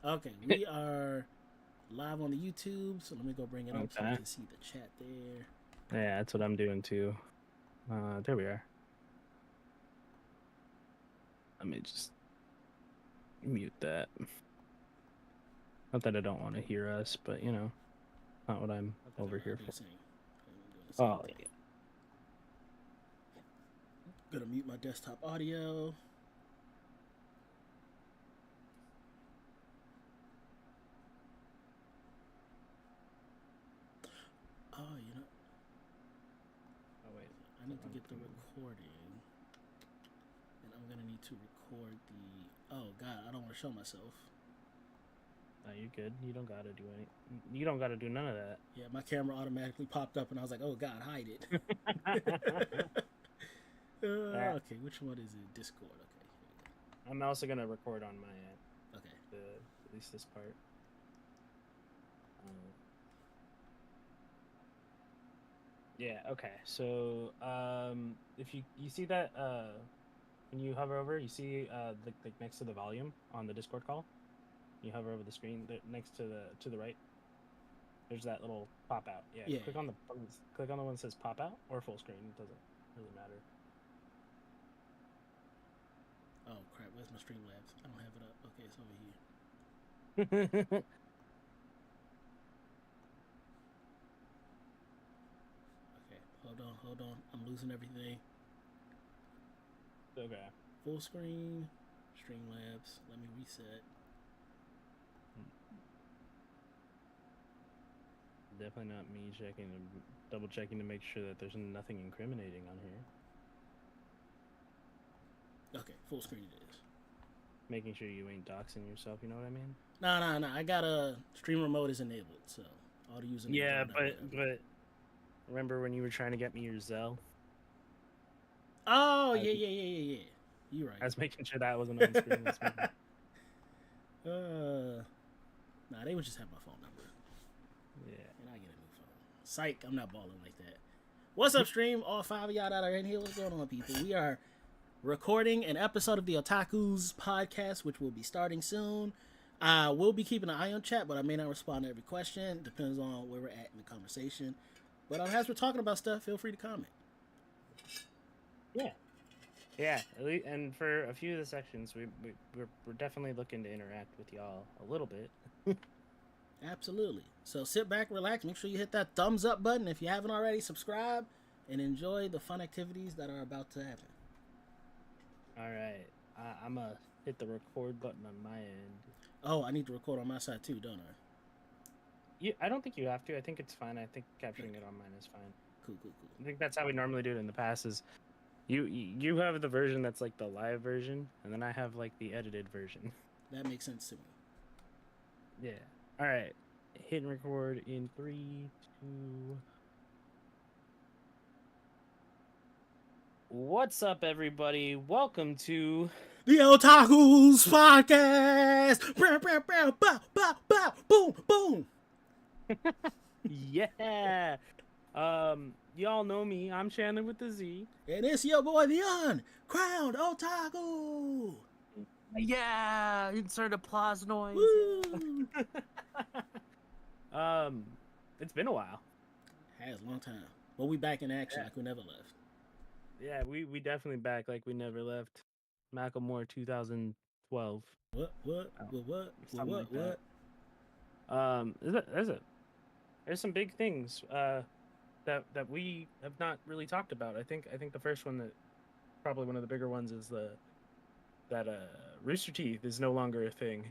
Okay, we are live on the YouTube, so let me go bring it up so you Okay. can see the chat there. Yeah, that's what I'm doing too. There we are. Let me just mute that. Not that I don't want to hear us, but not what I'm Okay, over I'll here do for. the same. I'm doing the same Oh, thing. yeah. Gonna mute my desktop audio. Oh, Oh, wait. I need to get the recording, and I'm gonna need to record the. Oh God, I don't want to show myself. No, you're good. You don't gotta do any. You don't gotta do none of that. Yeah, my camera automatically popped up, and I was like, "Oh God, hide it." Yeah. Okay, which one is it? Discord. Okay, I'm also gonna record on my end. okay. At least this part. Yeah. Okay. So, if you see that when you hover over, you see like next to the volume on the Discord call. You hover over the screen next to the right. There's that little pop out. Yeah, Yeah. click on the one that says pop out or full screen. It doesn't really matter. Oh crap, where's my Streamlabs? I don't have it up. Okay, it's over here. Okay, hold on. I'm losing everything. Okay. Full screen, Streamlabs. Let me reset. Definitely not me double checking to make sure that there's nothing incriminating on here. Okay, full screen it is. Making sure you ain't doxing yourself. You know what I mean? Nah. I got a streamer mode is enabled, so auto username. Yeah, whatever. but remember when you were trying to get me your Zelle? Oh yeah. You're right. I was making sure that wasn't on screen. Nah, they would just have my phone number. Yeah. And I get a new phone. Psych, I'm not balling like that. What's up, stream? All five of y'all that are in here. What's going on, people? We are recording an episode of the Otakuz podcast, which will be starting soon. We'll be keeping an eye on chat, but I may not respond to every question. Depends on where we're at in the conversation. But as we're talking about stuff, feel free to comment. Yeah. And for a few of the sections, we're definitely looking to interact with y'all a little bit. Absolutely. So sit back, relax. Make sure you hit that thumbs up button if you haven't already. Subscribe and enjoy the fun activities that are about to happen. All right. I'm going to hit the record button on my end. Oh, I need to record on my side too, don't I? I don't think you have to. I think it's fine. I think capturing it on mine is fine. Cool. I think that's how we normally do it in the past. Is you have the version that's like the live version, and then I have like the edited version. That makes sense to me. Yeah. All right. Hit and record in 3, 2. What's up, everybody? Welcome to the Otakuz podcast. Boom. Yeah. Y'all know me. I'm Chandler with the Z. And it's your boy, the uncrowned Otaku. Yeah. Insert applause noise. It's been a while. Has a long time. But we back in action like we never left. Yeah, we definitely back like we never left. Macklemore 2012. What? There's some big things that we have not really talked about. I think the first one that probably one of the bigger ones is that Rooster Teeth is no longer a thing.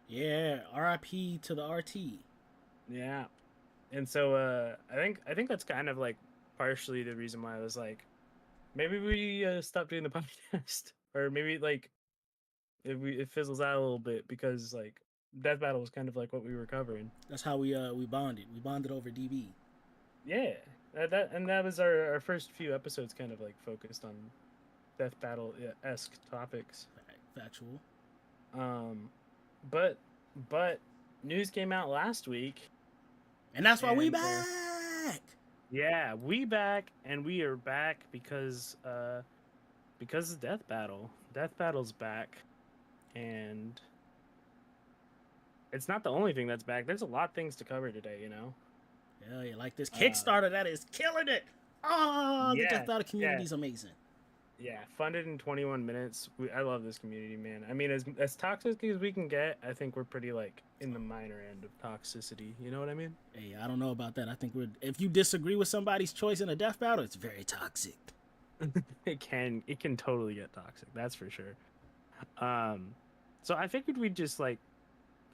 Yeah, R.I.P. to the RT. Yeah, and so I think that's kind of like partially the reason why I was like, maybe we stop doing the podcast, or maybe like it fizzles out a little bit because like Death Battle was kind of like what we were covering. That's how we bonded. We bonded over DB. Yeah, that was our first few episodes, kind of like focused on Death Battle-esque topics. Factual. But news came out last week, and that's why we back. Yeah, we back, and we are back because of Death Battle. Death Battle's back, and it's not the only thing that's back. There's a lot of things to cover today, you know. Hell yeah, like this Uh, Kickstarter that is killing it. Oh, the Death yeah, Battle yeah, community is amazing. yeah. Funded in 21 minutes. I love this community, man. I mean, as toxic as we can get, I think we're pretty like in the minor end of toxicity. You know what I mean? Hey, I don't know about that. I think if you disagree with somebody's choice in a death battle, it's very toxic. It can totally get toxic. That's for sure. Um, so I figured we'd just like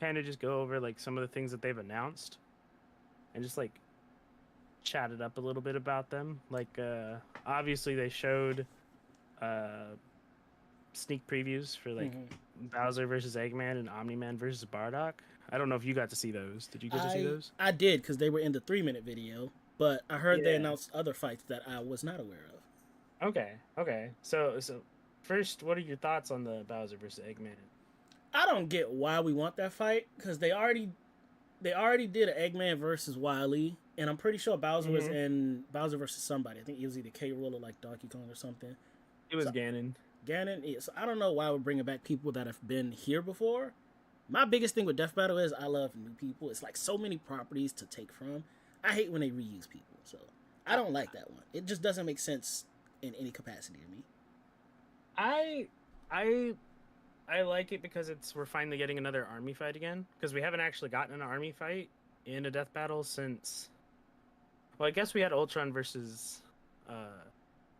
kind of just go over like some of the things that they've announced and just like chat it up a little bit about them. Like obviously they showed uh sneak previews for like Bowser versus Eggman and Omni-Man versus Bardock. I don't know if you got to see those. Did you get to see those? I did because they were in the 3 minute video, but I heard they Yeah. announced other fights that I was not aware of. Okay. Okay. So first, what are your thoughts on the Bowser versus Eggman? I don't get why we want that fight because they already did an Eggman versus Wily, and I'm pretty sure Bowser was Mm-hmm. in Bowser versus somebody. I think he was either K. Rool or like Donkey Kong or something. It was So Ganon. Ganon, yeah, so I don't know why we're bringing back people that have been here before. My biggest thing with Death Battle is I love new people. It's like so many properties to take from. I hate when they reuse people, so I don't like that one. It just doesn't make sense in any capacity to me. I I I like it because we're finally getting another army fight again because we haven't actually gotten an army fight in a death battle since. Well, I guess we had Ultron versus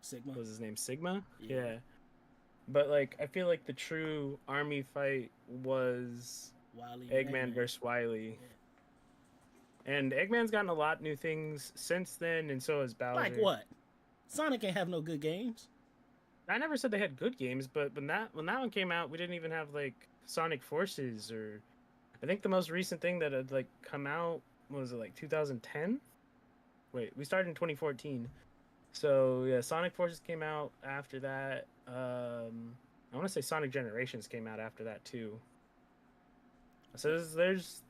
Sigma. what was his name, Sigma? Yeah. Yeah. But like I feel like the true army fight was Wily and Eggman versus Wily. And Eggman's gotten a lot new things since then, and so has Bowser. Like what? Sonic ain't have no good games. I never said they had good games, but when that one came out, we didn't even have like Sonic Forces or I think the most recent thing that had like come out was it like 2010? Wait, we started in 2014. So yeah, Sonic Forces came out after that. I want to say Sonic Generations came out after that too. So there's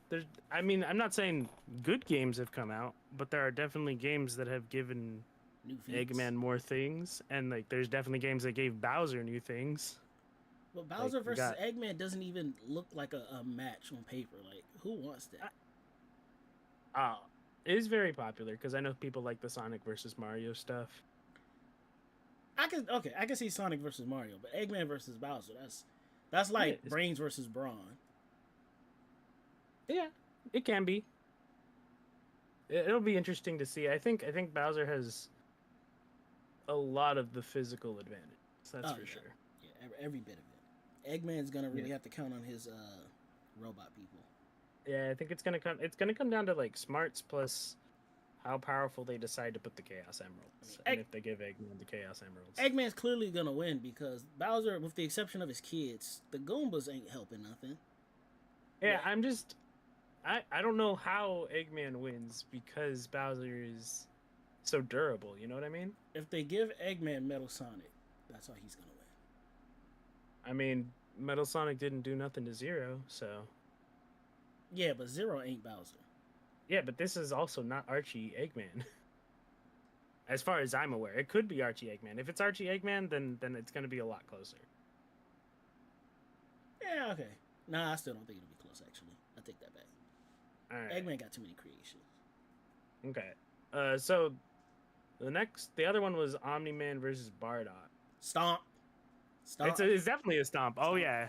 I mean, I'm not saying good games have come out, but there are definitely games that have given New feats. Eggman more things, and like there's definitely games that gave Bowser new things. But Like Bowser we versus got Eggman doesn't even look like a match on paper. Like, who wants that? uh it is very popular because I know people like the Sonic versus Mario stuff. I can see Sonic versus Mario, but Eggman versus Bowser, that's Yeah, like Brains versus Brawn. yeah, it can be. It'll be interesting to see. I think Bowser has a lot of the physical advantage. That's for Yeah. sure. Yeah, every bit of it. Eggman's gonna really Yeah. have to count on his robot people. Yeah, I think it's gonna come. It's gonna come down to like smarts plus how powerful they decide to put the Chaos Emeralds, and if they give Eggman the Chaos Emeralds. Eggman's clearly gonna win because Bowser, with the exception of his kids, the Goombas ain't helping nothing. Yeah, I don't know how Eggman wins because Bowser is so durable. You know what I mean? If they give Eggman Metal Sonic, that's how he's gonna win. I mean, Metal Sonic didn't do nothing to Zero, so Yeah, but Zero ain't Bowser. yeah. But this is also not Archie Eggman, as far as I'm aware. It could be Archie Eggman. If it's Archie Eggman, then it's gonna be a lot closer. Yeah, okay. Nah, I still don't think it'll be close. Actually, I take that back. All right. Eggman got too many creations. Okay. So the other one was Omni Man versus Bardock. Stomp. Stomp. It's definitely a stomp. Oh yeah,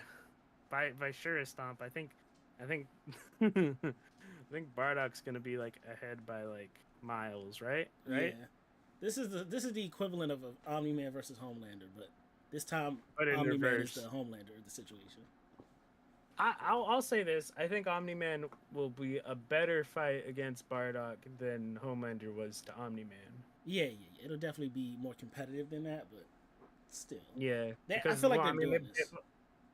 by sure a stomp. I think I think Bardock's gonna be like ahead by like miles, right? Right. Yeah. This is the equivalent of Omni Man versus Homelander, but this time But in Omni Man is reverse. the Homelander of the situation. I'll say this. I think Omni Man will be a better fight against Bardock than Homelander was to Omni Man. Yeah. It'll definitely be more competitive than that, but still. Yeah, I feel like well, they're doing this.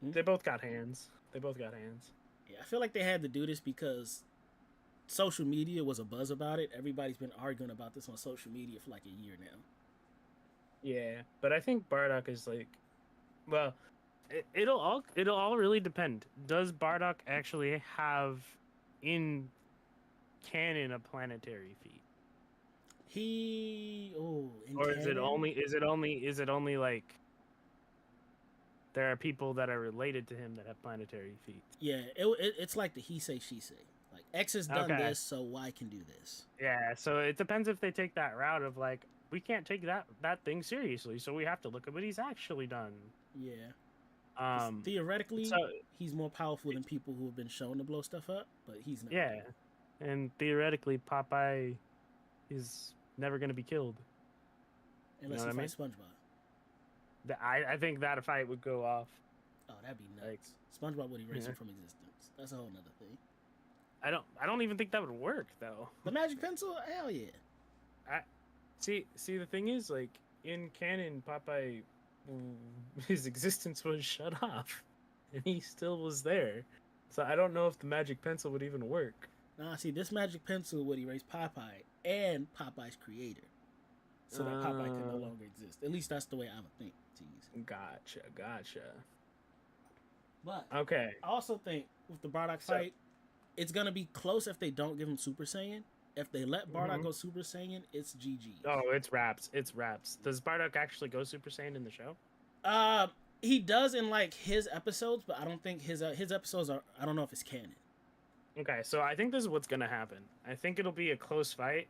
they both got hands. They both got hands. Yeah, I feel like they had to do this because social media was a buzz about it. Everybody's been arguing about this on social media for like a year now. Yeah, but I think Bardock is like, well, it'll all really depend. Does Bardock actually have in canon a planetary feat, He or is it only like there are people that are related to him that have planetary feet. Yeah, it's like the he say she say. Like X has done Okay. this, so Y can do this. Yeah, so it depends if they take that route of like we can't take that thing seriously, so we have to look at what he's actually done. Yeah. 'Cause theoretically, So he's more powerful than people who have been shown to blow stuff up, but he's not. yeah, and theoretically Popeye is never gonna be killed. Unless You know he what I fights SpongeBob. I think that fight would go off. Oh, that'd be nuts. Like, SpongeBob would erase yeah. him from existence. That's a whole nother thing. I don't even think that would work though. The magic pencil? Hell yeah. See the thing is like in canon Popeye his existence was shut off and he still was there. So I don't know if the magic pencil would even work. Nah, see, this magic pencil would erase Popeye and Popeye's creator. So that Popeye could no longer exist. At least that's the way I would think to use it. Gotcha. But Okay. I also think with the Bardock fight, it's gonna be close if they don't give him Super Saiyan. If they let Bardock go Super Saiyan, it's GG. Oh, it's raps. Does Bardock actually go Super Saiyan in the show? He does in like his episodes, but I don't think his episodes are. I don't know if it's canon. Okay, so I think this is what's gonna happen. I think it'll be a close fight,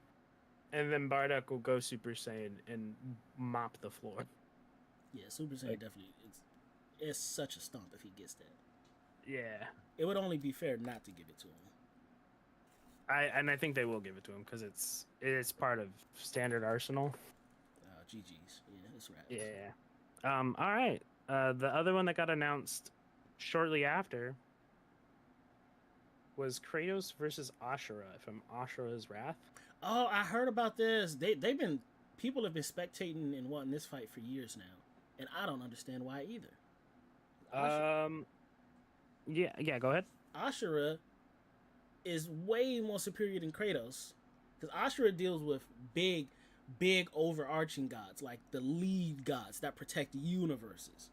and then Bardock will go Super Saiyan and mop the floor. Yeah, Super Saiyan definitely. It's such a stomp if he gets that. Yeah. It would only be fair not to give it to him. I think they will give it to him because it's part of standard Arsenal. GG's. Yeah, it's raps. Yeah. All right. The other one that got announced shortly after was Kratos versus Ashura from Ashura's Wrath. Oh, I heard about this. People have been spectating and wanting this fight for years now, and I don't understand why either. Yeah. Go ahead. Ashura is way more superior than Kratos, because Ashura deals with big overarching gods, like the lead gods that protect universes.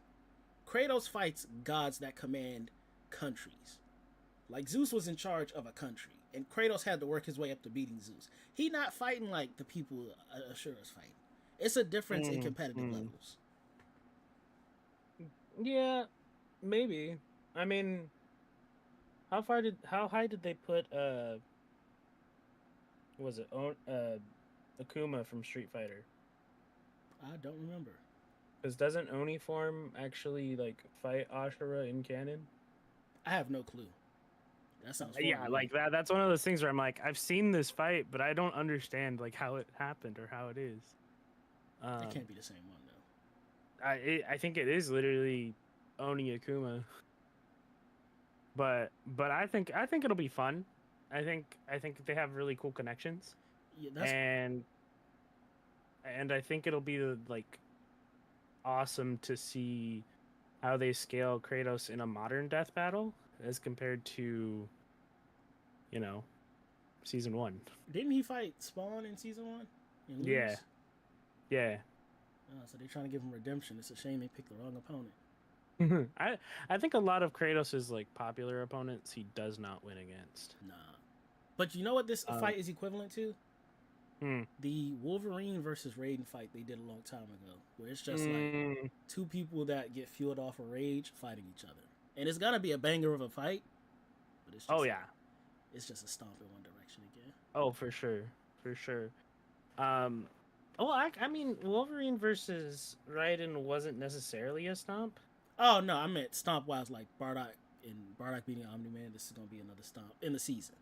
Kratos fights gods that command countries. Like Zeus was in charge of a country, and Kratos had to work his way up to beating Zeus. He not fighting like the people Ashura's fighting. It's a difference in competitive levels. Yeah, maybe. I mean, how high did they put was it Akuma from Street Fighter? I don't remember. Because doesn't Uniform actually like fight Ashura in canon? I have no clue. That sounds yeah, like that's one of those things where I'm like, I've seen this fight, but I don't understand like how it happened or how it is. It can't be the same one though. I think it is literally Oni Akuma. But I think it'll be fun. I think they have really cool connections. Yeah, and I think it'll be like awesome to see how they scale Kratos in a modern death battle as compared to, season 1. Didn't he fight Spawn in season 1? Yeah. Oh, so they're trying to give him redemption. It's a shame they picked the wrong opponent. I think a lot of Kratos' like popular opponents he does not win against. Nah. But you know what this fight is equivalent to? Hmm. The Wolverine versus Raiden fight they did a long time ago, where it's just like two people that get fueled off of rage fighting each other. And it's gonna be a banger of a fight, but it's just, it's just a stomp in one direction again. Oh, for sure. I mean, Wolverine versus Raiden wasn't necessarily a stomp. Oh no, I meant stomp wise, like Bardock beating Omni-Man. This is gonna be another stomp in the season.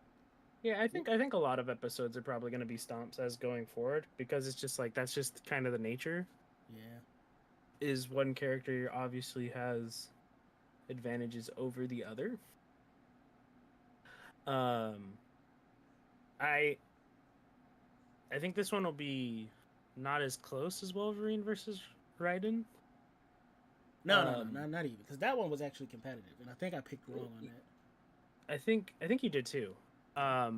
Yeah, I think a lot of episodes are probably going to be stomps as going forward because it's just like that's just kind of the nature. Yeah. Is one character obviously has advantages over the other. I think this one will be not as close as Wolverine versus Raiden. No, not even, because that one was actually competitive, and I think I picked wrong on that. I think you did too. I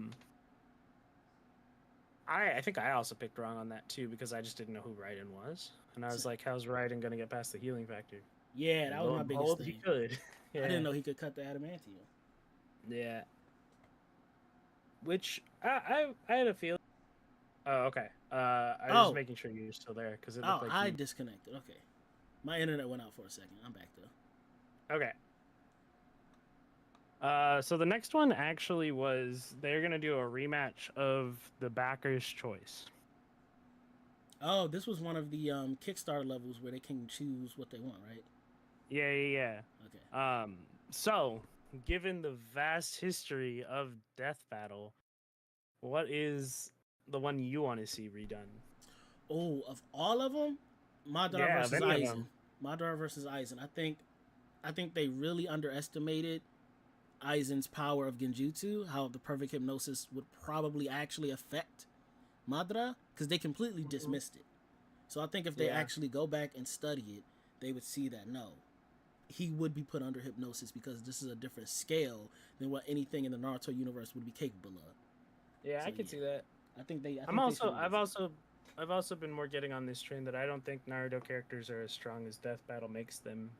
think I also picked wrong on that too because I just didn't know who Raiden was, and I was like, "How's Raiden gonna get past the healing factor?" Yeah, that was my biggest thing. He could. Yeah. I didn't know he could cut the adamantium. Yeah. Which I had a feeling. Oh, okay. I was just making sure you're still there because it looked like I disconnected. Okay, my internet went out for a second. I'm back though. Okay. So the next one actually was they're gonna do a rematch of the Backer's Choice. Oh, this was one of the Kickstarter levels where they can choose what they want, right? Yeah. Okay. So given the vast history of Death Battle, what is the one you want to see redone? Oh, of all of them, Madara Yeah, of versus any of Aizen. them. Madara versus Aizen. I think they really underestimated Aizen's power of Genjutsu, how the perfect hypnosis would probably actually affect Madara, because they completely Mhm. dismissed it. So I think if they Yeah. actually go back and study it, they would see that no, he would be put under hypnosis because this is a different scale than what anything in the Naruto universe would be capable of. Yeah, So I can yeah, see that. I I'm think they should also be I've different. also I've also been more getting on this train that I don't think Naruto characters are as strong as Death Battle makes them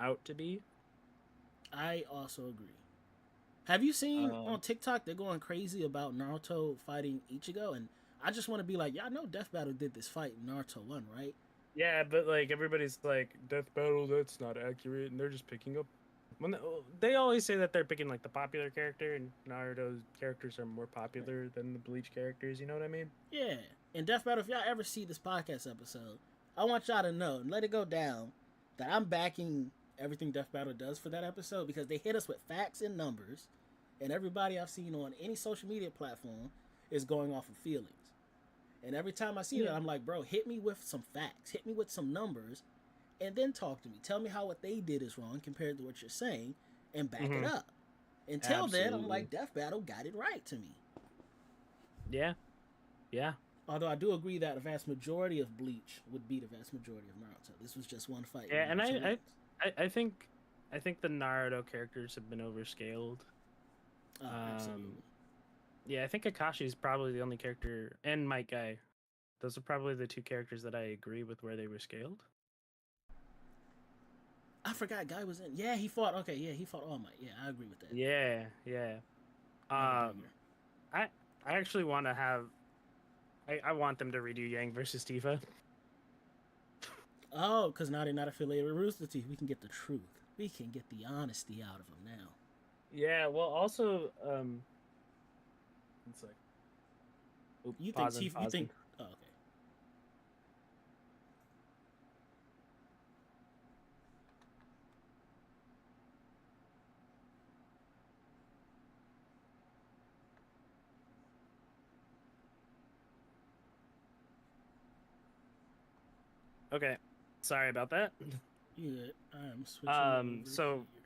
out to be. I also agree. Have you seen Um, on TikTok they're going crazy about Naruto fighting Ichigo, and I just want to be like, y'all know Death Battle did this fight in Naruto 1, right? yeah, but like everybody's like Death Battle, that's not accurate, and they're just picking up. When they always say that they're picking like the popular character, and Naruto's characters are more Right. popular than the Bleach characters. You know what I mean? Yeah. In Death Battle, if y'all ever see this podcast episode, I want y'all to know and let it go down that I'm backing everything Death Battle does for that episode because they hit us with facts and numbers, and everybody I've seen on any social media platform is going off of feelings. And every time I see Yeah. that, I'm like, bro, hit me with some facts, hit me with some numbers, and then talk to me. Tell me how what they did is wrong compared to what you're saying, and back it Mm-hmm. up. Until then, I'm Absolutely. like, Death Battle got it right to me. Yeah. Yeah. Although I do agree that a vast majority of Bleach would beat a vast majority of Naruto. This was just one fight Yeah, where and Naruto wins. I think the Naruto characters have been overscaled. Oh, Um, absolutely. yeah, I think Akashi is probably the only character, and Might Guy. Those are probably the two characters that I agree with where they were scaled. I forgot Guy was in. Yeah, he fought. Okay, yeah, he fought All Might. Yeah, I agree with that. Yeah. That was a Um, banger. I I actually want to have. I want them to redo Yang versus Tifa. Oh, because now they're not affiliated with Rooster Teeth. We can get the truth. We can get the honesty out of them now. Yeah. Well, also, it's like, oop, You think pausing, Teeth? You think? pausing. Oh, okay. Okay, sorry about that. You good? I'm switching over So here.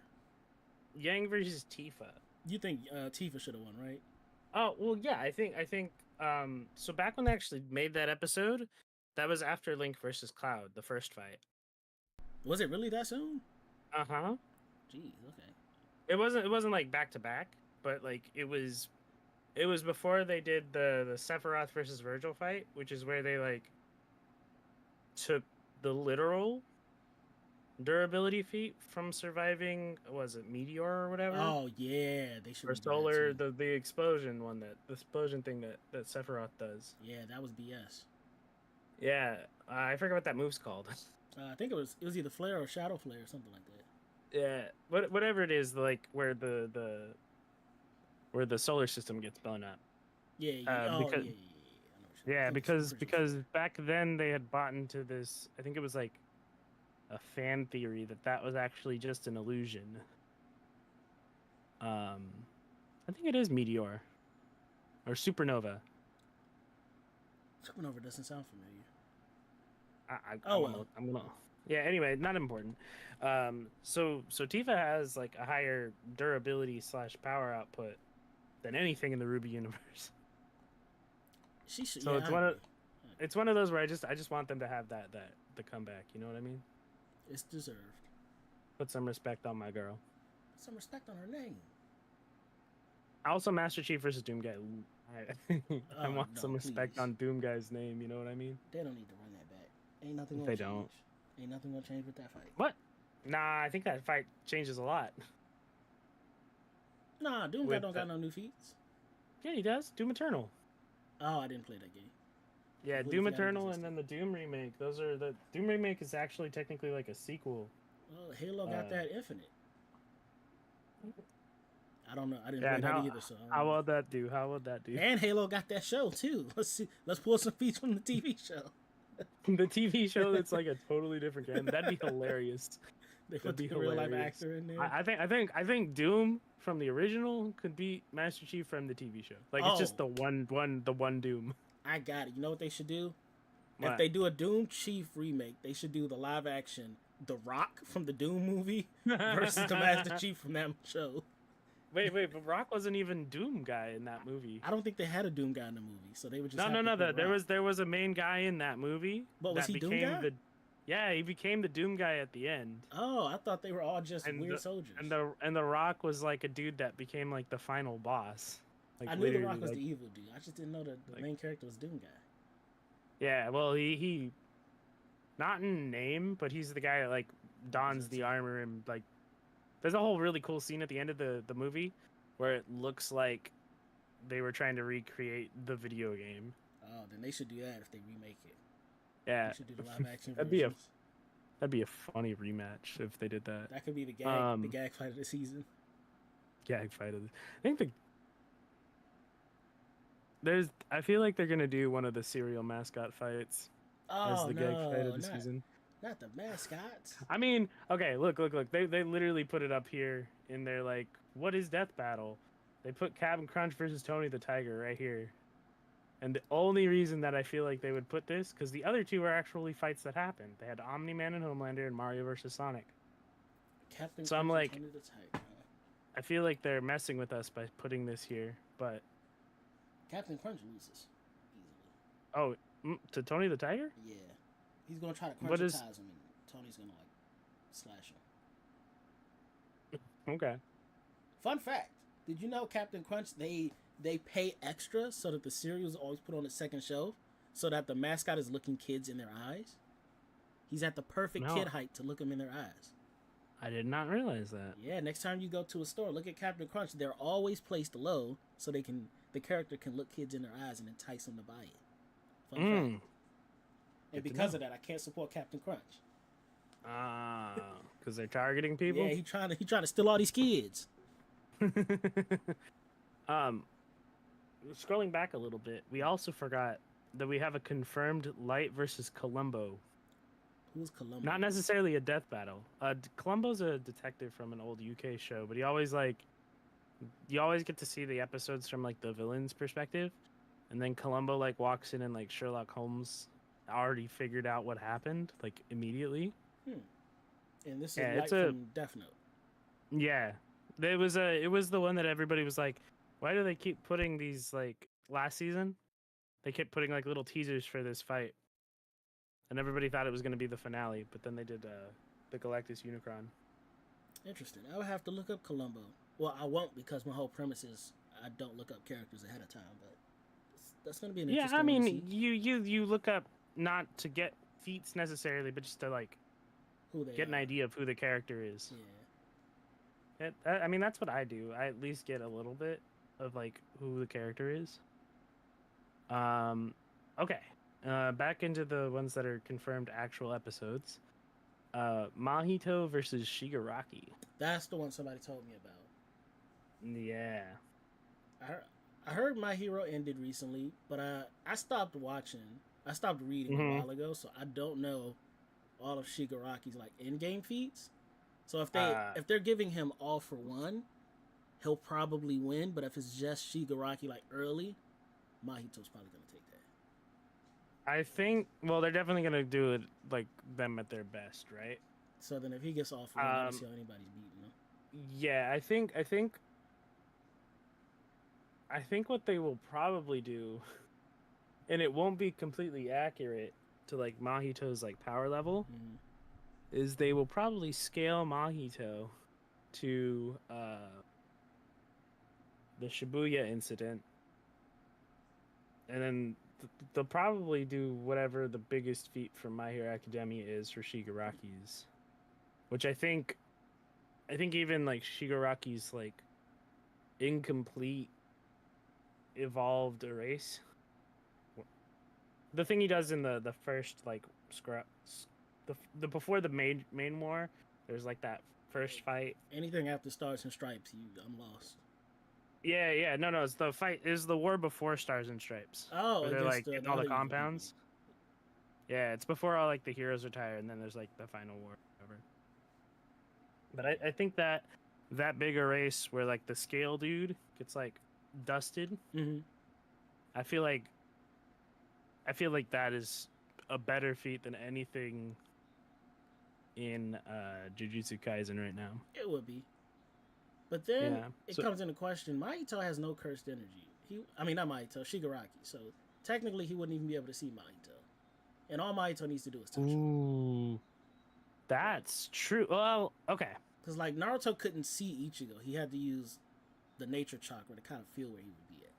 Yang versus Tifa. You think Tifa should have won, right? Oh well, yeah. I think. So back when they actually made that episode, that was after Link versus Cloud, the first fight. Was it really that soon? Uh-huh. Jeez. Okay. It wasn't like back to back, but like it was before they did the Sephiroth versus Virgil fight, which is where they like took the literal durability feat from surviving, was it Meteor or whatever, Oh yeah, they should or redo that Solar, too. the explosion one, that the explosion thing that Sephiroth does. Yeah, that was BS. Yeah, I forget what that move's called. I think it was either Flare or Shadow Flare or something like that. Yeah, whatever it is, like where the solar system gets blown up. Yeah. Yeah. Oh Because yeah. Yeah. Yeah. I know what you're, I yeah, think it's because Virgil Flare. back then they had bought into this. I think it was like a fan theory that was actually just an illusion. Um, I think it is Meteor or Supernova. Supernova doesn't sound familiar. I'm Oh gonna well. I'm gonna. Yeah. Anyway, not important. So Tifa has like a higher durability slash power output than anything in the Ruby universe. She should. So Yeah, I agree. it's one of those where I just want them to have that the comeback. You know what I mean? It's deserved. Put some respect on my girl. Put some respect on her name. Also, Master Chief versus Doom Guy. I Oh want no, some respect please. on Doom Guy's name. You know what I mean? They don't need to run that back. Ain't nothing gonna They change. don't. Ain't nothing gonna change with that fight. What? Nah, I think that fight changes a lot. Nah, Doom Guy With don't got no new feats. yeah, he does. Doom Eternal. Oh, I didn't play that game. Yeah, Completely Doom forgot it Eternal, and existed. then the Doom remake. Those are the Doom remake is actually technically like a sequel. Well, Halo got Uh, that Infinite. I don't know. I didn't Yeah, play and that either, so I don't how know. will that do? How will that do? And Halo got that show too. Let's see. Let's pull some feats from the TV show. The TV show that's like a totally different game. That'd be hilarious. They That'd put be the real life hilarious. actor in there. I think Doom from the original could beat Master Chief from the TV show. Like it's just the one Doom. I got it. You know what they should do? What? If they do a Doom Chief remake, they should do the live action The Rock from the Doom movie versus the Master Chief from that show. Wait, but Rock wasn't even Doom guy in that movie. I don't think they had a Doom guy in the movie, so they would just No. There was a main guy in that movie. But was that he Doom became guy? Yeah, he became the Doom guy at the end. Oh, I thought they were all just weird soldiers. And the Rock was like a dude that became like the final boss. Like, I knew the Rock was the evil dude. I just didn't know that the main character was Doom guy. Yeah, well, he not in name, but he's the guy that like dons the armor and like. There's a whole really cool scene at the end of the movie where it looks like they were trying to recreate the video game. Oh, then they should do that if they remake it. Yeah, They should do the live action that'd be a funny rematch if they did that. That could be the gag fight of the season. Gag fight of I feel like they're gonna do one of the cereal mascot fights as the gag fight of the season. Not the mascots. I mean, okay, look. They literally put it up here in their like, what is Death Battle? They put Captain Crunch versus Tony the Tiger right here. And the only reason that I feel like they would put this, because the other two are actually fights that happened. They had Omni-Man and Homelander and Mario versus Sonic. Captain so Crunch I'm like, and Tony the Tiger. I feel like they're messing with us by putting this here, but Captain Crunch loses easily. Oh, to Tony the Tiger? Yeah. He's going to try to crunch him, and Tony's going to, like, slash him. Okay. Fun fact. Did you know Captain Crunch, they pay extra so that the cereal is always put on the second shelf so that the mascot is looking kids in their eyes? He's at the perfect kid height to look them in their eyes. I did not realize that. Yeah, next time you go to a store, look at Captain Crunch. They're always placed low so the character can look kids in their eyes and entice them to buy it. Fun fact. And because of that, I can't support Captain Crunch. Because they're targeting people? Yeah, he trying to steal all these kids. Scrolling back a little bit, we also forgot that we have a confirmed Light versus Columbo. Who's Columbo? Not necessarily a death battle. Columbo's a detective from an old UK show, but you always get to see the episodes from like the villain's perspective, and then Columbo like walks in and like Sherlock Holmes already figured out what happened like immediately. And this is Light from Death Note. Yeah, it was the one that everybody was like, why do they keep putting these like last season? They kept putting like little teasers for this fight, and everybody thought it was going to be the finale, but then they did the Galactus Unicron. Interesting. I would have to look up Columbo. Well, I won't because my whole premise is I don't look up characters ahead of time. But that's going to be an interesting. Yeah, I mean, you look up not to get feats necessarily, but just to like get an idea of who the character is. Yeah. I mean, that's what I do. I at least get a little bit of like who the character is. Okay. Back into the ones that are confirmed actual episodes. Mahito versus Shigaraki. That's the one somebody told me about. Yeah. I heard My Hero ended recently, but I stopped watching. I stopped reading a while ago, so I don't know all of Shigaraki's like in-game feats. So if they're giving him all for one, he'll probably win. But if it's just Shigaraki like early, Mahito's probably gonna take that. I think. Well, they're definitely gonna do it like them at their best, right? So then, if he gets all for one, I don't see how anybody's beating him. Yeah, I think what they will probably do, and it won't be completely accurate to like Mahito's like power level, is they will probably scale Mahito to the Shibuya incident, and then they'll probably do whatever the biggest feat from My Hero Academia is for Shigaraki's, which I think even like Shigaraki's like incomplete evolved erase, the thing he does in the first like the before the main war, there's like that first fight. Anything after Stars and Stripes, I'm lost. Yeah. No, it's the fight. Is the war before Stars and Stripes, Oh, where they're against like the, getting the all other the evil compounds. Yeah, it's before all like the heroes retire, and then there's like the final war. Whatever. But I think that bigger race where like the scale dude gets like dusted. people. Hmm. I feel like that is a better feat than anything in Jujutsu Kaisen right now. It would be. But then Yeah. it So comes into question. Mahito has no cursed energy. I mean, not Mahito, Shigaraki. So technically, he wouldn't even be able to see Mahito. And all Mahito needs to do is touch him. ooh, that's true. Well, okay. Because, like, Naruto couldn't see Ichigo. He had to use the nature chakra to kind of feel where he would be at.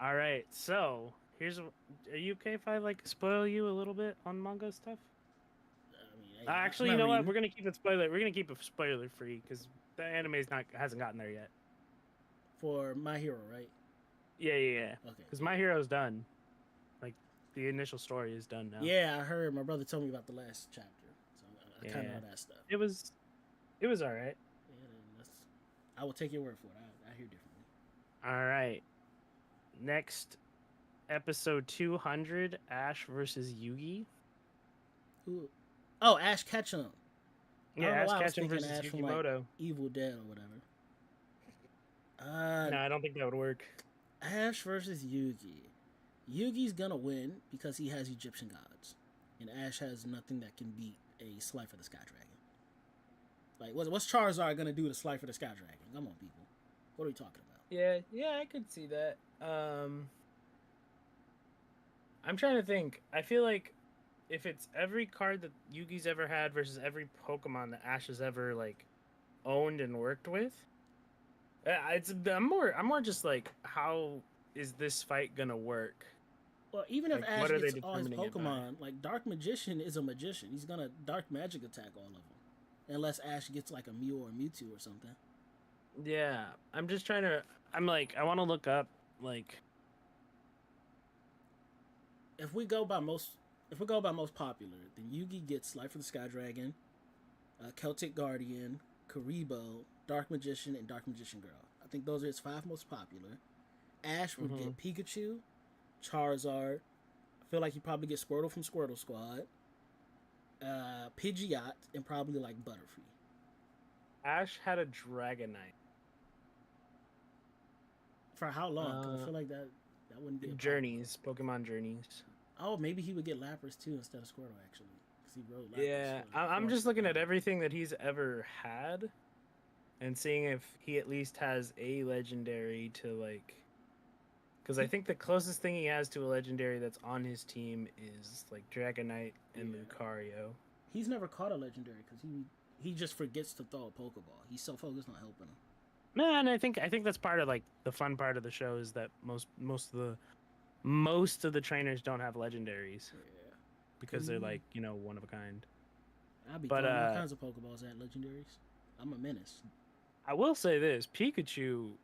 All right. So here's. Are you okay if I like spoil you a little bit on manga stuff? I mean, hey, Actually, I'm you not know what? reading. We're gonna keep it spoiler. We're gonna keep it spoiler free because the anime's hasn't gotten there yet. For My Hero, right? Yeah. Okay. Because My Hero's done. Like the initial story is done now. Yeah, I heard. My brother told me about the last chapter. So I kind of Yeah. know that stuff. It was all right. Yeah, I will take your word for it. I hear differently. All right. Next episode 200, Ash versus Yugi. Who? Oh, Ash Ketchum. I Yeah, don't know Ash why I was Ketchum thinking versus Ash from like Yukimoto. Evil Dead or whatever. No, I don't think that would work. Ash versus Yugi. Yugi's gonna win because he has Egyptian gods, and Ash has nothing that can beat a Slifer the Sky Dragon. Like, what's Charizard gonna do to Slifer the Sky Dragon? Come on, people. What are we talking about? Yeah, I could see that. I'm trying to think. I feel like if it's every card that Yugi's ever had versus every Pokemon that Ash has ever like owned and worked with, I'm more just like, how is this fight gonna work? Well, even if Like, Ash what are they gets all his determining it by? Pokemon, like Dark Magician is a magician. He's gonna Dark Magic attack all of them, unless Ash gets like a Mew or a Mewtwo or something. Yeah, I'm just trying to. I'm like, I want to look up like. If we go by most popular, then Yugi gets Life of the Sky Dragon, Celtic Guardian, Karibo, Dark Magician, and Dark Magician Girl. I think those are his 5 most popular. Ash would get Pikachu, Charizard. I feel like he probably gets Squirtle from Squirtle Squad, Pidgeot, and probably like Butterfree. Ash had a Dragonite. For how long? 'Cause I feel like that wouldn't be a Journeys, Pokemon Journeys. Oh, maybe he would get Lapras too instead of Squirtle actually, because he rode Lapras. Yeah, I'm just looking at everything that he's ever had, and seeing if he at least has a legendary to like. Because I think the closest thing he has to a legendary that's on his team is like Dragonite and Lucario. He's never caught a legendary because he just forgets to throw a Pokeball. He's so focused on helping him. Man, I think that's part of like the fun part of the show is that most of the trainers don't have legendaries. Yeah. Because they're like, one of a kind. I'll be throwing all kinds of Pokeballs at legendaries. I'm a menace. I will say this: Pikachu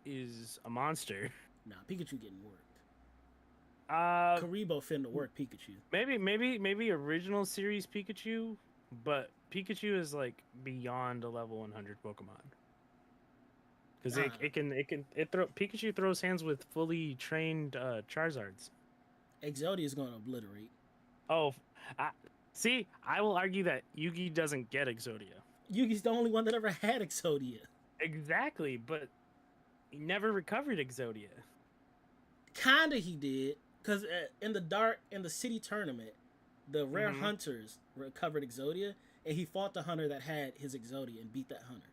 is a monster. Nah, Pikachu getting worked. Karibo finna work Pikachu. Maybe original series Pikachu, but Pikachu is like beyond a level 100 Pokemon. Because Pikachu throws hands with fully trained Charizards. Exodia is gonna obliterate. Oh, see, I will argue that Yugi doesn't get Exodia. Yugi's the only one that ever had Exodia. Exactly, but he never recovered Exodia. Kinda he did, because in the city tournament, the rare hunters recovered Exodia, and he fought the hunter that had his Exodia and beat that hunter.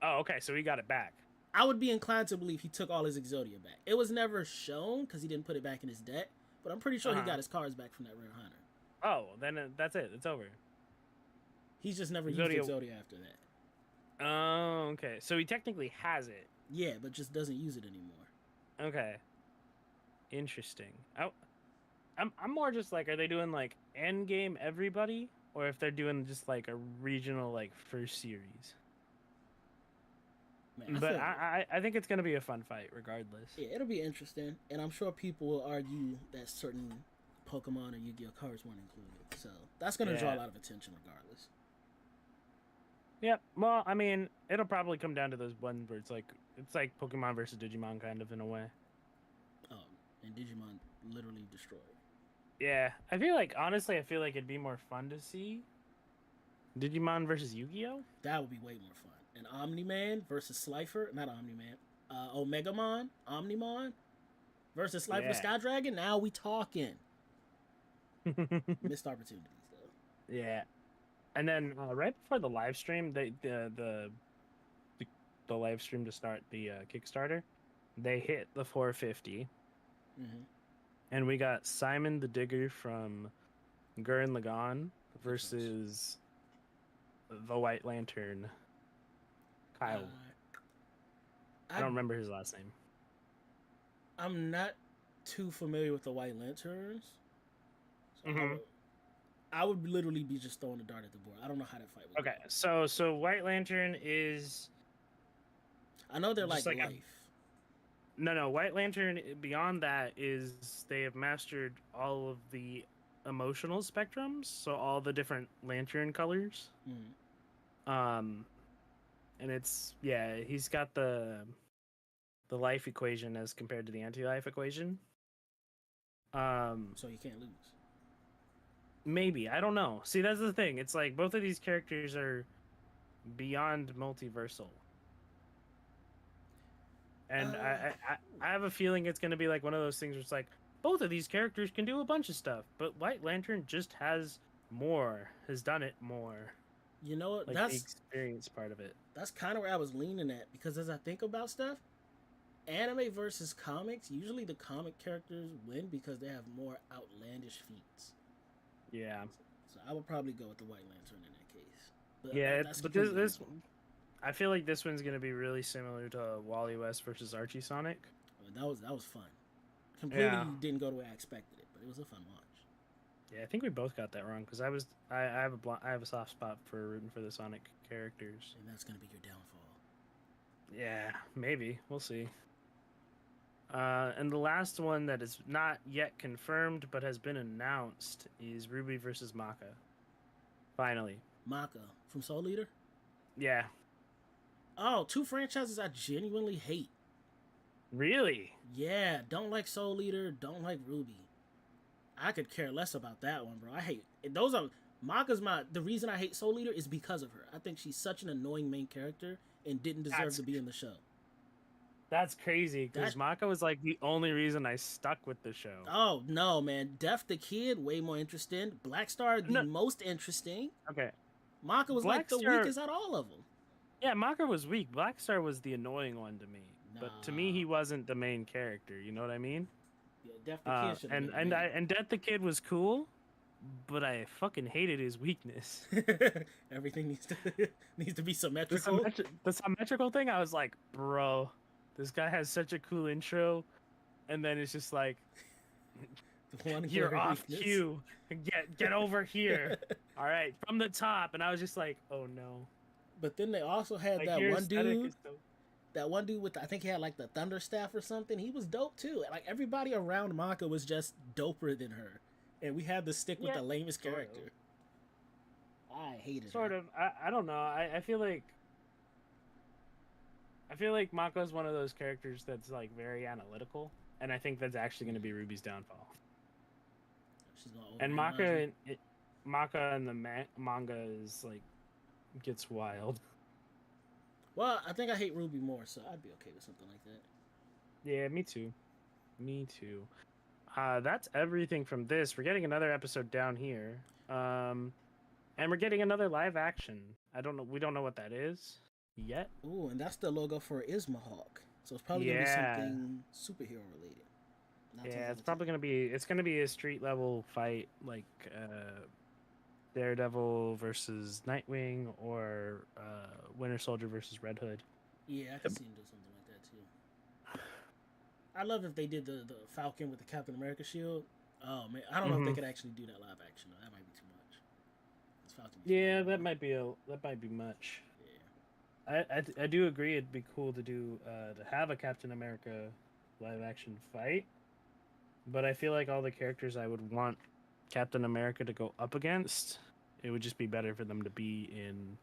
Oh, okay, so he got it back. I would be inclined to believe he took all his Exodia back. It was never shown because he didn't put it back in his deck, but I'm pretty sure he got his cards back from that rare hunter. Oh, then that's it. It's over. He's just never used Exodia after that. Oh, okay. So he technically has it. Yeah, but just doesn't use it anymore. Okay. Interesting. I'm more just like, are they doing like end game everybody, or if they're doing just like a regional like first series? Man, but I think it's gonna be a fun fight regardless. Yeah, it'll be interesting, and I'm sure people will argue that certain Pokemon or Yu-Gi-Oh cards weren't included, so that's gonna draw a lot of attention regardless. Yep. Well, I mean, it'll probably come down to those ones where it's like it's like Pokemon versus Digimon kind of in a way. And Digimon literally destroyed. Yeah, I feel like honestly, I feel like it'd be more fun to see Digimon versus Yu-Gi-Oh. That would be way more fun. And Omni-Man versus Slifer, not Omni-Man, Omegamon, Omnimon versus Slifer the Yeah. Sky Dragon. Now we talking. Missed opportunities though. Yeah, and then right before the live stream, the live stream to start the Kickstarter, they hit the 450, Mm-hmm. and we got Simon the Digger from Gurren Lagann versus the White Lantern, Kyle. I don't remember his last name. I'm not too familiar with the White Lanterns. So I would literally be just throwing a dart at the board. I don't know how that fight would Okay, go. so White Lantern is. I know they're like like life. No. White Lantern, beyond that, is they have mastered all of the emotional spectrums, so all the different lantern colors. Mm-hmm. And it's he's got the life equation as compared to the anti-life equation. So you can't lose. Maybe, I don't know. See, that's the thing. It's like both of these characters are beyond multiversal. And I have a feeling it's going to be like one of those things where it's like both of these characters can do a bunch of stuff, but White Lantern just has done it more. You know what? Like That's the experience part of it. That's kind of where I was leaning at, because as I think about stuff, anime versus comics, usually the comic characters win because they have more outlandish feats. Yeah. So I would probably go with the White Lantern in that case. But this I feel like this one's gonna be really similar to Wally West versus Archie Sonic. That was fun. Completely Yeah. didn't go the way I expected it, but it was a fun watch. Yeah, I think we both got that wrong because I have a soft spot for rooting for the Sonic characters. And that's gonna be your downfall. Yeah, maybe we'll see. And the last one that is not yet confirmed but has been announced is Ruby versus Maka. Finally. Maka from Soul Eater? Yeah. Oh, two franchises I genuinely hate. Really? Yeah, don't like Soul Eater, don't like Ruby. I could care less about that one, bro. I hate those are Maka's the reason I hate Soul Eater is because of her. I think she's such an annoying main character and didn't deserve to be in the show. That's crazy because Maka was like the only reason I stuck with the show. Oh no, man! Death the Kid way more interesting. Black Star the most interesting. Okay. Maka was like the weakest out of all of them. Yeah, Maka was weak. Black Star was the annoying one to me. Nah. But to me, he wasn't the main character. You know what I mean? Yeah, Death the Kid should have been and Death the Kid was cool, but I fucking hated his weakness. Everything needs to be symmetrical. The symmetrical thing, I was like, bro, this guy has such a cool intro, and then it's just like, you're off cue. Get over here. All right, from the top, and I was just like, oh no. But then they also had like, that one dude. That one dude with I think he had like the thunder staff or something. He was dope too. Like everybody around Maka was just doper than her, and we had to stick with the lamest character. I hated her. I don't know. I feel like Mako is one of those characters that's like very analytical, and I think that's actually going to be Ruby's downfall. And Maka in the manga is like gets wild. Well, I think I hate Ruby more, so I'd be okay with something like that. Yeah, me too. That's everything from this. We're getting another episode down here. And we're getting another live action. We don't know what that is yet. Ooh, and that's the logo for Ismahawk. So it's probably gonna be something superhero related. It's gonna be a street level fight, like Daredevil versus Nightwing, or Winter Soldier versus Red Hood. Yeah, I can see him do something like that too. I love if they did the Falcon with the Captain America shield. Oh man, I don't know if they could actually do that live action. That might be too much. That might be much. Yeah, I do agree. It'd be cool to do to have a Captain America live action fight, but I feel like all the characters I would want Captain America to go up against, it would just be better for them to be in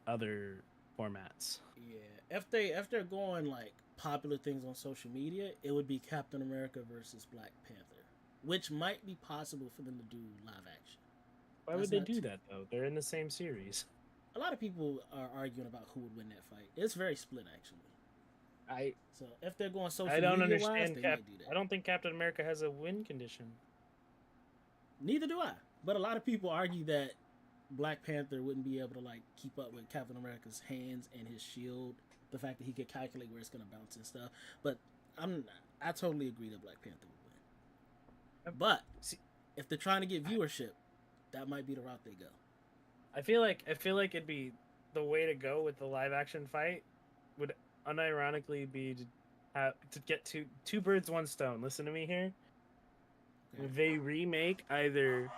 other formats. Yeah, if they're going like popular things on social media, it would be Captain America versus Black Panther, which might be possible for them to do live action. Why would they do that though? They're in the same series. A lot of people are arguing about who would win that fight. It's very split actually. So if they're going social I don't media understand. wise, they might do that. I don't think Captain America has a win condition. Neither do I. But a lot of people argue that Black Panther wouldn't be able to like keep up with Captain America's hands and his shield. The fact that he could calculate where it's going to bounce and stuff. But I totally agree that Black Panther would win. But if they're trying to get viewership, that might be the route they go. I feel like it'd be the way to go with the live action fight would unironically be to get two birds, one stone. Listen to me here. Okay. They remake either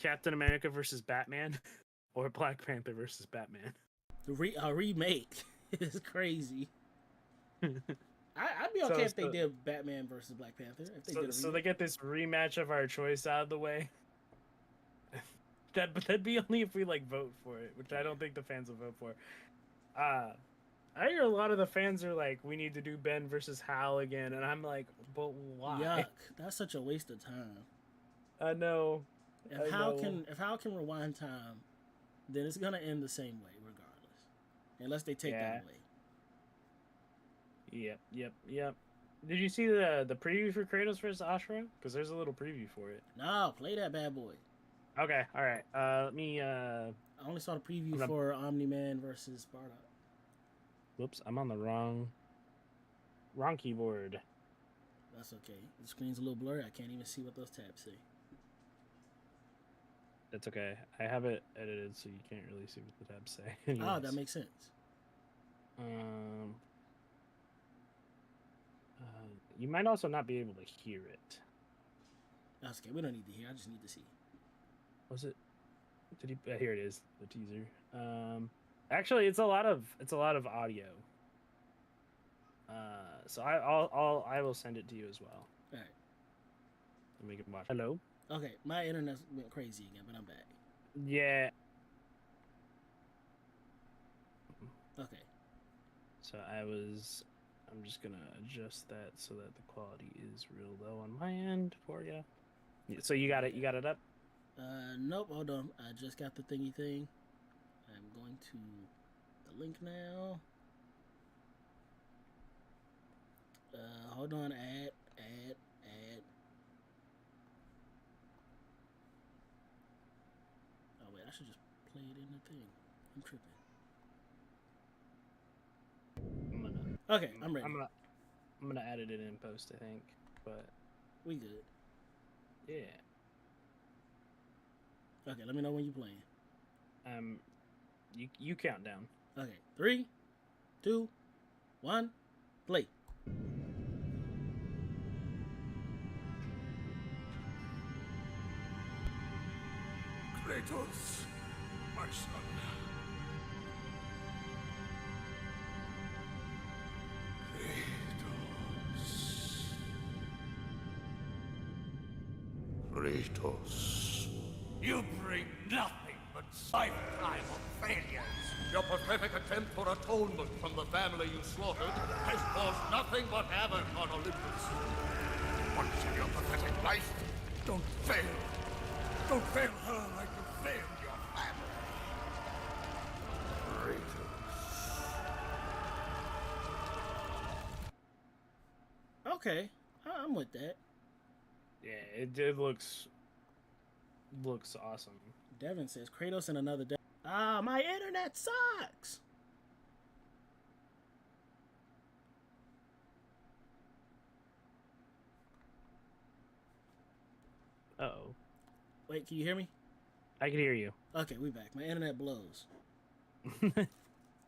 Captain America versus Batman or Black Panther versus Batman. A remake is crazy. I'd be okay if they did Batman versus Black Panther. If they did so they get this rematch of our choice out of the way. That'd be only if we like vote for it, which I don't think the fans will vote for. I hear a lot of the fans are like, we need to do Ben versus Hal again, and I'm like, but why? Yuck! That's such a waste of time. I know. If Hal can rewind time, then it's gonna end the same way regardless, unless they take that away. Yep. Did you see the preview for Kratos versus Ashra? Because there's a little preview for it. No, play that bad boy. Okay, all right. Let me. I only saw the preview for Omni-Man versus Bardock. Whoops, I'm on the wrong keyboard. That's okay. The screen's a little blurry. I can't even see what those tabs say. That's okay. I have it edited so you can't really see what the tabs say. Anyways. Oh, that makes sense. You might also not be able to hear it. That's okay. We don't need to hear. I just need to see. Was it? Did he? Here it is. The teaser. Actually, it's a lot of audio. So I will send it to you as well. All right. And we can watch. Hello. Okay, my internet went crazy again, but I'm back. Yeah. Okay. So I'm just gonna adjust that so that the quality is real low on my end for you. So you got it. You got it up. Nope. Hold on. I just got the thingy thing. I'm going to the link now. Hold on. Add. Oh wait, I should just play it in the thing. I'm tripping. Okay, I'm ready. I'm gonna edit it in post, I think, but we good. Yeah. Okay, let me know when you're playing. You count down. Okay, 3, 2, 1, play. Kratos, my son. Kratos. You bring nothing but lifetime of failures. Your pathetic attempt for atonement from the family you slaughtered has caused nothing but havoc on Olympus. Once in your pathetic life, don't fail. Don't fail her like you failed your family. Kratos. Okay, I'm with that. Yeah, it looks awesome. Devin says Kratos in another day. Ah, my internet sucks. Uh-oh. Wait, can you hear me? I can hear you. Okay, we back. My internet blows.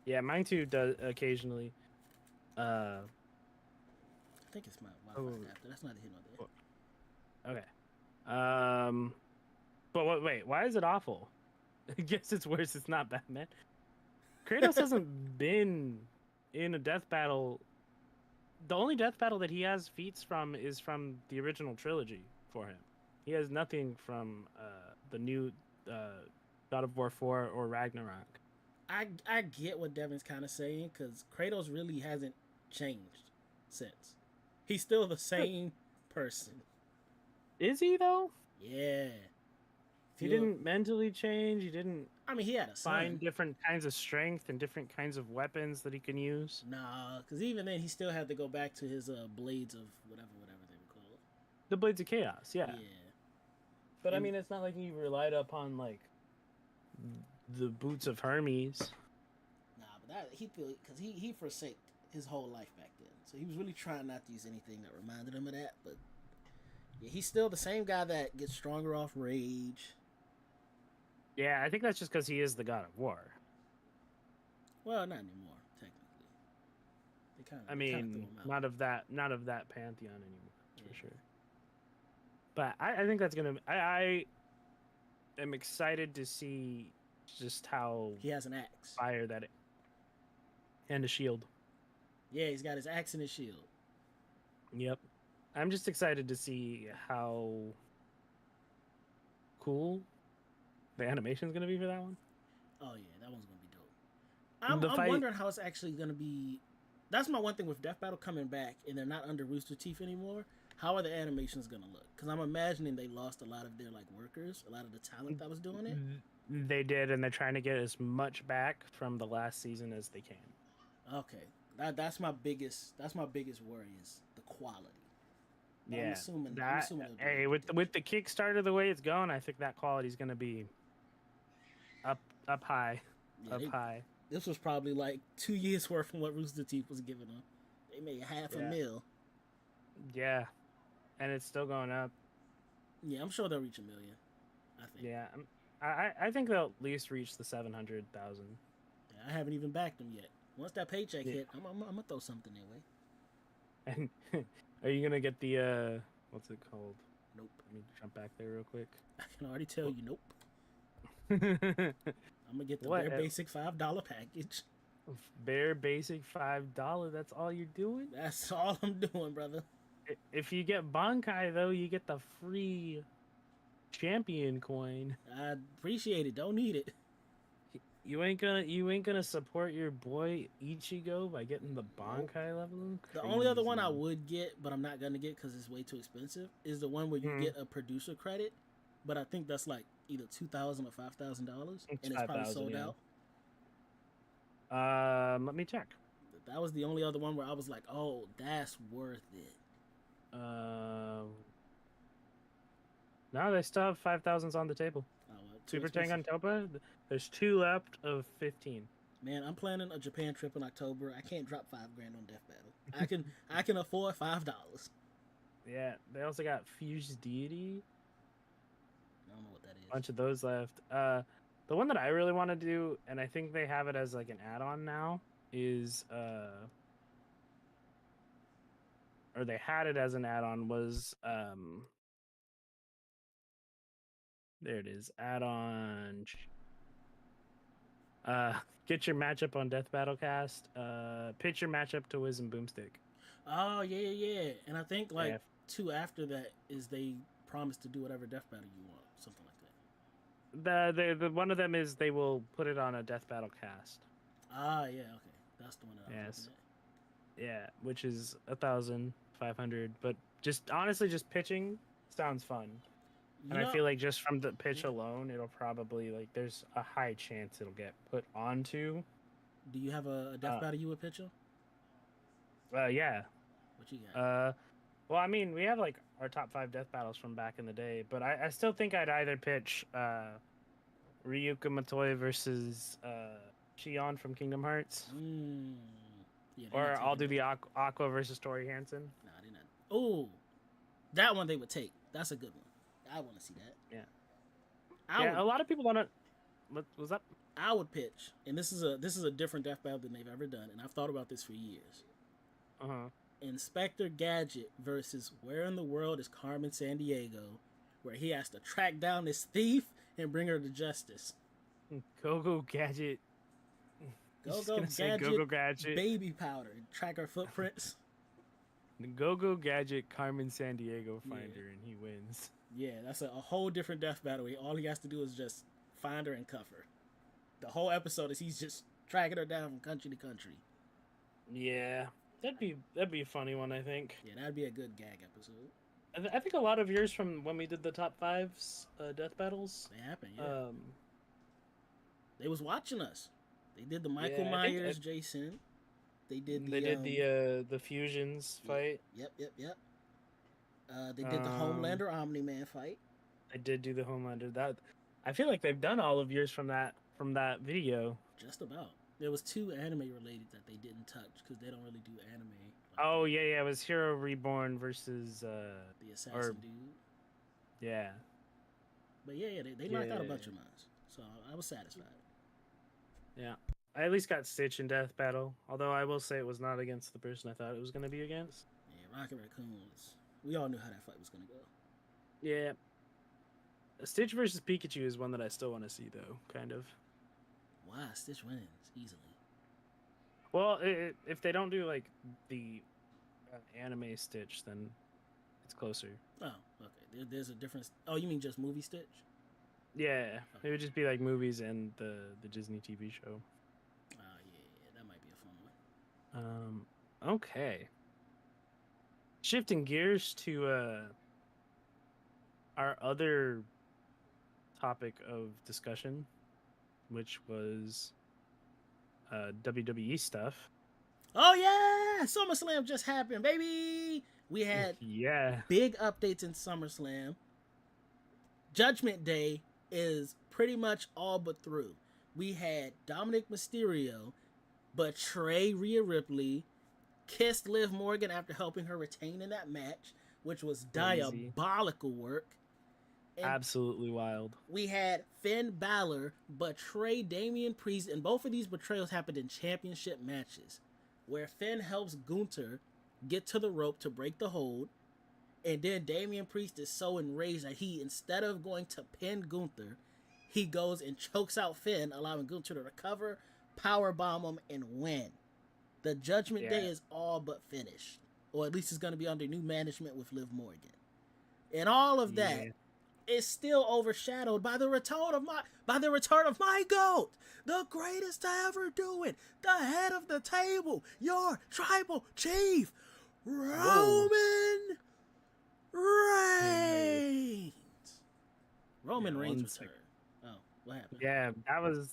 Yeah, mine too does occasionally. I think it's my Wi-Fi adapter. That's not a hit on there. Okay. But wait, why is it awful? I guess it's worse. It's not Batman. Kratos hasn't been in a death battle. The only death battle that he has feats from is from the original trilogy for him. He has nothing from the new God of War 4 or Ragnarok. I get what Devin's kind of saying because Kratos really hasn't changed since. He's still the same person. Is he though? Yeah. He didn't mentally change. He didn't I mean, he had a find son. different kinds of strength and different kinds of weapons that he can use. Nah, because even then, he still had to go back to his blades of whatever they were called. The Blades of Chaos, yeah. Yeah. But I And- mean, it's not like he relied upon like the boots of Hermes. Nah, but that because he forsaked his whole life back then, so he was really trying not to use anything that reminded him of that. But yeah, he's still the same guy that gets stronger off rage. Yeah, I think that's just because he is the god of war. Well, not anymore, technically. They kind of. I mean, not of that pantheon anymore, for sure. But I think that's gonna. I am excited to see just how He has an axe. fire that, and a shield. Yeah, he's got his axe and his shield. Yep, I'm just excited to see how cool the animation's gonna be for that one. Oh yeah, that one's gonna be dope. I'm wondering how it's actually gonna be. That's my one thing with Death Battle coming back, and they're not under Rooster Teeth anymore. How are the animations gonna look? Because I'm imagining they lost a lot of their like workers, a lot of the talent that was doing it. They did, and they're trying to get as much back from the last season as they can. Okay, that's my biggest worry is the quality. But Yeah, I'm assuming that. they'll do Hey, it. with the Kickstarter the way it's going, I think that quality's gonna be up high, Yeah, high. this was probably like 2 years worth from what Rooster Teeth was giving them. They made half a mil. Yeah, and it's still going up. Yeah, I'm sure they'll reach 1 million. I think. Yeah, I think they'll at least reach the 700,000. Yeah, I haven't even backed them yet. Once that paycheck Yeah. hit, I'm gonna throw something their way. And are you gonna get the what's it called? Nope. Let me jump back there real quick. I can already tell you, nope. I'm gonna get the What? bare basic $5 package. Bare basic $5. That's all you're doing. That's all I'm doing, brother. If you get Bankai though, you get the free champion coin. I appreciate it. Don't need it. You ain't gonna support your boy Ichigo by getting the Bankai level? The only other one I Crazy. would get, but I'm not gonna get because it's way too expensive, is the one where you get a producer credit. But I think that's like either $2,000 or $5,000, and it's probably 5,000, sold yeah. out. Let me check. That was the only other one where I was like, "Oh, that's worth it." No, they still have 5,000s on the table. Oh, well, too Super expensive. Tengen Toppa, there's 2 left of 15. Man, I'm planning a Japan trip in October. I can't drop $5,000 on Death Battle. I can afford $5. Yeah, they also got Fused Deity. I don't know what that is. Bunch of those left. The one that I really want to do, and I think they have it as like an add-on now, is or they had it as an add-on, was there it is, add-on. Get your matchup on Death Battle Cast. Pitch your matchup to Wiz and Boomstick. Oh yeah. And I think like Yeah. 2 after that is they promise to do whatever Death Battle you want, something like that. The one of them is they will put it on a Death Battle Cast. Ah yeah, okay, that's the one that I was Yes. looking Yeah, which is 1,500. But just honestly, just pitching sounds fun. at. And You I know- feel like just from the pitch alone, it'll probably like there's a high chance it'll get put onto. Do you have a Death Battle you would pitch on? Yeah. What you got? Well, I mean, we have like our top 5 death battles from back in the day, but I still think I'd either pitch Ryuka Matoi versus Shion from Kingdom Hearts, Yeah, they're or not I'll do taking the Aqua versus Tori Hansen. Nah, they're not. Oh, that one they would take. That's a good one. I want to see that. Yeah. I Yeah, a would, lot of people don't. What was up? I would pitch, and this is a different Death Battle than they've ever done, and I've thought about this for years. Inspector Gadget versus where in the world is Carmen Sandiego, where he has to track down this thief and bring her to justice. Go Gadget. Go Go Gadget. baby powder, track her footprints. Go Gadget Carmen Sandiego finder, and he wins. Yeah, that's a whole different Death Battle. All he has to do is just find her and cuff her. the whole episode is he's just tracking her down from country to country. Yeah, that'd be a funny one. I think. Yeah, that'd be a good gag episode. I think a lot of yours from when we did the top fives death battles. They happened, yeah. They was watching us. They did the Michael Yeah, I think Myers, Jason. They did the fusions fight. Yep. They did the Homelander Omni-Man fight. I did do the Homelander. That I feel like they've done all of yours from that video. Just about. There was 2 anime related that they didn't touch because they don't really do anime. Oh yeah, it was Hero Reborn versus the assassin dude. Yeah. But yeah, they knocked out a bunch of mine, so I was satisfied. Yeah, I at least got Stitch in Death Battle. Although I will say it was not against the person I thought it was going to be against. Yeah, Rocket Raccoon was. We all knew how that fight was going to go. Yeah. Stitch versus Pikachu is one that I still want to see, though. Kind of. Why Stitch wins easily? Well, if they don't do like the anime Stitch, then it's closer. Oh, okay. There's a difference. Oh, you mean just movie Stitch? Yeah, it would just be like movies and the Disney TV show. Yeah, that might be a fun one. Okay. Shifting gears to our other topic of discussion, which was WWE stuff. Oh yeah, SummerSlam just happened, baby. We had big updates in SummerSlam. Judgment Day is pretty much all but through. We had Dominic Mysterio betray Rhea Ripley, kissed Liv Morgan after helping her retain in that match, which was diabolical work. And absolutely wild. We had Finn Balor betray Damian Priest, and both of these betrayals happened in championship matches, where Finn helps Gunther get to the rope to break the hold, and then Damian Priest is so enraged that he, instead of going to pin Gunther, he goes and chokes out Finn, allowing Gunther to recover, powerbomb him, and win. The Judgment Day is all but finished, or at least it's going to be under new management with Liv Morgan. And all of that is still overshadowed by the return of my GOAT, the greatest to ever do it, the head of the table, your tribal chief, Roman Reigns. Roman Reigns return. Oh, what happened? Yeah, that was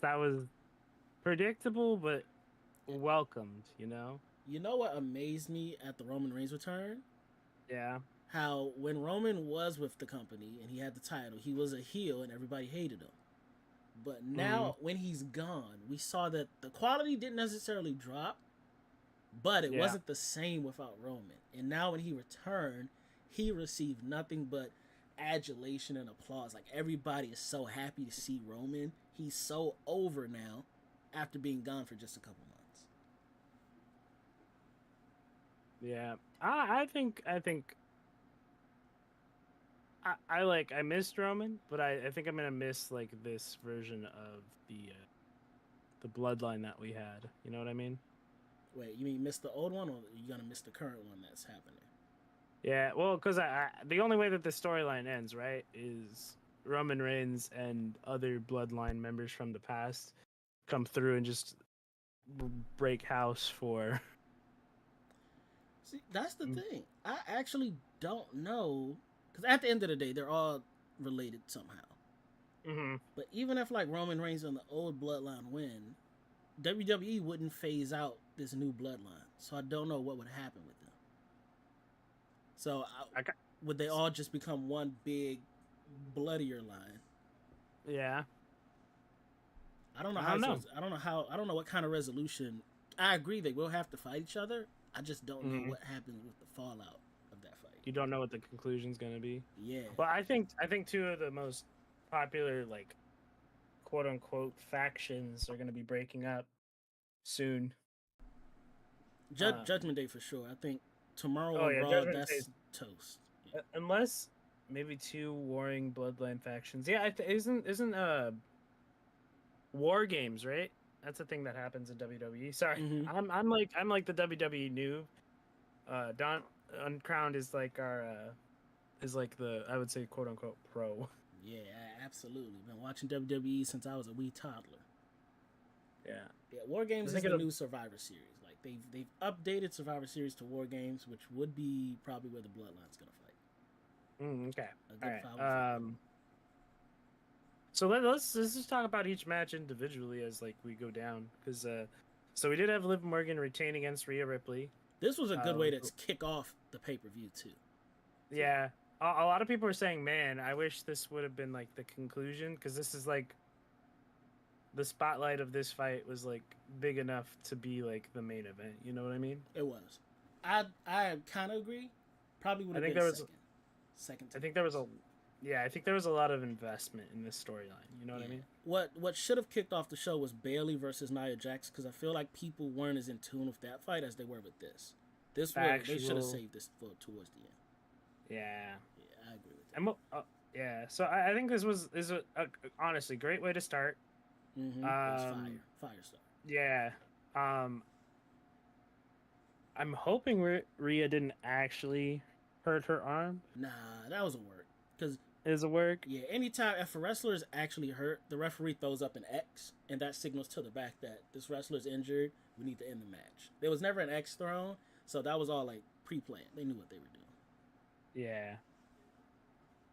predictable, but welcomed. You know. You know what amazed me at the Roman Reigns return? Yeah. How when Roman was with the company and he had the title, he was a heel and everybody hated him. But now when he's gone, we saw that the quality didn't necessarily drop, but it wasn't the same without Roman. And now when he returned, he received nothing but adulation and applause. Like, everybody is so happy to see Roman. He's so over now after being gone for just a couple months. Yeah. I think I missed Roman, but I think I'm gonna miss like this version of the bloodline that we had. You know what I mean? Wait, you mean miss the old one, or you gonna miss the current one that's happening? Yeah, well, because the only way that the storyline ends, right, is Roman Reigns and other bloodline members from the past come through and just break house for. See, that's the thing. I actually don't know. Because at the end of the day, they're all related somehow. Mm-hmm. But even if like Roman Reigns and the old bloodline win, WWE wouldn't phase out this new bloodline. So I don't know what would happen with them. So would they all just become one big bloodier line? Yeah. I don't know how. I don't know what kind of resolution. I agree they will have to fight each other. I just don't know what happens with the fallout of that fight. You don't know what the conclusion's gonna be. Yeah. Well, I think two of the most popular, like, quote unquote factions are gonna be breaking up soon. Judgment Day for sure. I think tomorrow on Raw, that's toast. Yeah. Unless maybe 2 warring bloodline factions. Yeah, isn't War Games, right? That's a thing that happens in WWE. Sorry, I'm like the WWE noob. Don Uncrowned is like our the, I would say, quote unquote pro. Yeah, absolutely. Been watching WWE since I was a wee toddler. Yeah. Yeah, War Games I is think the it'll- new Survivor Series. Like they've updated Survivor Series to War Games, which would be probably where the Bloodline's gonna fight. Okay. A All good right. 5-on-4. So let's just talk about each match individually as like we go down, because so we did have Liv Morgan retain against Rhea Ripley. This was a good way to Um, kick off the pay-per-view too. Yeah, a lot of people are saying, man, I wish this would have been like the conclusion, because this is like the spotlight of this fight was like big enough to be like the main event. You know what I mean? It was. I kind of agree. Probably would I have think been there was- second. I think there was a lot of investment in this storyline. You know what I mean? What should have kicked off the show was Bailey versus Nia Jax, because I feel like people weren't as in tune with that fight as they were with this. They should have Actual- saved this for towards the end. Yeah. Yeah, I agree with that. Yeah. So I think this was honestly great way to start. Mm-hmm. It was fire stuff. Yeah. I'm hoping Rhea didn't actually hurt her arm. Nah, that was a work. Because Is it work? yeah, anytime if a wrestler is actually hurt, the referee throws up an X, and that signals to the back that this wrestler's injured. We need to end the match. There was never an X thrown, so that was all like pre-planned. They knew what they were doing. Yeah.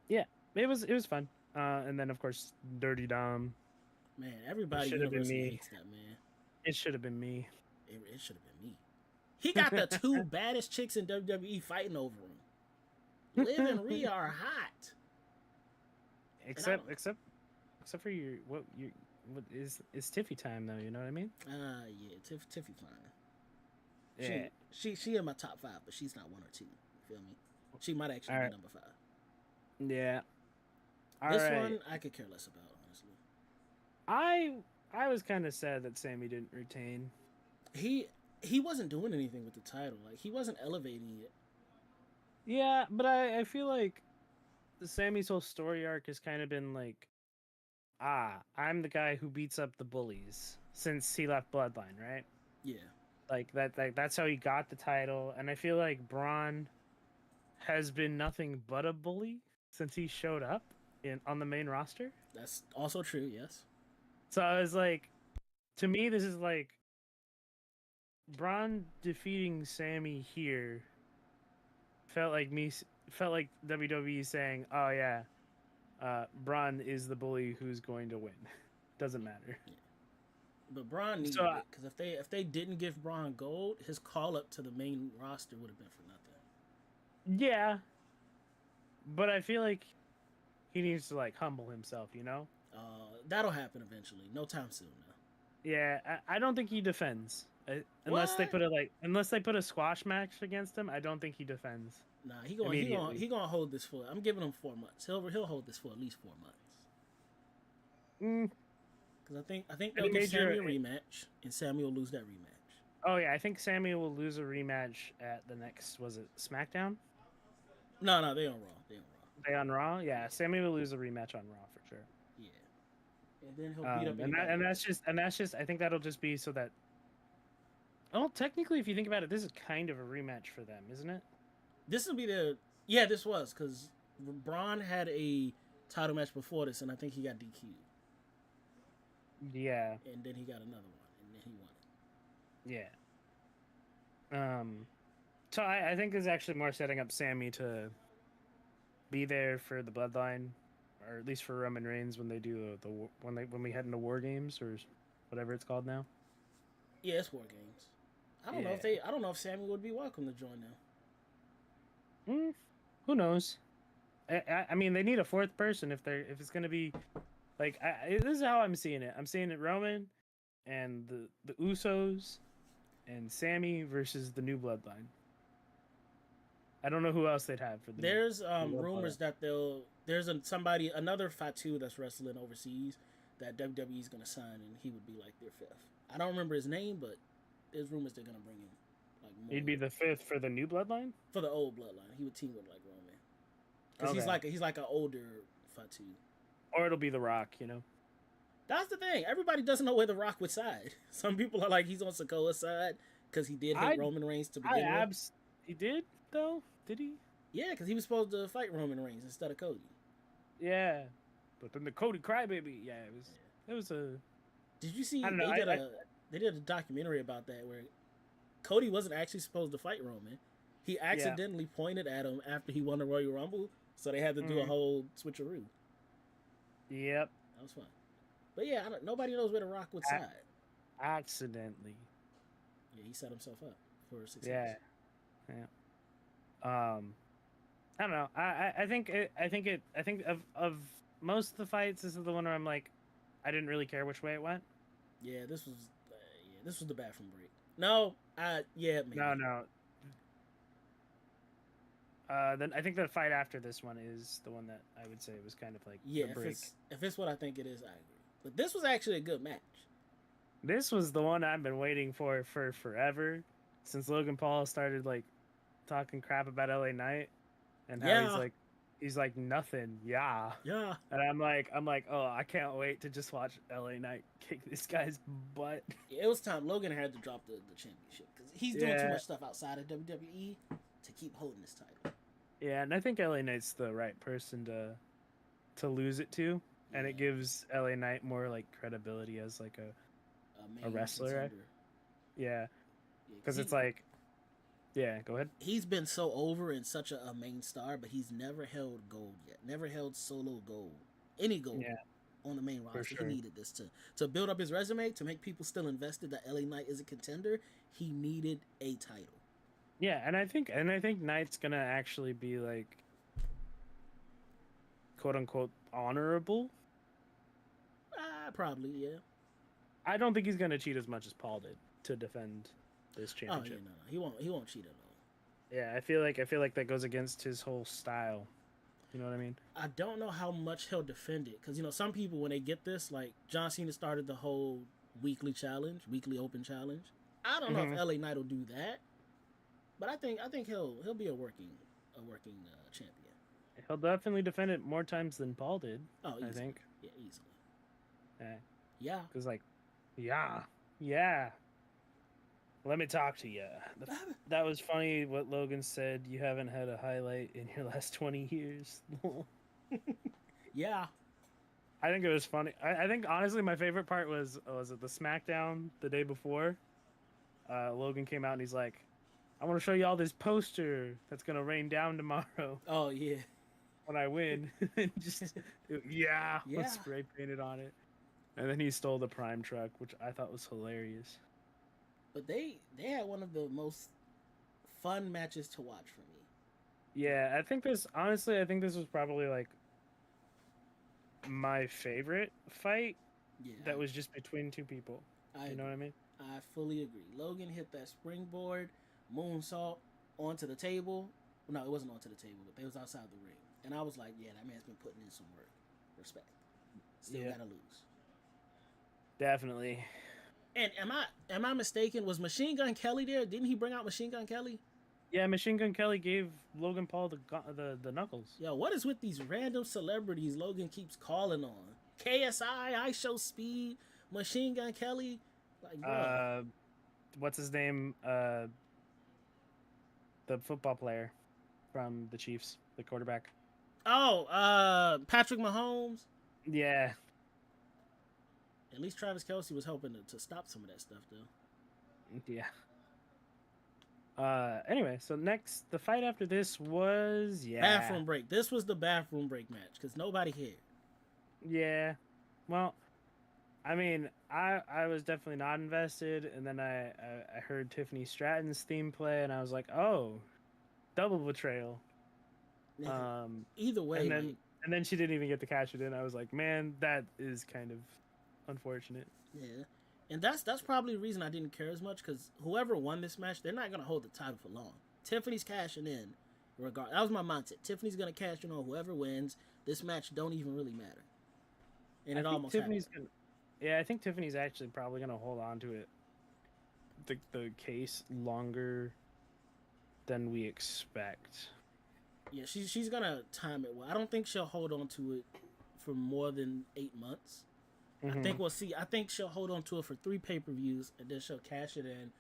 Yeah. It was fun. And then of course Dirty Dom. Man, everybody should've been universally me. hates that man. It should have been me. It should have been me. He got the two baddest chicks in WWE fighting over him. Liv and Rhea are hot. Except for your what is Tiffy time though, you know what I mean? Yeah, Tiffy fine. Yeah. She in my top 5, but she's not 1 or 2. You feel me? She might actually All be right. number 5. Yeah. This All right. one I could care less about, honestly. I was kind of sad that Sammy didn't retain. He wasn't doing anything with the title. Like he wasn't elevating it. Yeah, but I feel like the Sammy's whole story arc has kind of been like, I'm the guy who beats up the bullies since he left Bloodline, right? Yeah. Like that's how he got the title, and I feel like Braun has been nothing but a bully since he showed up on the main roster. That's also true, yes. So I was like, to me, this is like Braun defeating Sammy here felt like WWE saying, "Oh yeah, Braun is the bully who's going to win. Doesn't matter." But Braun needed it, because if they didn't give Braun gold, his call up to the main roster would have been for nothing. Yeah, but I feel like he needs to like humble himself, you know? That'll happen eventually. No time soon, though. Yeah, I don't think he defends unless they What? put a squash match against him. I don't think he defends. Nah, he Immediately. gonna hold this for. I'm giving him 4 months. He'll hold this for at least 4 Mm. months. Because I think Any they'll give major- Sammy a rematch, and Sammy will lose that rematch. Oh yeah, I think Sammy will lose a rematch at the next. Was it SmackDown? No, they on Raw. They on Raw? Yeah, Sammy will lose a rematch on Raw for sure. Yeah. And then he'll beat up And that's just I think that'll just be so that. Oh, technically, if you think about it, this is kind of a rematch for them, isn't it? This will be this was, because Braun had a title match before this, and I think he got DQ'd. Yeah. And then he got another one, and then he won it. Yeah. So I think this is actually more setting up Sammy to be there for the Bloodline, or at least for Roman Reigns when they do when we head into War Games or whatever it's called now. Yeah, it's War Games. I don't know if Sammy would be welcome to join now. Who knows? I mean, they need a 4th person if it's gonna be like this is how I'm seeing it. I'm seeing it Roman and the Usos and Sammy versus the New Bloodline. I don't know who else they'd have for the. There's Bloodline. rumors that there's another Fatu that's wrestling overseas that WWE's gonna sign, and he would be like their 5th. I don't remember his name, but there's rumors they're gonna bring him. Like more He'd be the 5th for the New Bloodline. for the old bloodline. He would team with like Roman, because Okay. he's like an older Fatu. Or it'll be The Rock, you know. That's the thing. Everybody doesn't know where the Rock would side. Some people are like he's on Sikoa's side because he did hate Roman Reigns to begin with. He did though. Did he? Yeah, because he was supposed to fight Roman Reigns instead of Cody. Yeah. But then the Cody Crybaby. Yeah, it was a Did you see I don't know. they did a documentary about that where Cody wasn't actually supposed to fight Roman. He accidentally pointed at him after he won the Royal Rumble, so they had to do a whole switcheroo. Yep. That was fun. But yeah, nobody knows where The Rock would side. Accidentally. Yeah, he set himself up for success. Yeah. I don't know. I think of most of the fights, this is the one where I'm like, I didn't really care which way it went. Yeah, this was the bathroom break. No, maybe. No. Then I think the fight after this one is the one that I would say was kind of like the break. If it's what I think it is, I agree. But this was actually a good match. This was the one I've been waiting for forever, since Logan Paul started like talking crap about LA Knight and how he's like nothing, yeah. And I'm like, oh, I can't wait to just watch LA Knight kick this guy's butt. Yeah, it was time Logan had to drop the championship because he's doing too much stuff outside of WWE to keep holding this title. Yeah, and I think LA Knight's the right person to lose it to, and it gives LA Knight more like credibility as like a wrestler. Contender. Yeah, because it's like, yeah, go ahead. He's been so over and such a main star, but he's never held gold yet. Never held solo gold, any gold on the main roster. Sure. He needed this to build up his resume, to make people still invested that LA Knight is a contender. He needed a title. Yeah, and I think Knight's gonna actually be like, quote unquote, honorable. Probably, yeah. I don't think he's gonna cheat as much as Paul did to defend this championship. Oh yeah, no, he won't cheat at all. Yeah, I feel like that goes against his whole style. You know what I mean? I don't know how much he'll defend it, because some people, when they get this, like John Cena started the whole weekly open challenge. I don't know if LA Knight will do that. But I think he'll be a working champion. He'll definitely defend it more times than Paul did. Oh, easily. I think. Yeah, easily. Yeah. Because yeah. Let me talk to you. That was funny what Logan said. You haven't had a highlight in your last 20 years. Yeah. I think it was funny. I think honestly my favorite part was it the SmackDown the day before. Logan came out and he's like, I want to show you all this poster that's going to rain down tomorrow. Oh, yeah. When I win. Let's spray painted on it. And then he stole the Prime truck, which I thought was hilarious. But they had one of the most fun matches to watch for me. Yeah, I think this was probably like my favorite fight that was just between two people. You know what I mean? I fully agree. Logan hit that springboard moonsault onto the table. No, it wasn't onto the table, but they was outside the ring. And I was like, yeah, that man's been putting in some work. Respect. Still gotta lose. Definitely. And am I mistaken? Was Machine Gun Kelly there? Didn't he bring out Machine Gun Kelly? Yeah, Machine Gun Kelly gave Logan Paul the knuckles. Yo, what is with these random celebrities Logan keeps calling on? KSI, I Show Speed, Machine Gun Kelly. Like, bro. What's his name? The football player from the Chiefs, the quarterback. Oh, Patrick Mahomes. Yeah. At least Travis Kelce was helping to stop some of that stuff, though. Yeah. Anyway, so next, the fight after this was bathroom break. This was the bathroom break match because nobody cared. Yeah. Well, I mean, I was definitely not invested, and then I heard Tiffany Stratton's theme play, and I was like, oh, double betrayal. Either way, and then she didn't even get to cash it in. I was like, man, that is kind of unfortunate. Yeah, and that's probably the reason I didn't care as much, because whoever won this match, they're not gonna hold the title for long. Tiffany's cashing in, that was my mindset. Tiffany's gonna cash in on whoever wins. This match don't even really matter, and it almost happened. Yeah, I think Tiffany's actually probably gonna hold on to it, the case longer than we expect. Yeah, she's gonna time it well. I don't think she'll hold on to it for more than 8 months. I think we'll see. I think she'll hold on to it for 3 pay-per-views, and then she'll cash it in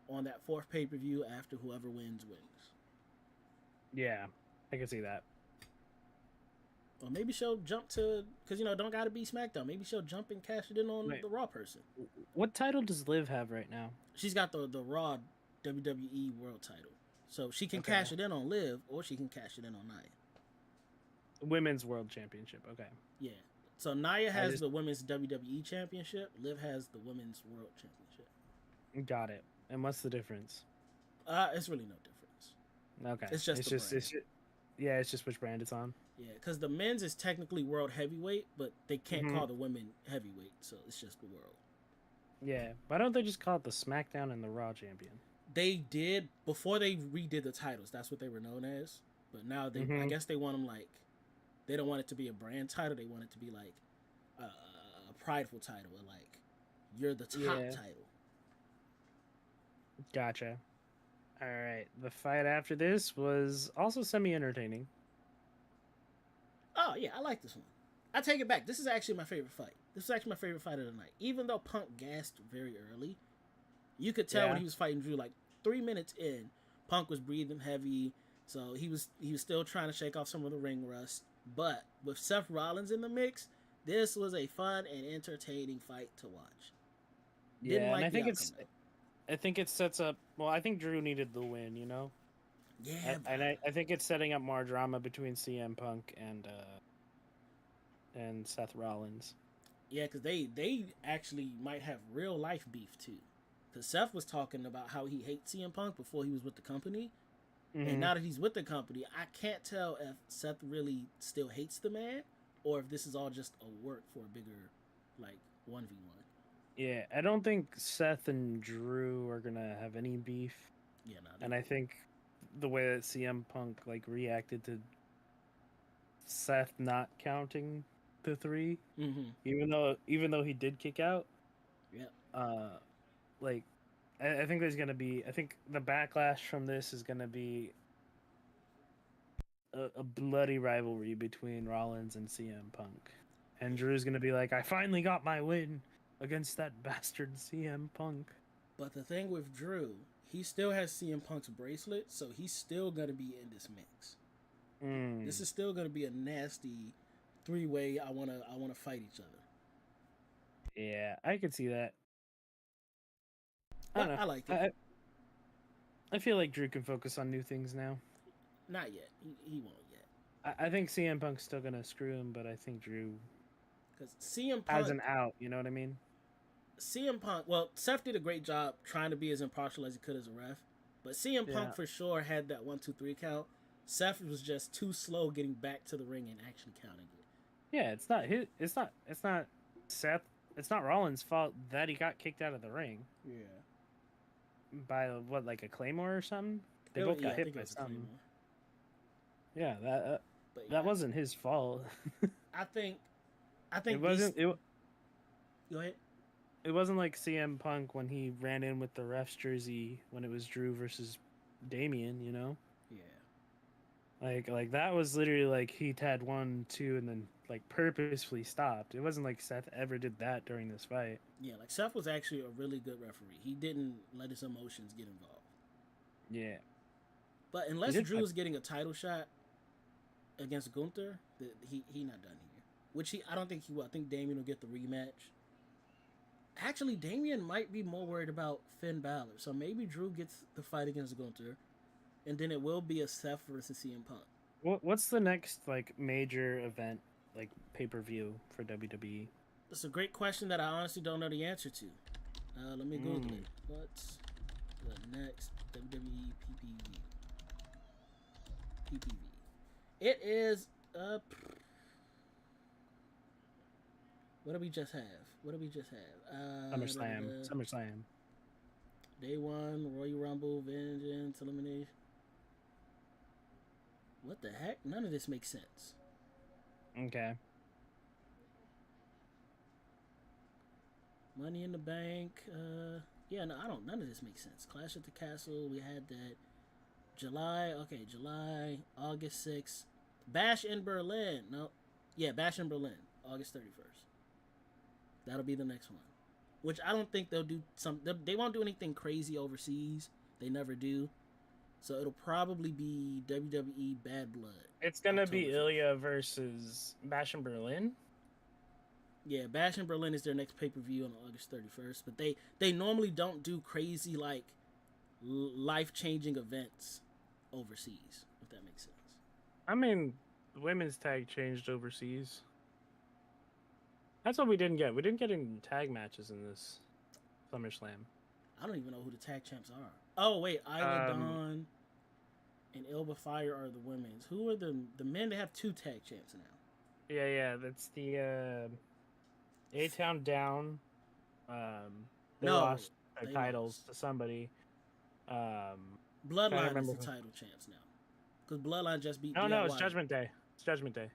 on that 4th pay-per-view after whoever wins. Yeah, I can see that. Or maybe she'll jump to, because, don't got to be SmackDown. Maybe she'll jump and cash it in on Wait. the Raw person. What title does Liv have right now? She's got the Raw WWE World title. So she can Okay. cash it in on Liv, or she can cash it in on Nia. Women's World Championship. Okay. Yeah. So Nia has the Women's WWE Championship. Liv has the Women's World Championship. Got it. And what's the difference? It's really no difference. Okay. It's just the brand. It's just which brand it's on. Yeah, because the men's is technically World Heavyweight, but they can't call the women heavyweight, so it's just the World. Yeah. Why don't they just call it the SmackDown and the Raw Champion? They did before they redid the titles. That's what they were known as. But now I guess they want them like, they don't want it to be a brand title. They want it to be like a prideful title, or like you're the top title. Gotcha. All right. The fight after this was also semi-entertaining. Oh yeah, I like this one. I take it back. This is actually my favorite fight. This is actually my favorite fight of the night. Even though Punk gassed very early, you could tell when he was fighting Drew, like 3 minutes in, Punk was breathing heavy, so he was still trying to shake off some of the ring rust. But with Seth Rollins in the mix, this was a fun and entertaining fight to watch. Yeah, and I think it sets up. Well, I think Drew needed the win, Yeah, and I think it's setting up more drama between CM Punk and Seth Rollins. Yeah, because they actually might have real life beef too. Because Seth was talking about how he hates CM Punk before he was with the company. And now that he's with the company, I can't tell if Seth really still hates the man or if this is all just a work for a bigger, like, 1v1. Yeah, I don't think Seth and Drew are going to have any beef. Yeah, no. And I think the way that CM Punk, like, reacted to Seth not counting the 3, even though he did kick out. Yeah. Like, I think there's gonna be. I think the backlash from this is gonna be a bloody rivalry between Rollins and CM Punk, and Drew's gonna be like, "I finally got my win against that bastard CM Punk." But the thing with Drew, he still has CM Punk's bracelet, so he's still gonna be in this mix. This is still gonna be a nasty 3-way. I wanna fight each other. Yeah, I could see that. I don't know. I like it. I feel like Drew can focus on new things now. Not yet. He won't yet. I think CM Punk's still gonna screw him, but I think Drew because CM Punk has an out. You know what I mean? CM Punk. Well, Seth did a great job trying to be as impartial as he could as a ref, but CM Punk for sure had that 1, 2, 3 count. Seth was just too slow getting back to the ring and actually counting it. Yeah, it's not Seth. It's not Rollins' fault that he got kicked out of the ring. Yeah. By what, like a Claymore or something? They both got hit by something. Yeah, that wasn't his fault. I think it wasn't. Go ahead. It wasn't like CM Punk when he ran in with the ref's jersey when it was Drew versus Damian. Yeah. Like that was literally like he had 1, 2, and then like purposefully stopped. It wasn't like Seth ever did that during this fight. Yeah, like Seth was actually a really good referee. He didn't let his emotions get involved. Yeah. But unless Drew's getting a title shot against Gunther, he not done here. Which I don't think he will. I think Damian will get the rematch. Actually, Damian might be more worried about Finn Balor. So maybe Drew gets the fight against Gunther. And then it will be a Seth versus CM Punk. What's the next like major event, like pay-per-view for WWE? That's a great question that I honestly don't know the answer to. Let me Google it. What's the next WWE PPV? It is what do we just have? SummerSlam. Day 1, Royal Rumble, Vengeance, Elimination. What the heck? None of this makes sense. Okay. Money in the Bank. Yeah, no, none of this makes sense. Clash at the Castle. We had that. July. August 6th. Bash in Berlin. No. Yeah, Bash in Berlin. August 31st. That'll be the next one. Which I don't think they'll do they won't do anything crazy overseas. They never do. So it'll probably be WWE Bad Blood. It's gonna be October 5th. Ilya versus Bash in Berlin. Yeah, Bash in Berlin is their next pay-per-view on August 31st, but they normally don't do crazy like life-changing events overseas, if that makes sense. I mean, the women's tag changed overseas. That's what we didn't get. We didn't get any tag matches in this SummerSlam. I don't even know who the tag champs are. Oh wait, Isla Dawn and Ilba Fire are the women's. Who are the men? They have 2 tag champs now. Yeah, that's the A-Town Down. They No, lost their they titles lost. to somebody. Bloodline is remember the who. title champs now. Because Bloodline just beat. No, it's DIY. Judgment Day. It's Judgment Day.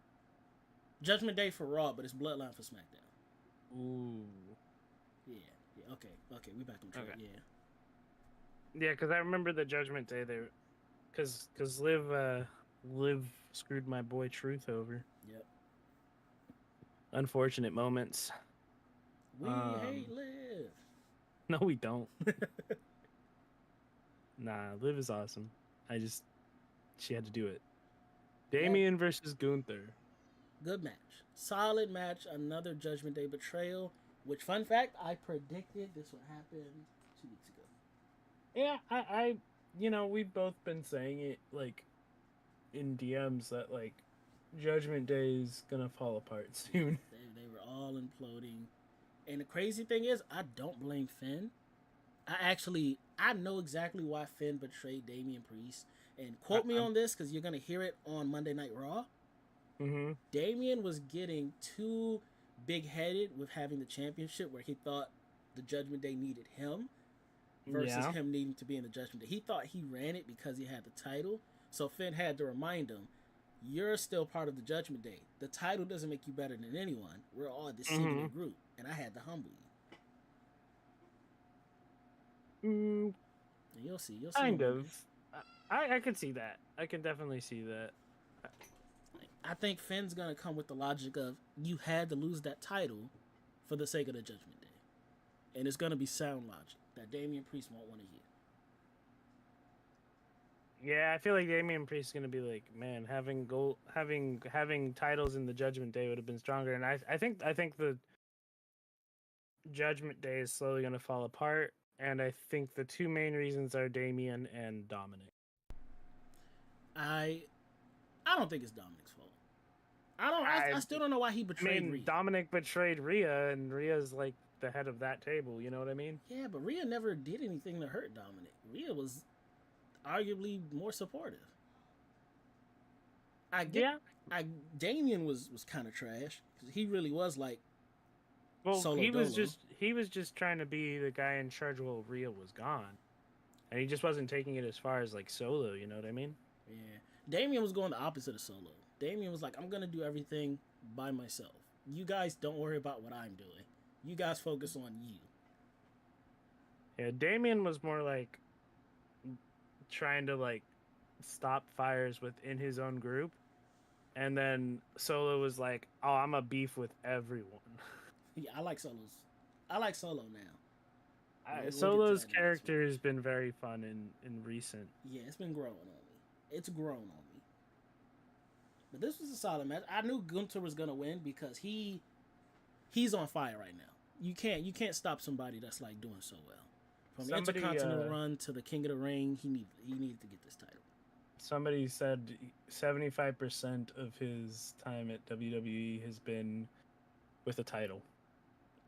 Judgment Day for Raw, but it's Bloodline for SmackDown. Ooh. Yeah. Okay. We back on track. Okay. Yeah. Yeah, because I remember the Judgment Day there, because Liv screwed my boy Truth over. Yep. Unfortunate moments. We hate Liv. No, we don't. Nah, Liv is awesome. She had to do it. Damien versus Gunther. Good match. Solid match. Another Judgment Day betrayal. Which, fun fact, I predicted this would happen 2 weeks ago. Yeah, I we've both been saying it like in DMs that like Judgment Day is gonna fall apart soon. They were all imploding. And the crazy thing is, I don't blame Finn. I know exactly why Finn betrayed Damian Priest. And quote me on this, because you're going to hear it on Monday Night Raw. Mm-hmm. Damian was getting too big-headed with having the championship, where he thought the Judgment Day needed him versus him needing to be in the Judgment Day. He thought he ran it because he had the title. So Finn had to remind him, you're still part of the Judgment Day. The title doesn't make you better than anyone. We're all a singular group. And I had to humble you. And you'll see. Kind of. I can see that. I can definitely see that. I think Finn's going to come with the logic of, you had to lose that title for the sake of the Judgment Day. And it's going to be sound logic that Damian Priest won't want to hear. Yeah, I feel like Damian Priest is gonna be like, man, having titles in the Judgment Day would have been stronger, and I think the Judgment Day is slowly gonna fall apart, and I think the 2 main reasons are Damian and Dominic. I don't think it's Dominic's fault. I still don't know why he betrayed Rhea. Dominic betrayed Rhea, and Rhea's like the head of that table. You know what I mean? Yeah, but Rhea never did anything to hurt Dominic. Rhea was arguably more supportive. Damian was kind of trash, because he really was like, well, he was just trying to be the guy in charge while Rhea was gone, and he just wasn't taking it as far as like Solo. You know what I mean? Yeah, Damian was going the opposite of Solo. Damian was like, I'm gonna do everything by myself. You guys don't worry about what I'm doing. You guys focus on you. Yeah, Damian was more like trying to like stop fires within his own group, and then Solo was like, "Oh, I'm a beef with everyone." Yeah, I like Solo now. Solo's character has been very fun in recent. Yeah, it's been growing on me. It's grown on me. But this was a solid match. I knew Gunther was gonna win because he's on fire right now. You can't stop somebody that's like doing so well. From the Intercontinental run to the King of the Ring, he needed to get this title. Somebody said 75% of his time at WWE has been with a title.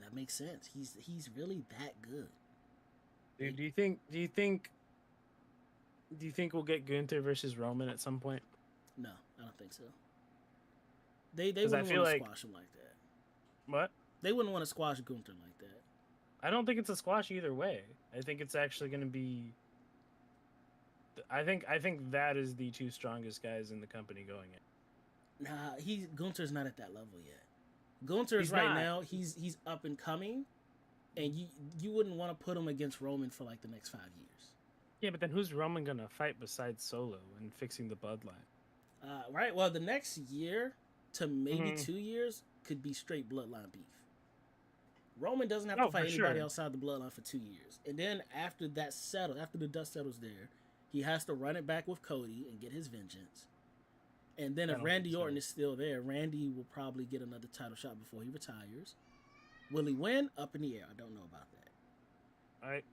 That makes sense. He's really that good. Dude, do you think we'll get Gunther versus Roman at some point? No, I don't think so. They wouldn't want to squash him like that. What? They wouldn't want to squash Gunther like that. I don't think it's a squash either way. I think it's actually going to be. I think that is the 2 strongest guys in the company going in. Nah, Gunther's not at that level yet. Gunther's now, he's up and coming, and you wouldn't want to put him against Roman for like the next 5 years. Yeah, but then who's Roman gonna fight besides Solo and fixing the bloodline? Right. Well, the next year to maybe 2 years could be straight bloodline beef. Roman doesn't have to fight anybody outside the bloodline for 2 years, and then after the dust settles there, He has to run it back with Cody and get his vengeance. And then I if don't Randy think so. Orton is still there, Randy will probably get another title shot before he retires. Will he win? Up in the air. I don't know about that.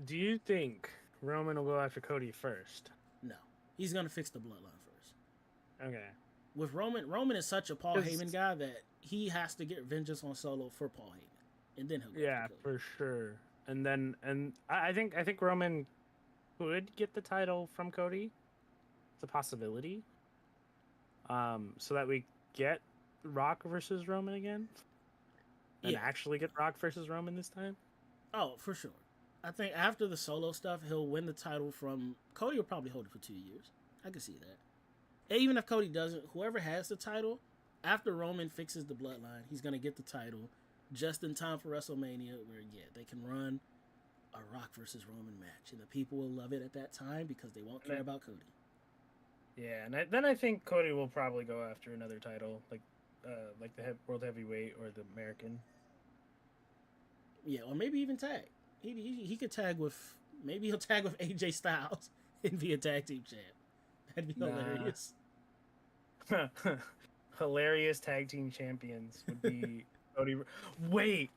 Do you think Roman will go after Cody first? No. He's going to fix the bloodline first. Okay. With Roman is such a Paul 'Cause- Heyman guy that he has to get vengeance on Solo for Paul Heyman. And then he'll go Yeah, after Cody. for sure. And I think Roman could get the title from Cody. It's a possibility. So that we get Rock versus Roman again. And Yeah. actually get Rock versus Roman this time. Oh, for sure. I think after the Solo stuff, he'll win the title from Cody. Will probably hold it for 2 years. I can see that. And even if Cody doesn't, whoever has the title after Roman fixes the bloodline, he's gonna get the title just in time for WrestleMania, where they can run a Rock versus Roman match, and the people will love it at that time because they won't care about Cody. Yeah, and then I think Cody will probably go after another title, like the World Heavyweight or the American. Yeah, or maybe even tag. He could tag with, maybe he'll tag with AJ Styles and be a tag team champ. That'd be hilarious. Hilarious tag team champions would be Cody. Wait,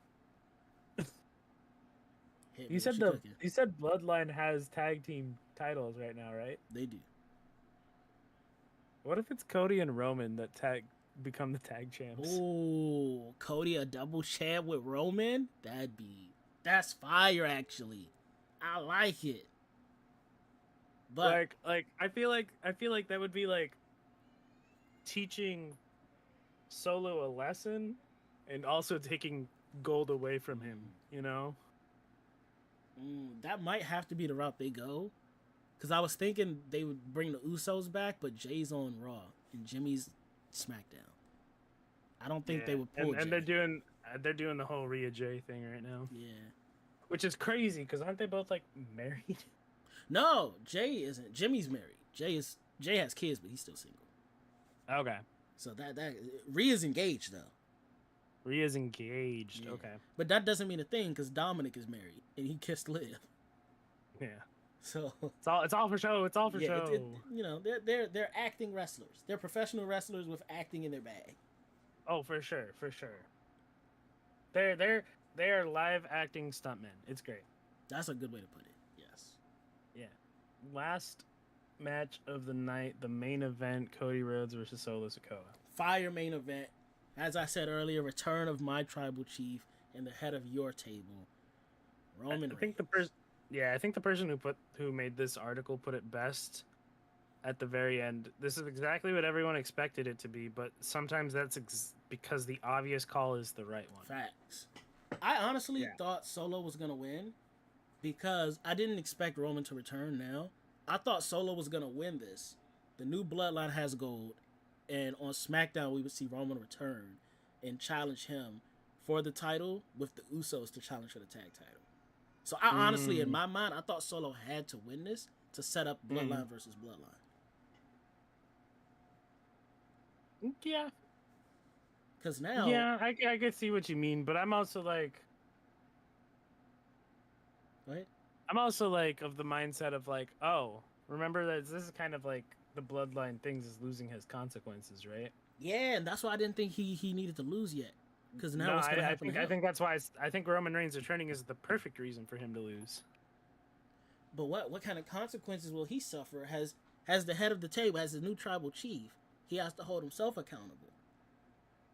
Hit me, you said what cooking? you said Bloodline has tag team titles right now, right? They do. What if it's Cody and Roman that become the tag champs? Oh, Cody a double champ with Roman? That's fire actually. I like it. But Like I feel like that would be like teaching Solo a lesson and also taking gold away from him, you know? that might have to be the route they go. Because I was thinking they would bring the Usos back, but Jay's on Raw and Jimmy's SmackDown. I don't think they would pull and Jay. they're doing the whole Rhea J thing right now. Yeah. Which is crazy because aren't they both like married? No, Jay isn't. Jimmy's married. Jay has kids, but he's still single. Okay. So that Rhea's engaged though. Rhea's engaged. Yeah. Okay. But that doesn't mean a thing because Dominic is married and he kissed Liv. Yeah. So It's all for show. It's all for show. they're acting wrestlers. They're professional wrestlers with acting in their bag. Oh, for sure, for sure. They're live acting stuntmen. It's great. That's a good way to put it. Yes. Yeah. Last match of the night, the main event: Cody Rhodes versus Solo Sikoa. Fire main event. As I said earlier, return of my tribal chief and the head of your table, Roman I think Reigns. I think the person who made this article put it best at the very end. This is exactly what everyone expected it to be, but sometimes that's because the obvious call is the right one. Facts. I honestly thought Solo was gonna win because I didn't expect Roman to return now. I thought Solo was gonna win this. The new bloodline has gold, and on SmackDown we would see Roman return and challenge him for the title with the Usos to challenge for the tag title. So I honestly, in my mind, I thought Solo had to win this to set up Bloodline versus Bloodline. Yeah. Because now... Yeah, I can see what you mean, but I'm also like... What? I'm also like of the mindset of like, oh, remember that this is kind of like the Bloodline things is losing his consequences, right? Yeah, and that's why I didn't think he needed to lose yet. Because now what's going to happen to him? I think that's why I think Roman Reigns returning is the perfect reason for him to lose. But what kind of consequences will he suffer? Has the head of the table, as the new tribal chief, he has to hold himself accountable.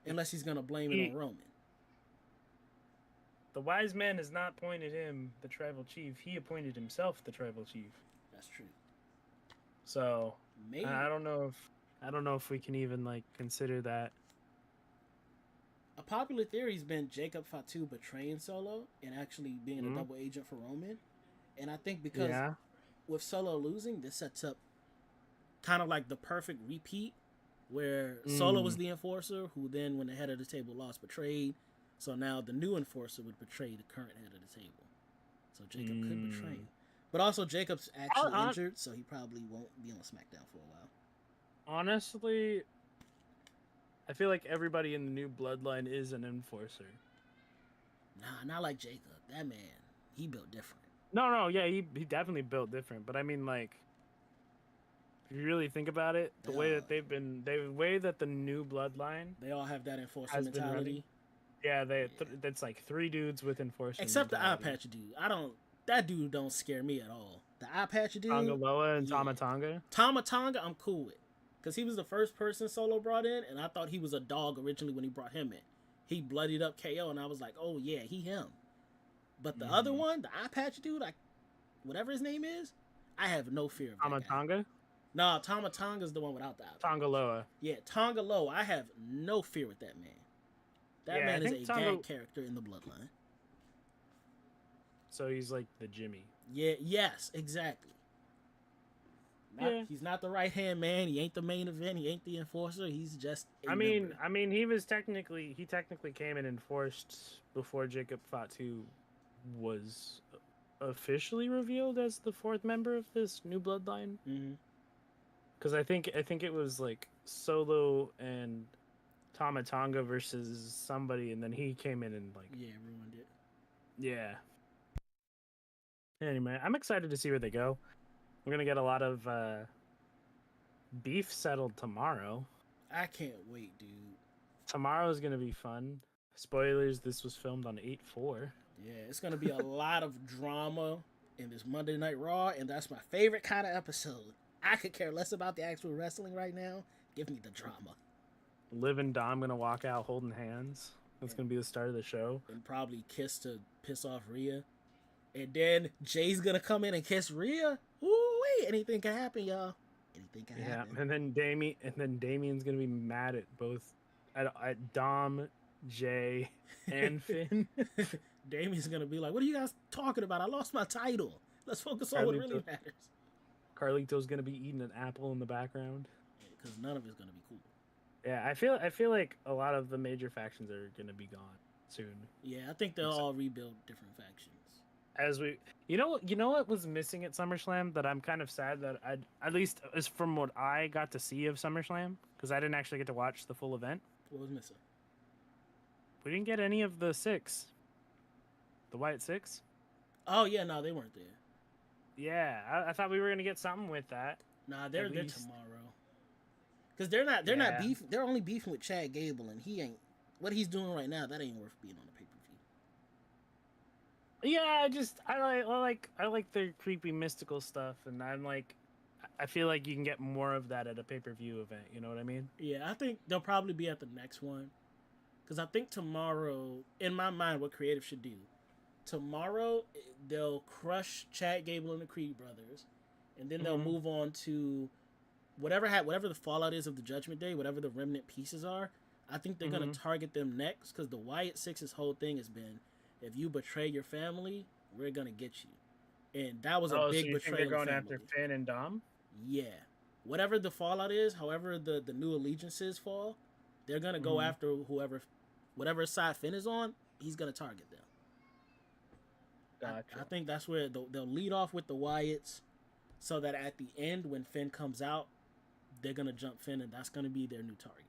Unless he's going to blame it on Roman. The wise man has not appointed him the tribal chief. He appointed himself the tribal chief. That's true. So Maybe. I don't know if we can even like consider that. A popular theory's been Jacob Fatu betraying Solo and actually being a double agent for Roman. And I think because with Solo losing, this sets up kind of like the perfect repeat where Solo was the enforcer who then, when the head of the table lost, betrayed. So now the new enforcer would betray the current head of the table. So Jacob could betray him. But also Jacob's actually injured, so he probably won't be on SmackDown for a while. Honestly, I feel like everybody in the new bloodline is an enforcer. Nah, not like Jacob. That man, he built different. No, yeah, he definitely built different. But I mean, like, if you really think about it, the way that the way that the new bloodline They all have that enforcer has been running. mentality. Yeah, that's like 3 dudes with enforcement. Except the eye mentality. patch dude. That dude don't scare me at all. The eye patch dude. Tongaloa and Tamatanga. Tamatanga, I'm cool with. Because he was the first person Solo brought in, and I thought he was a dog originally when he brought him in. He bloodied up KO, and I was like, oh yeah, he him. But the other one, the eye patch dude, whatever his name is, I have no fear of that guy. Tamatanga? Nah, Tamatonga's the one without the eye patch. Tongaloa. Yeah, Tongaloa, I have no fear with that man. That man is a gag character in the bloodline. So he's like the Jimmy. Yeah, yes, exactly. He's not the right hand man. He ain't the main event. He ain't the enforcer. He's just. I mean, he technically came and enforced before Jacob Fatu was officially revealed as the 4th member of this new bloodline. Because I think it was like Solo and Tamatanga versus somebody, and then he came in and like ruined it. Yeah. Anyway, I'm excited to see where they go. We're gonna get a lot of beef settled tomorrow. I can't wait, dude. Tomorrow's gonna be fun. Spoilers: this was filmed on 8/4. Yeah, it's gonna be a lot of drama in this Monday Night Raw, and that's my favorite kind of episode. I could care less about the actual wrestling right now. Give me the drama. Liv and Dom gonna walk out holding hands. That's gonna be the start of the show. And probably kiss to piss off Rhea. And then Jay's gonna come in and kiss Rhea. Ooh, wait, anything can happen, y'all. Anything can happen. Yeah, and then Damien's gonna be mad at both at Dom, Jay, and Finn. Damien's gonna be like, "What are you guys talking about? I lost my title. Let's focus on what really matters." Carlito's gonna be eating an apple in the background. Because none of it's gonna be cool. Yeah, I feel like a lot of the major factions are gonna be gone soon. Yeah, I think they'll all rebuild different factions. As we, you know what was missing at SummerSlam that I'm kind of sad that at least as from what I got to see of SummerSlam, because I didn't actually get to watch the full event. What was missing? We didn't get any of the 6, the Wyatt 6. Oh yeah, no, they weren't there. Yeah, I thought we were gonna get something with that. Nah, they're tomorrow. Because they're not beefing. They're only beefing with Chad Gable, and he ain't. What he's doing right now, that ain't worth being on the pay-per-view. Yeah, I like their creepy mystical stuff, and I feel like you can get more of that at a pay-per-view event. You know what I mean? Yeah, I think they'll probably be at the next one, because I think tomorrow, in my mind, what creative should do, tomorrow they'll crush Chad Gable and the Creed brothers, and then they'll move on to whatever the fallout is of the Judgment Day, whatever the remnant pieces are. I think they're gonna target them next, because the Wyatt Six's whole thing has been, if you betray your family, we're gonna get you, and that was a big betrayal. They're going after Finn and Dom. Yeah, whatever the fallout is, however the new allegiances fall, they're gonna go after whatever side Finn is on. He's gonna target them. Gotcha. I think that's where they'll lead off with the Wyatts, so that at the end when Finn comes out, they're gonna jump Finn, and that's gonna be their new target.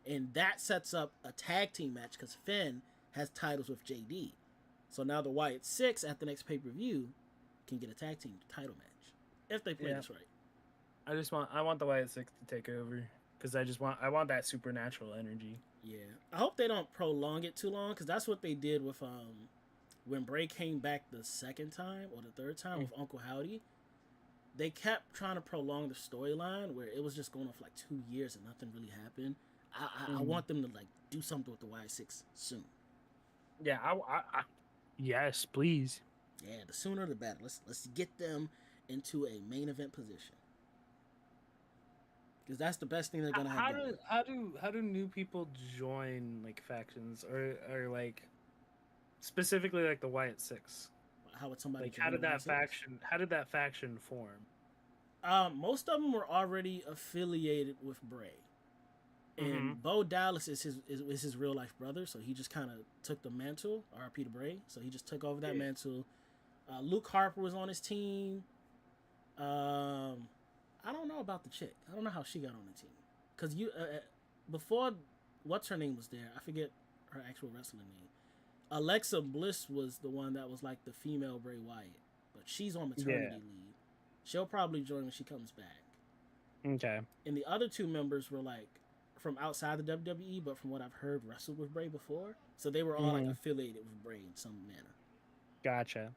And that sets up a tag team match, because Finn has titles with JD. So now the Wyatt 6 at the next pay-per-view can get a tag team title match if they play this right. I want the Wyatt 6 to take over, because I want that supernatural energy. Yeah, I hope they don't prolong it too long, because that's what they did with when Bray came back the second time or the third time with Uncle Howdy. They kept trying to prolong the storyline where it was just going on for like 2 years and nothing really happened. I want them to like do something with the Wyatt 6 soon. Yeah, yes, please. Yeah, the sooner the better. Let's get them into a main event position, because that's the best thing they're gonna have. How do new people join like factions or like specifically like the Wyatt 6? How would somebody? Like, how did that faction form? Most of them were already affiliated with Bray. And Bo Dallas is his real life brother, so he just kind of took the mantle. R.I.P. to Bray, so he just took over that mantle. Luke Harper was on his team. I don't know about the chick. I don't know how she got on the team, because before what's her name was there. I forget her actual wrestling name. Alexa Bliss was the one that was like the female Bray Wyatt. but she's on maternity leave. She'll probably join when she comes back. Okay. And the other two members were like from outside the WWE, but from what I've heard, wrestled with Bray before. So they were all like affiliated with Bray in some manner. Gotcha.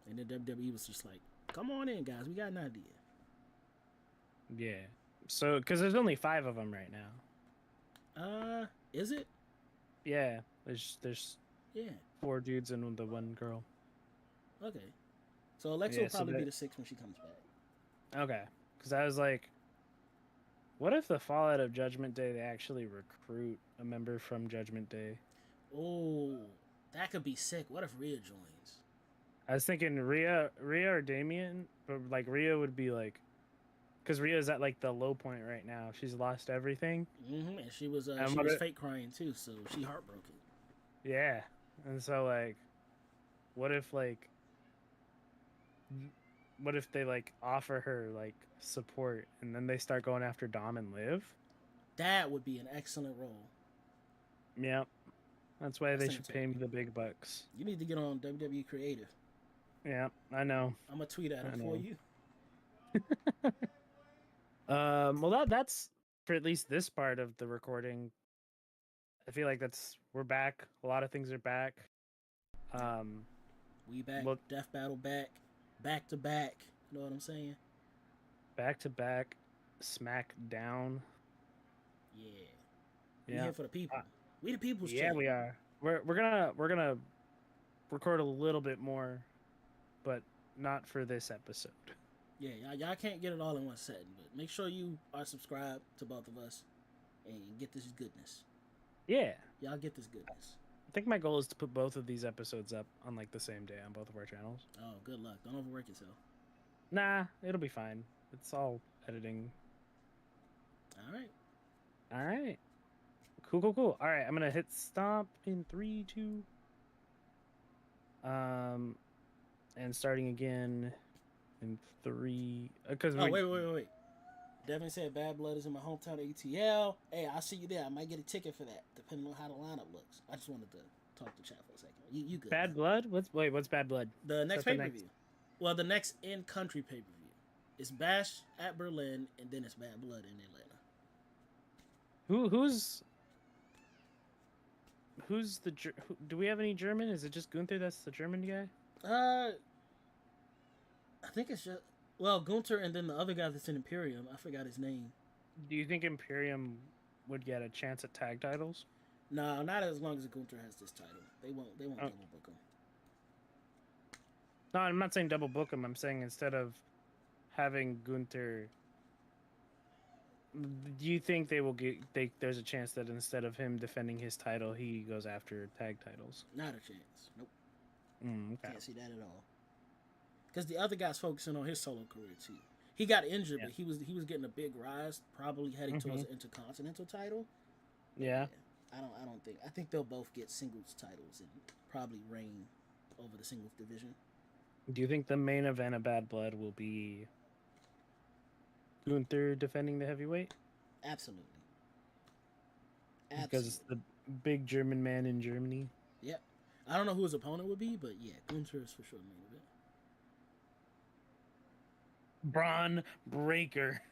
And the WWE was just like, come on in, guys. We got an idea. Yeah. So, because there's only 5 of them right now. Is it? Yeah. There's Yeah. 4 dudes and the 1 girl. Okay. So Alexa will probably be the 6th when she comes back. Okay. Because I was like, what if the fallout of Judgment Day, they actually recruit a member from Judgment Day? Oh, that could be sick. What if Rhea joins? I was thinking Rhea or Damien, but like Rhea would be like, because Rhea's at like the low point right now. She's lost everything. Mm-hmm. And she was fake crying too, so she heartbroken. Yeah, and so like, what if they like offer her like support, and then they start going after Dom and Liv? That would be an excellent role. Yep, that's why they should pay me the big bucks. You need to get on WWE Creative. Yeah, I know. I'm gonna tweet at it for you. Well, that's for at least this part of the recording. I feel like we're back. A lot of things are back. We back. Death Battle back. Back to back. You know what I'm saying? Back to back. Smackdown. Yeah. We here for the people. We the people's Yeah, champ. we are. We're gonna record a little bit more, but not for this episode. Yeah, y'all can't get it all in one setting, but make sure you are subscribed to both of us and get this goodness. Yeah. Y'all get this goodness. I think my goal is to put both of these episodes up on like the same day on both of our channels. Oh, good luck. Don't overwork yourself. Nah, it'll be fine. It's all editing. All right. Cool. All right, I'm gonna hit stop in 3, 2. And starting again in 3. Because wait. Devin said Bad Blood is in my hometown ATL. Hey, I'll see you there. I might get a ticket for that, depending on how the lineup looks. I just wanted to talk to chat for a second. You good? Bad Blood? What's Bad Blood? The next pay-per-view. Well, the next in-country pay-per-view. It's Bash at Berlin, and then it's Bad Blood in Atlanta. Who's the... do we have any German? Is it just Gunther that's the German guy? I think it's just... Well, Gunther and then the other guy that's in Imperium. I forgot his name. Do you think Imperium would get a chance at tag titles? No, not as long as Gunther has this title. They won't double book him. No, I'm not saying double book him. I'm saying instead of having Gunther... Do you think they will there's a chance that instead of him defending his title, he goes after tag titles? Not a chance. Nope. Okay. Can't see that at all. Because the other guy's focusing on his solo career too. He got injured, but he was getting a big rise, probably heading towards an intercontinental title. Yeah. I think they'll both get singles titles and probably reign over the singles division. Do you think the main event of Bad Blood will be Gunther defending the heavyweight? Absolutely. Because it's the big German man in Germany. Yep. I don't know who his opponent would be, but yeah, Gunther is for sure the main event. Braun Breaker.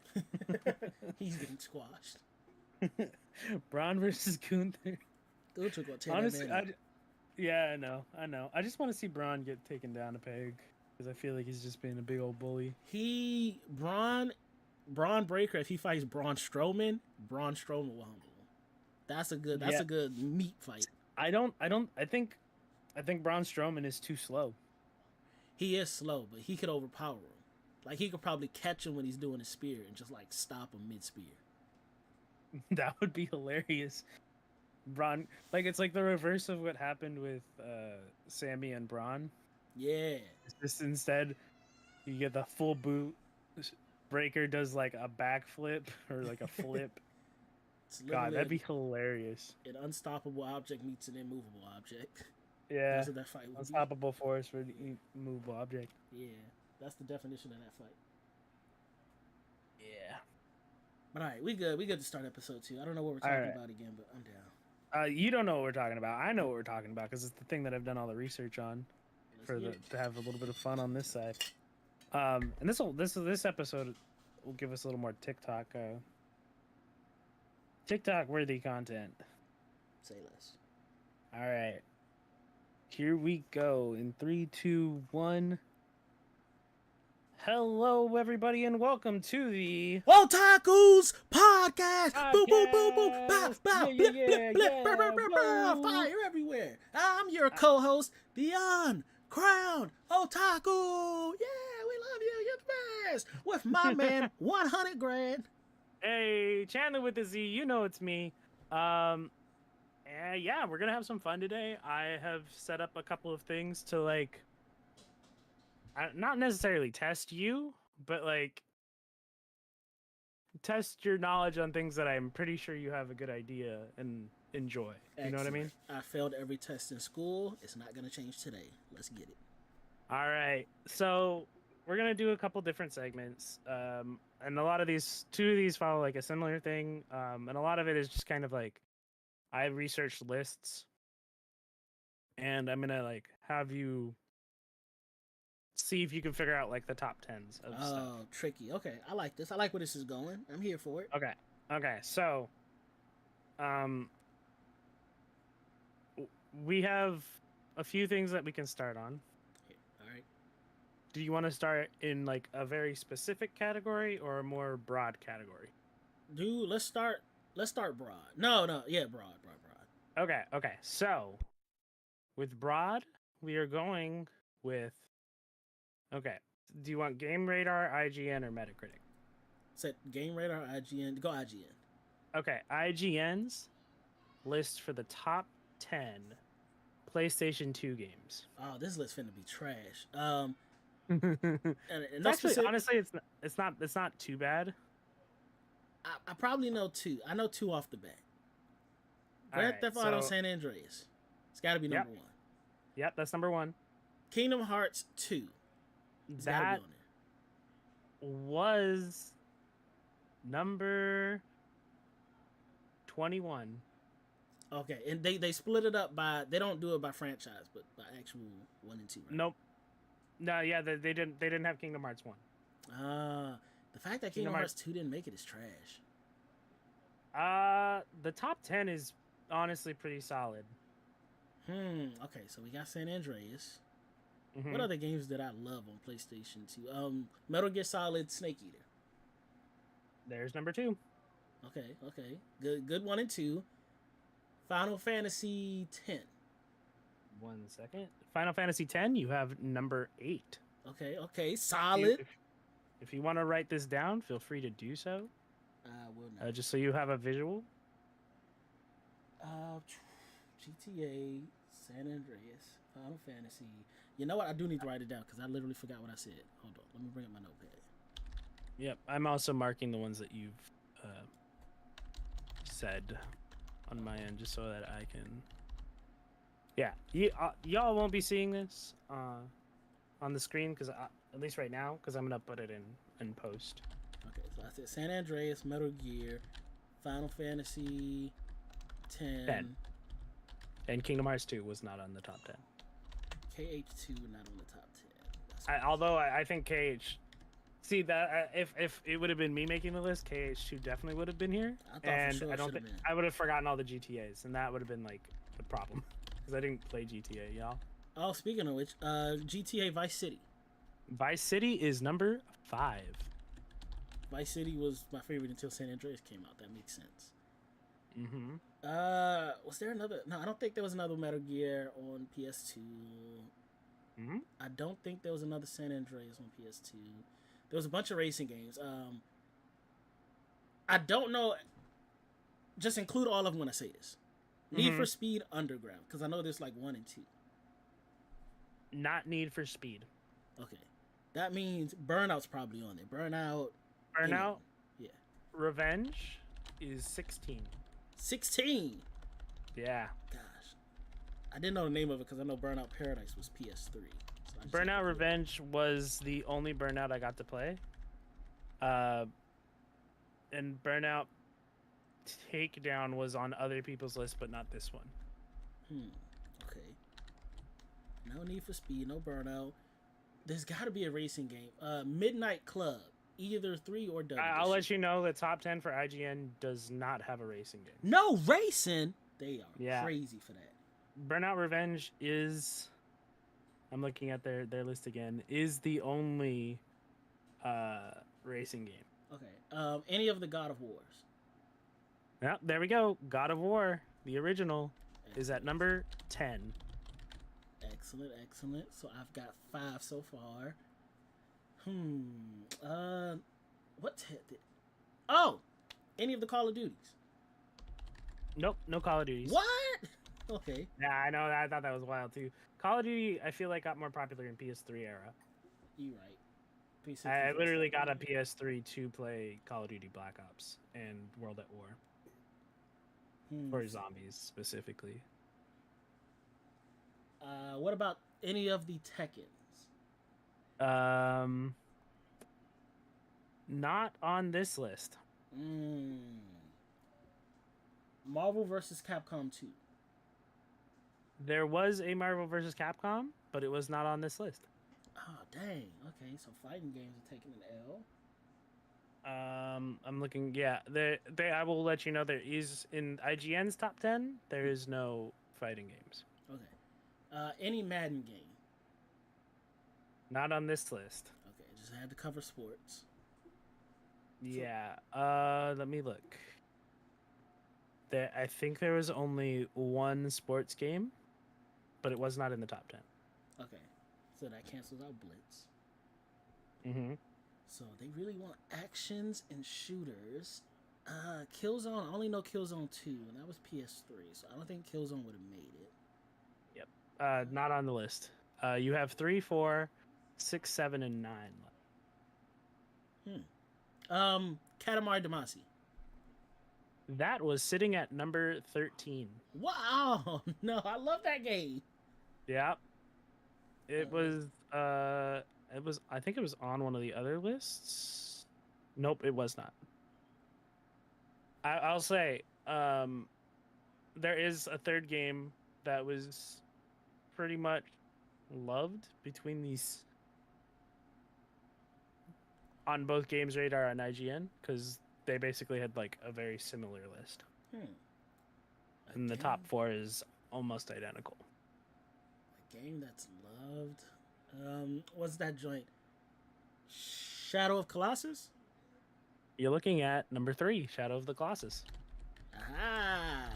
He's getting squashed. Braun versus Gunther. Gunther gonna take honestly, that man yeah, I know. I just want to see Braun get taken down a peg because I feel like he's just being a big old bully. Braun Breaker. If he fights Braun Strowman will humble him. That's a good meat fight. I think Braun Strowman is too slow. He is slow, but he could overpower him. Like, he could probably catch him when he's doing a spear and just, like, stop him mid-spear. That would be hilarious. Braun, like, it's like the reverse of what happened with Sammy and Braun. Yeah. It's just instead, you get the full boot. Breaker does, like, a backflip or, like, a flip. God, that'd be hilarious. An unstoppable object meets an immovable object. Yeah. That's what that fight would Unstoppable force for the immovable object. Yeah. That's the definition of that fight. Yeah. But all right, we good. We good to start episode 2. I don't know what we're talking about again, but I'm down. You don't know what we're talking about. I know what we're talking about because it's the thing that I've done all the research on. to have a little bit of fun on this side. And this episode will give us a little more TikTok worthy content. Say less. All right, here we go in 3, 2, 1. Hello, everybody, and welcome to the Otakuz podcast. Boo boo boo boo. Bow bow. Yeah, Blip yeah, blip blip. yeah, Brr, brr, brr, brr. whoa. Fire everywhere. I'm your co-host, Beyond Crown Otaku. Yeah, we love you. You're the best. With my man, 100 grand. Hey, Chandler with the Z. You know it's me. Yeah, we're gonna have some fun today. I have set up a couple of things to not necessarily test you, but test your knowledge on things that I'm pretty sure you have a good idea and enjoy. You know what I mean? I failed every test in school. It's not gonna change today. Let's get it. All right. So we're gonna do a couple different segments, and a lot of two of these follow a similar thing, and a lot of it is just kind of I researched lists, and I'm gonna have you see if you can figure out the top 10s of stuff. Oh, tricky. Okay, I like this. I like where this is going. I'm here for it. Okay. So, we have a few things that we can start on. All right. Do you want to start in a very specific category or a more broad category? Dude, let's start broad. No, yeah, broad. Okay. So, with broad, we are going with. Okay. Do you want Game Radar, IGN, or Metacritic? Set Game Radar, IGN. Go IGN. Okay, IGN's list for the top 10 PlayStation 2 games. Oh, this list finna be trash. It's actually, honestly, it's not too bad. I probably know 2. I know 2 off the bat. Grand Theft Auto San Andreas. It's got to be number 1. Yep, that's number 1. Kingdom Hearts 2. It's that was number 21. Okay, and they split it up by, they don't do it by franchise, but by actual 1 and 2. Right? Nope. No, yeah, they didn't have Kingdom Hearts 1. The fact that Kingdom Hearts 2 didn't make it is trash. The top 10 is honestly pretty solid. Okay, so we got San Andreas. Mm-hmm. What other games did I love on PlayStation 2? Metal Gear Solid Snake Eater. There's number 2. Okay. Good 1 and 2. Final Fantasy 10. 1 second. Final Fantasy 10, you have number 8. Okay. Solid. If you want to write this down, feel free to do so. I will not. Just so you have a visual. GTA, San Andreas, Final Fantasy. You know what? I do need to write it down because I literally forgot what I said. Hold on. Let me bring up my notepad. Yep. I'm also marking the ones that you've said on my end just so that I can... Yeah. Y'all won't be seeing this on the screen, because at least right now, because I'm going to put it in post. Okay. So I said San Andreas, Metal Gear, Final Fantasy 10. And Kingdom Hearts 2 was not on the top 10. KH2 not on the top 10. Although I think KH... See, that if it would have been me making the list, KH2 definitely would have been here. I don't think I would have forgotten all the GTAs, and that would have been the problem, because I didn't play GTA, y'all. Oh, speaking of which, GTA Vice City. Vice City is number 5. Vice City was my favorite until San Andreas came out. That makes sense. Mm-hmm. Was there another? No, I don't think there was another Metal Gear on PS2. Mm-hmm. I don't think there was another San Andreas on PS2. There was a bunch of racing games. I don't know. Just include all of them when I say this. Need for Speed Underground, because I know there's 1 and 2. Not Need for Speed. Okay. That means Burnout's probably on there. Burnout. Yeah. Revenge is 16. 16? Yeah. Gosh. I didn't know the name of it because I know Burnout Paradise was PS3. So Burnout Revenge was the only Burnout I got to play. And Burnout Takedown was on other people's list, but not this one. Okay. No Need for Speed, no Burnout. There's got to be a racing game. Midnight Club, either 3 or double. I'll let you know the top 10 for IGN does not have a racing game. No racing. They are crazy for that. Burnout Revenge is, I'm looking at their list again, is the only racing game. Okay. Any of the God of Wars. Yeah, there we go. God of War, the original, is at number 10. Excellent, excellent. So I've got 5 so far. What? Oh, any of the Call of Duties? Nope, no Call of Duties. What? Okay. Yeah, I know. I thought that was wild too. Call of Duty, I feel like got more popular in PS3 era. You right. I literally got a PS3 to play Call of Duty Black Ops and World at War. For zombies specifically. What about any of the Tekkens? Not on this list. Marvel vs. Capcom 2. There was a Marvel vs. Capcom, but it was not on this list. Oh, dang. Okay, so fighting games are taking an L. I'm looking. Yeah, I will let you know there is in IGN's top 10. There is no fighting games. Okay. Any Madden game? Not on this list. Okay, just had to cover sports. Yeah. Let me look. I think there was only one sports game, but it was not in the top 10. Okay, so that cancels out Blitz. Mm-hmm. So they really want actions and shooters. Killzone, I only know Killzone 2, and that was PS3, so I don't think Killzone would have made it. Yep. Not on the list. You have 3, 4, 6, 7, and 9 left. Katamari Damacy. That was sitting at number 13. Wow! No, I love that game. Yeah. It was I think it was on one of the other lists. Nope, it was not. I'll say there is a third game that was pretty much loved between these on both Games Radar and IGN because they basically had like a very similar list. And the top 4 is almost identical. A game that's loved. What's that joint? Shadow of Colossus? You're looking at number 3, Shadow of the Colossus. Aha!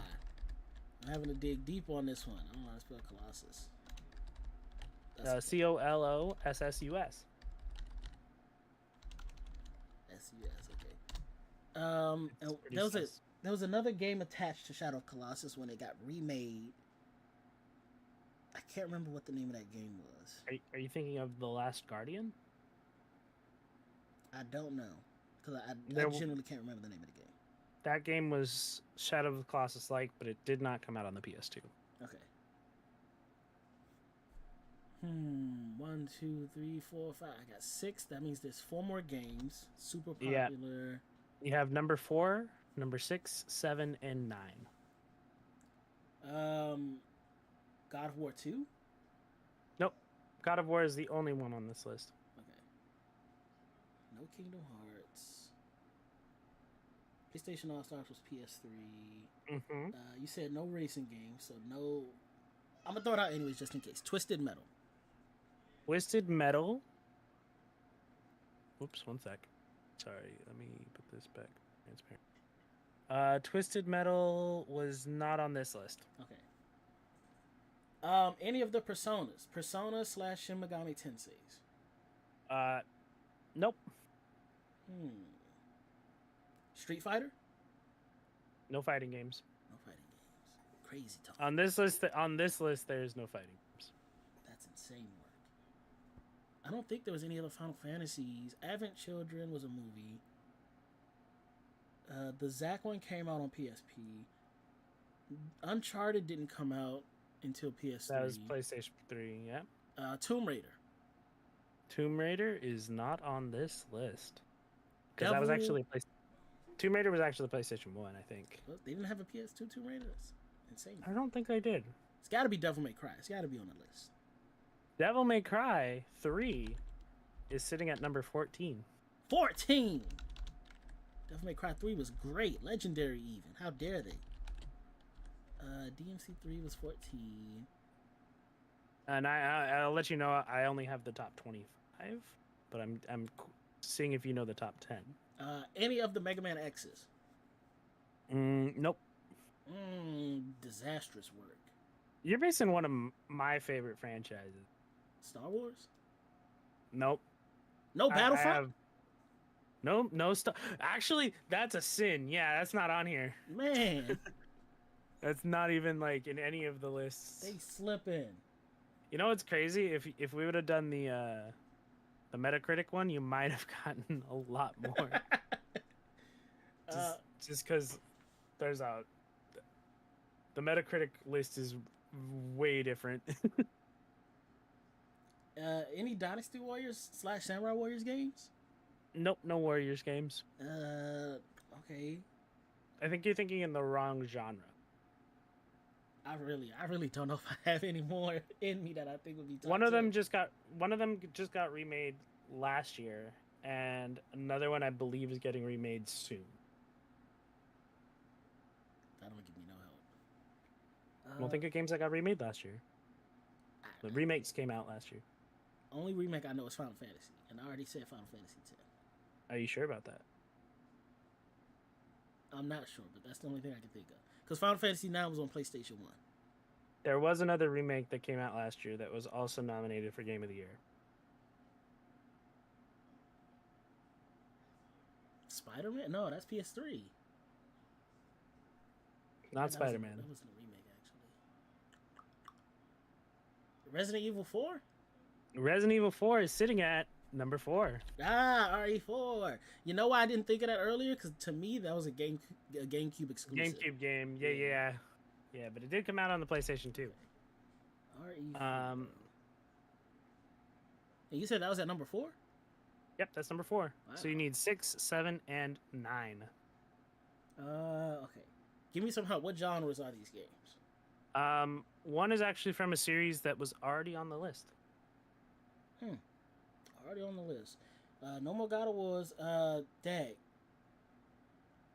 I'm having to dig deep on this one. I don't know how to spell Colossus. COLOSSUS. SUS, okay. There was another game attached to Shadow of Colossus when it got remade. I can't remember what the name of that game was. Are you thinking of The Last Guardian? I don't know. Because I genuinely can't remember the name of the game. That game was Shadow of the Colossus-like, but it did not come out on the PS2. Okay. 1, 2, 3, 4, 5. I got 6. That means there's 4 more games. Super popular. Yeah. You have number 4, number 6, 7, and 9. God of War 2? Nope. God of War is the only one on this list. Okay. No Kingdom Hearts. PlayStation All Stars was PS3. Mm-hmm. You said no racing games, so no. I'm gonna throw it out anyways, just in case. Twisted Metal. Twisted Metal. Whoops, one sec. Sorry, let me put this back transparent. Twisted Metal was not on this list. Okay. Any of the Personas? Persona / Shin Megami Tenseis? Nope. Street Fighter? No fighting games. No fighting games. Crazy talk. On this list, there is no fighting games. That's insane work. I don't think there was any other Final Fantasies. Advent Children was a movie. The Zack one came out on PSP. Uncharted didn't come out until PS3. That was PlayStation 3, yeah. Tomb Raider. Tomb Raider is not on this list. Because that was actually Tomb Raider was actually the PlayStation 1, I think. Well, they didn't have a PS2 Tomb Raider? That's insane. I don't think they did. It's got to be Devil May Cry. It's got to be on the list. Devil May Cry 3 is sitting at number 14. 14. Devil May Cry 3 was great, legendary even. How dare they? DMC 3 was 14. And I'll let you know I only have the top 25, but I'm seeing if you know the top 10. Any of the Mega Man X's? Nope. Disastrous work. You're basing one of my favorite franchises. Star Wars? Nope. No Battlefront? No stuff. Actually, that's a sin. Yeah, that's not on here. Man, That's not even like in any of the lists. they slipping. You know what's crazy? If we would have done the Metacritic one, you might have gotten a lot more. just because there's the Metacritic list is way different. Any Dynasty Warriors / Samurai Warriors games? Nope, no Warriors games. Okay. I think you're thinking in the wrong genre. I really don't know if I have any more in me that I think would be top One of 10. them just got remade last year, and another one I believe is getting remade soon. That don't give me no help. I don't think of games that got remade last year. The remakes came out last year. Only remake I know is Final Fantasy, and I already said Final Fantasy 10. Are you sure about that? I'm not sure, but that's the only thing I can think of. Because Final Fantasy 9 was on PlayStation 1. There was another remake that came out last year that was also nominated for Game of the Year. Spider-Man? No, that's PS3. Not Spider-Man. That was the remake, actually. Resident Evil 4? Resident Evil 4 is sitting at number 4. RE4. You know why I didn't think of that earlier? Because to me, that was a GameCube exclusive. GameCube game. Yeah. Yeah, but it did come out on the PlayStation 2. RE4. And you said that was at number 4? Yep, that's number 4. Wow. So you need 6, 7, and 9. Okay. Give me some help. What genres are these games? One is actually from a series that was already on the list. Already on the list. No More God of Wars. Dag.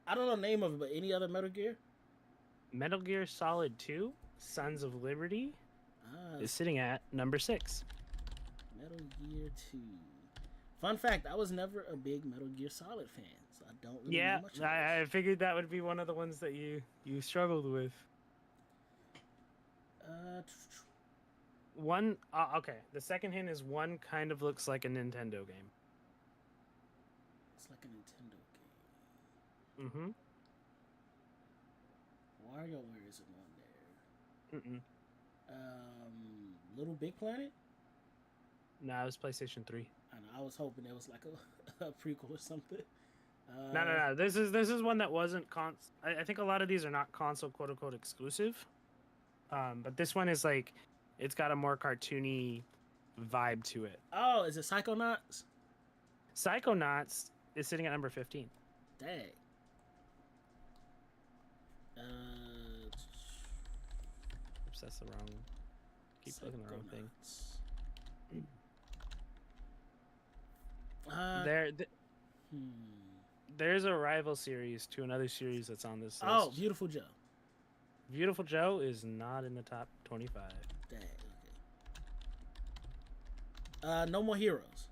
I don't know the name of it, but any other Metal Gear? Metal Gear Solid 2, Sons of Liberty, is sitting at number 6. Metal Gear 2. Fun fact, I was never a big Metal Gear Solid fan, so I don't really know much about I figured that would be one of the ones that you struggled with. One, okay. The second hint is one kind of looks like a Nintendo game. It's like a Nintendo game. Mm-hmm. WarioWare isn't on there. Mm-mm. Little Big Planet? No, it was PlayStation 3. I know, I was hoping it was like a prequel or something. No. This is one that wasn't I think a lot of these are not console quote unquote exclusive. But this one is like, it's got a more cartoony vibe to it. Oh, is it Psychonauts? Psychonauts is sitting at number 15. Dang. Oops, that's the wrong. Keep looking the wrong thing. There's a rival series to another series that's on this list. Oh, Beautiful Joe. Beautiful Joe is not in the top 25. Dang, okay. No More Heroes.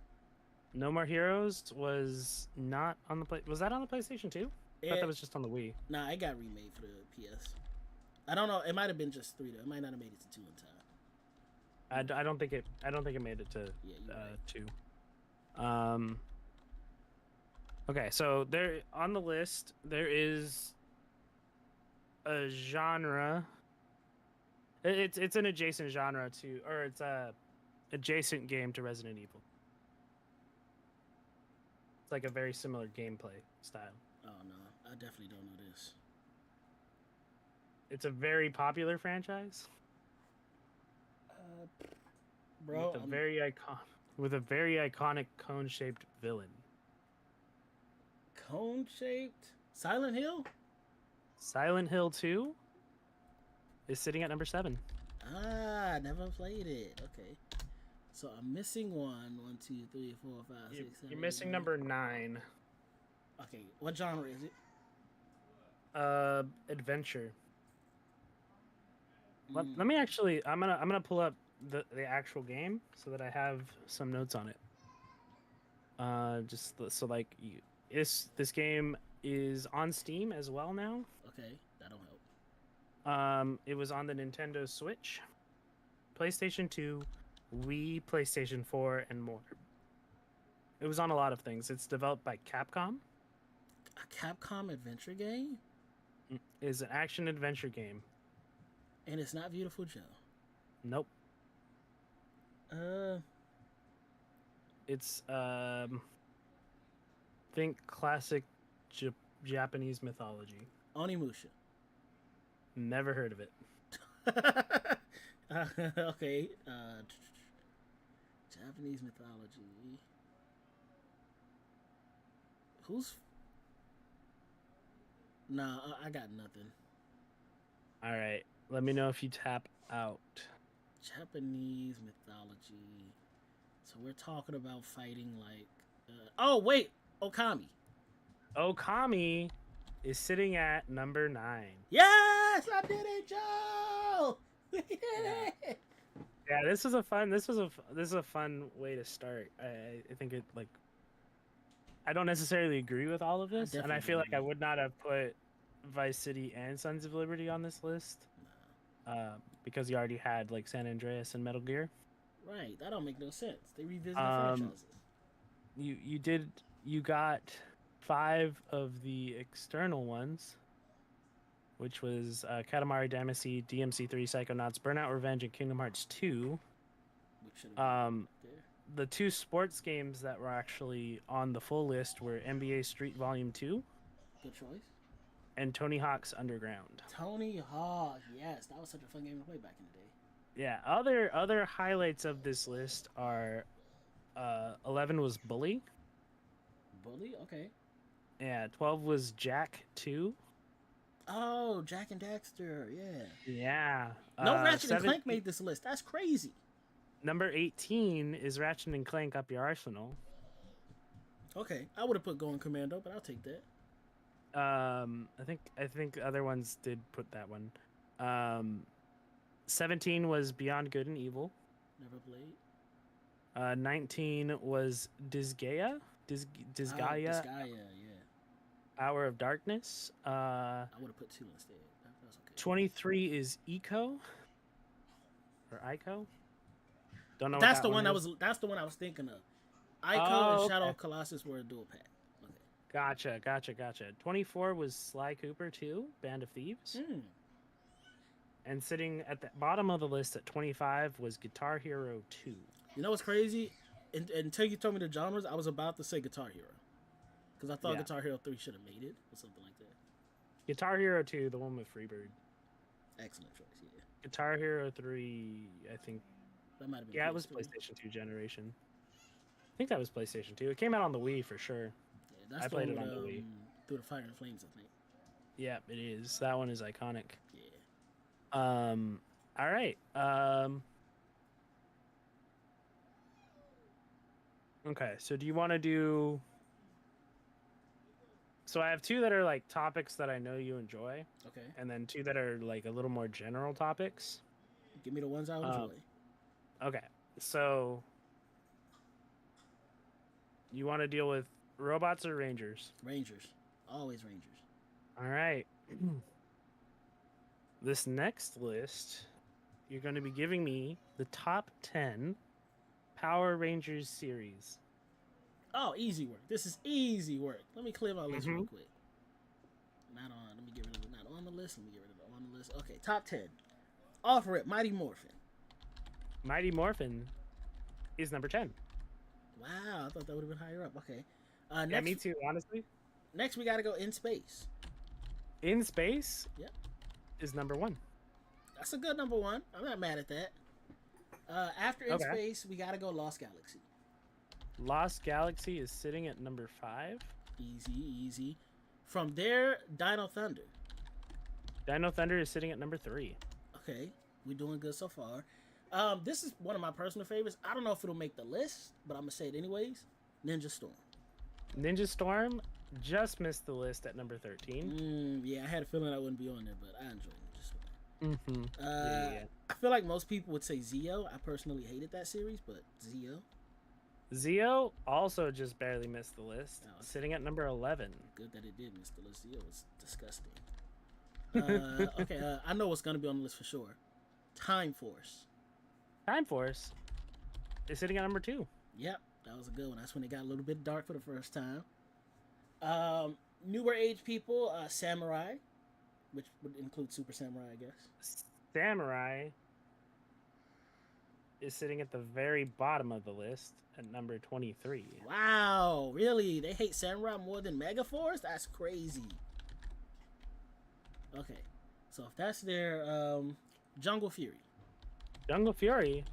No More Heroes was not on the was that on the PlayStation 2? I thought that was just on the Wii. Nah, it got remade for the PS. I don't know. It might have been just 3 though. It might not have made it to 2 in time. I don't think it made it to right. 2. Okay, so there on the list there is a genre. It's an adjacent genre to, or it's a adjacent game to Resident Evil. It's like a very similar gameplay style. Oh no, I definitely don't know this. It's a very popular franchise. Bro, with a very iconic cone-shaped villain. Cone-shaped? Silent Hill? Silent Hill 2 is sitting at number 7. Ah, never played it. Okay. So I'm missing one. 1, 2, 3, 4, 5, 6, 7. You're 8, missing 9. number 9. Okay, what genre is it? Adventure. Mm, Let me actually. I'm gonna pull up the actual game so that I have some notes on it. Just so like this game is on Steam as well now. okay, that'll help. It was on the Nintendo Switch, PlayStation 2, Wii, PlayStation 4, and more. It was on a lot of things. It's developed by Capcom. A Capcom adventure game, It is an action adventure game. and it's not Beautiful Joe. Nope. Uh, It's think classic Japanese mythology. Onimusha. Never heard of it. Okay. Japanese mythology. Who's? Nah, I got nothing. All right. Let me know if you tap out. Japanese mythology. So we're talking about fighting like. Oh wait, Okami. Okami is sitting at number 9. Yes, I did it, Joe. We did it. Yeah, this is a fun way to start. I think it like I don't necessarily agree with all of this, and I definitely feel like I agree. would not have put Vice City and Sons of Liberty on this list because you already had like San Andreas and Metal Gear. Right, that don't make no sense. They revisited Um, franchises. You got 5 of the external ones, which was Katamari Damacy, DMC3, Psychonauts, Burnout Revenge, and Kingdom Hearts 2. Which should have been there. The 2 sports games that were actually on the full list were NBA Street Volume 2 Good choice. and Tony Hawk's Underground. Tony Hawk, yes, that was such a fun game to play back in the day. Yeah, other highlights of this list are 11 was Bully. Bully, okay. Yeah, 12 was Jack 2. Oh, Jack and Daxter, yeah. Yeah. No Ratchet and 17 Clank made this list. That's crazy. Number 18 is Ratchet and Clank Up Your Arsenal. Okay, I would have put Going Commando, but I'll take that. I think other ones did put that one. 17 was Beyond Good and Evil. Never played. 19 was Disgaea. Disgaea. Disgaea, yeah. Hour of Darkness. I would have put 2 instead. That's okay. 23 is Eco. Or Ico. Don't know. That's what the that one I is. was. That's the one I was thinking of. Ico Oh, and Shadow okay. of Colossus were a dual pack. Okay. Gotcha. 24 was Sly Cooper 2, Band of Thieves. And sitting at the bottom of the list at 25 was Guitar Hero 2. You know what's crazy? Until you told me the genres, I was about to say Guitar Hero. Because I thought Yeah. Guitar Hero 3 should have made it, or something like that. Guitar Hero 2, the one with Freebird. Excellent choice, yeah. Guitar Hero 3, I think. That might have been Yeah, it was PS3. PlayStation 2 generation. I think that was PlayStation 2. It came out on the Wii for sure. Yeah, that's I the played one it on with, the Wii. Through the Fire and Flames, I think. Yeah, it is. That one is iconic. Yeah. All right. Okay, so do you want to do... So I have 2 that are like topics that I know you enjoy, Okay. and then 2 that are like a little more general topics. Give me the ones I enjoy. Okay, so you want to deal with robots or rangers? Rangers. Always Rangers. All right. This next list, you're going to be giving me the top 10 Power Rangers series. Oh, easy work. This is easy work. Let me clear my list real quick. Not on. Let me get rid of it. Not on the list. Let me get rid of it on the list. Okay, top 10. Offer it. Mighty Morphin. Mighty Morphin is number 10. Wow, I thought that would have been higher up. Okay. Yeah, Next, me too, honestly. Next, we got to go In Space. In Space Yep. is number 1. That's a good number 1. I'm not mad at that. After In Okay. Space, we got to go Lost Galaxy. Lost Galaxy is sitting at number 5. Easy. From there, Dino Thunder. Dino Thunder is sitting at number 3. Okay, we're doing good so far. This is one of my personal favorites. I don't know if it'll make the list, but I'm gonna say it anyways. Ninja Storm. Ninja Storm just missed the list at number 13. Yeah, I had a feeling I wouldn't be on there, but I enjoyed Ninja Storm. Mm-hmm. Yeah. I feel like most people would say Zio. I personally hated that series, but Zio. Zio also just barely missed the list, Oh, okay. sitting at number 11. Good that it did miss the list. Zio was disgusting. Okay, I know what's gonna be on the list for sure. Time Force. Time Force is sitting at number 2. Yep, that was a good one. That's when it got a little bit dark for the first time. Newer age people, Samurai, which would include Super Samurai, I guess. Samurai is sitting at the very bottom of the list at number 23. Wow, really? They hate Samurai more than Megaforce? That's crazy. Okay, so if that's their Jungle Fury, Jungle Fury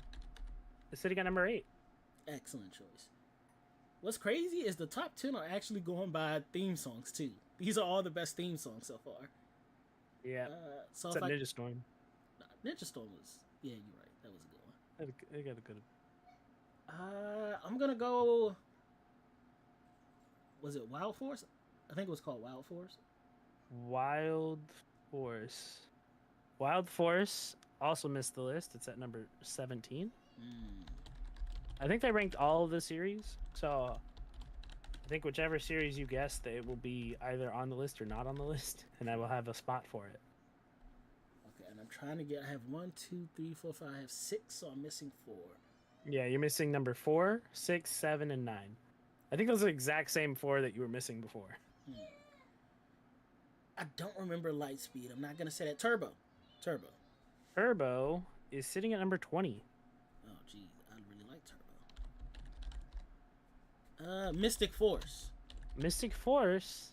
is sitting at number 8. excellent choice. What's crazy is the top 10 are actually going by theme songs too. These are all the best theme songs so far. Yeah. So Except if Ninja Storm. Ninja Storm was, yeah, you're right. That was a good one. They got a good. I'm gonna go. Was it Wild Force? I think it was called Wild Force. Wild Force. Wild Force also missed the list. It's at number 17. I think they ranked all of the series, so I think whichever series you guessed, it will be either on the list or not on the list, and I will have a spot for it. Okay, and I'm trying to get. I have 1, 2, 3, 4, 5. I have 6, so I'm missing 4. Yeah, you're missing number 4, 6, 7, and 9. I think those are the exact same 4 that you were missing before. I don't remember Lightspeed. I'm not gonna say that. Turbo. Turbo is sitting at number 20. Oh, geez, I really like Turbo. Mystic Force. Mystic Force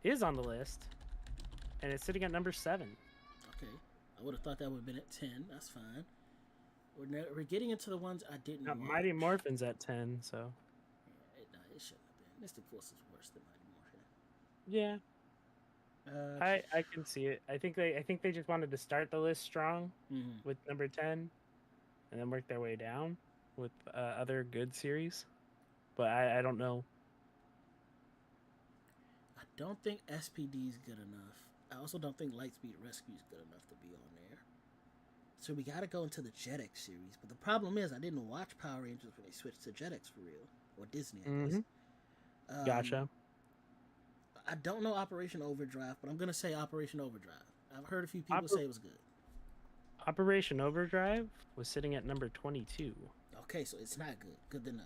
is on the list, and it's sitting at number 7. Okay, I would have thought that would have been at 10. That's fine. We're getting into the ones I didn't watch. Mighty Morphin's at 10, so. Yeah, it shouldn't have been. Mystic Force is worse than Mighty Morphin. Yeah. I can see it. I think they just wanted to start the list strong with number 10, and then work their way down with other good series. But I don't know. I don't think SPD is good enough. I also don't think Lightspeed Rescue is good enough to be on there. So we got to go into the Jetix series. But the problem is I didn't watch Power Rangers when they switched to Jetix for real, or Disney. I guess. Gotcha. I don't know Operation Overdrive, but I'm gonna say Operation Overdrive. I've heard a few people say it was good. Operation Overdrive was sitting at number 22. Okay, so it's not good. Good to know.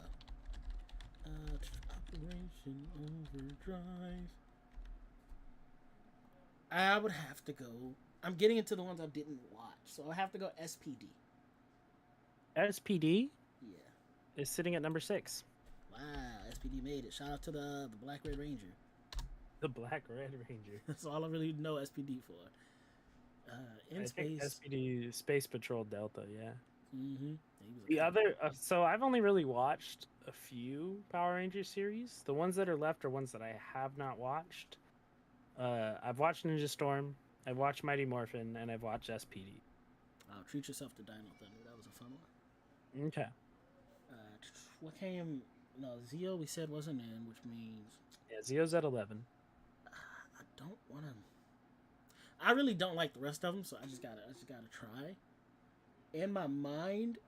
Operation Overdrive. I would have to go. I'm getting into the ones I didn't watch, so I have to go SPD. SPD Yeah. is sitting at number 6. Wow, SPD made it. Shout out to the Black Red Ranger. The Black Red Ranger. That's all I really know SPD for. In I space. think SPD Space Patrol Delta, yeah. Mm-hmm. The other, so I've only really watched a few Power Ranger series. The ones that are left are ones that I have not watched. I've watched Ninja Storm, I've watched Mighty Morphin, and I've watched SPD. Treat Yourself to Dino Thunder. That was a fun one. Okay. What came? No, Zio we said wasn't in, which means Yeah, Zio's at 11. I don't want to. I really don't like the rest of them, so I just gotta try. In my mind,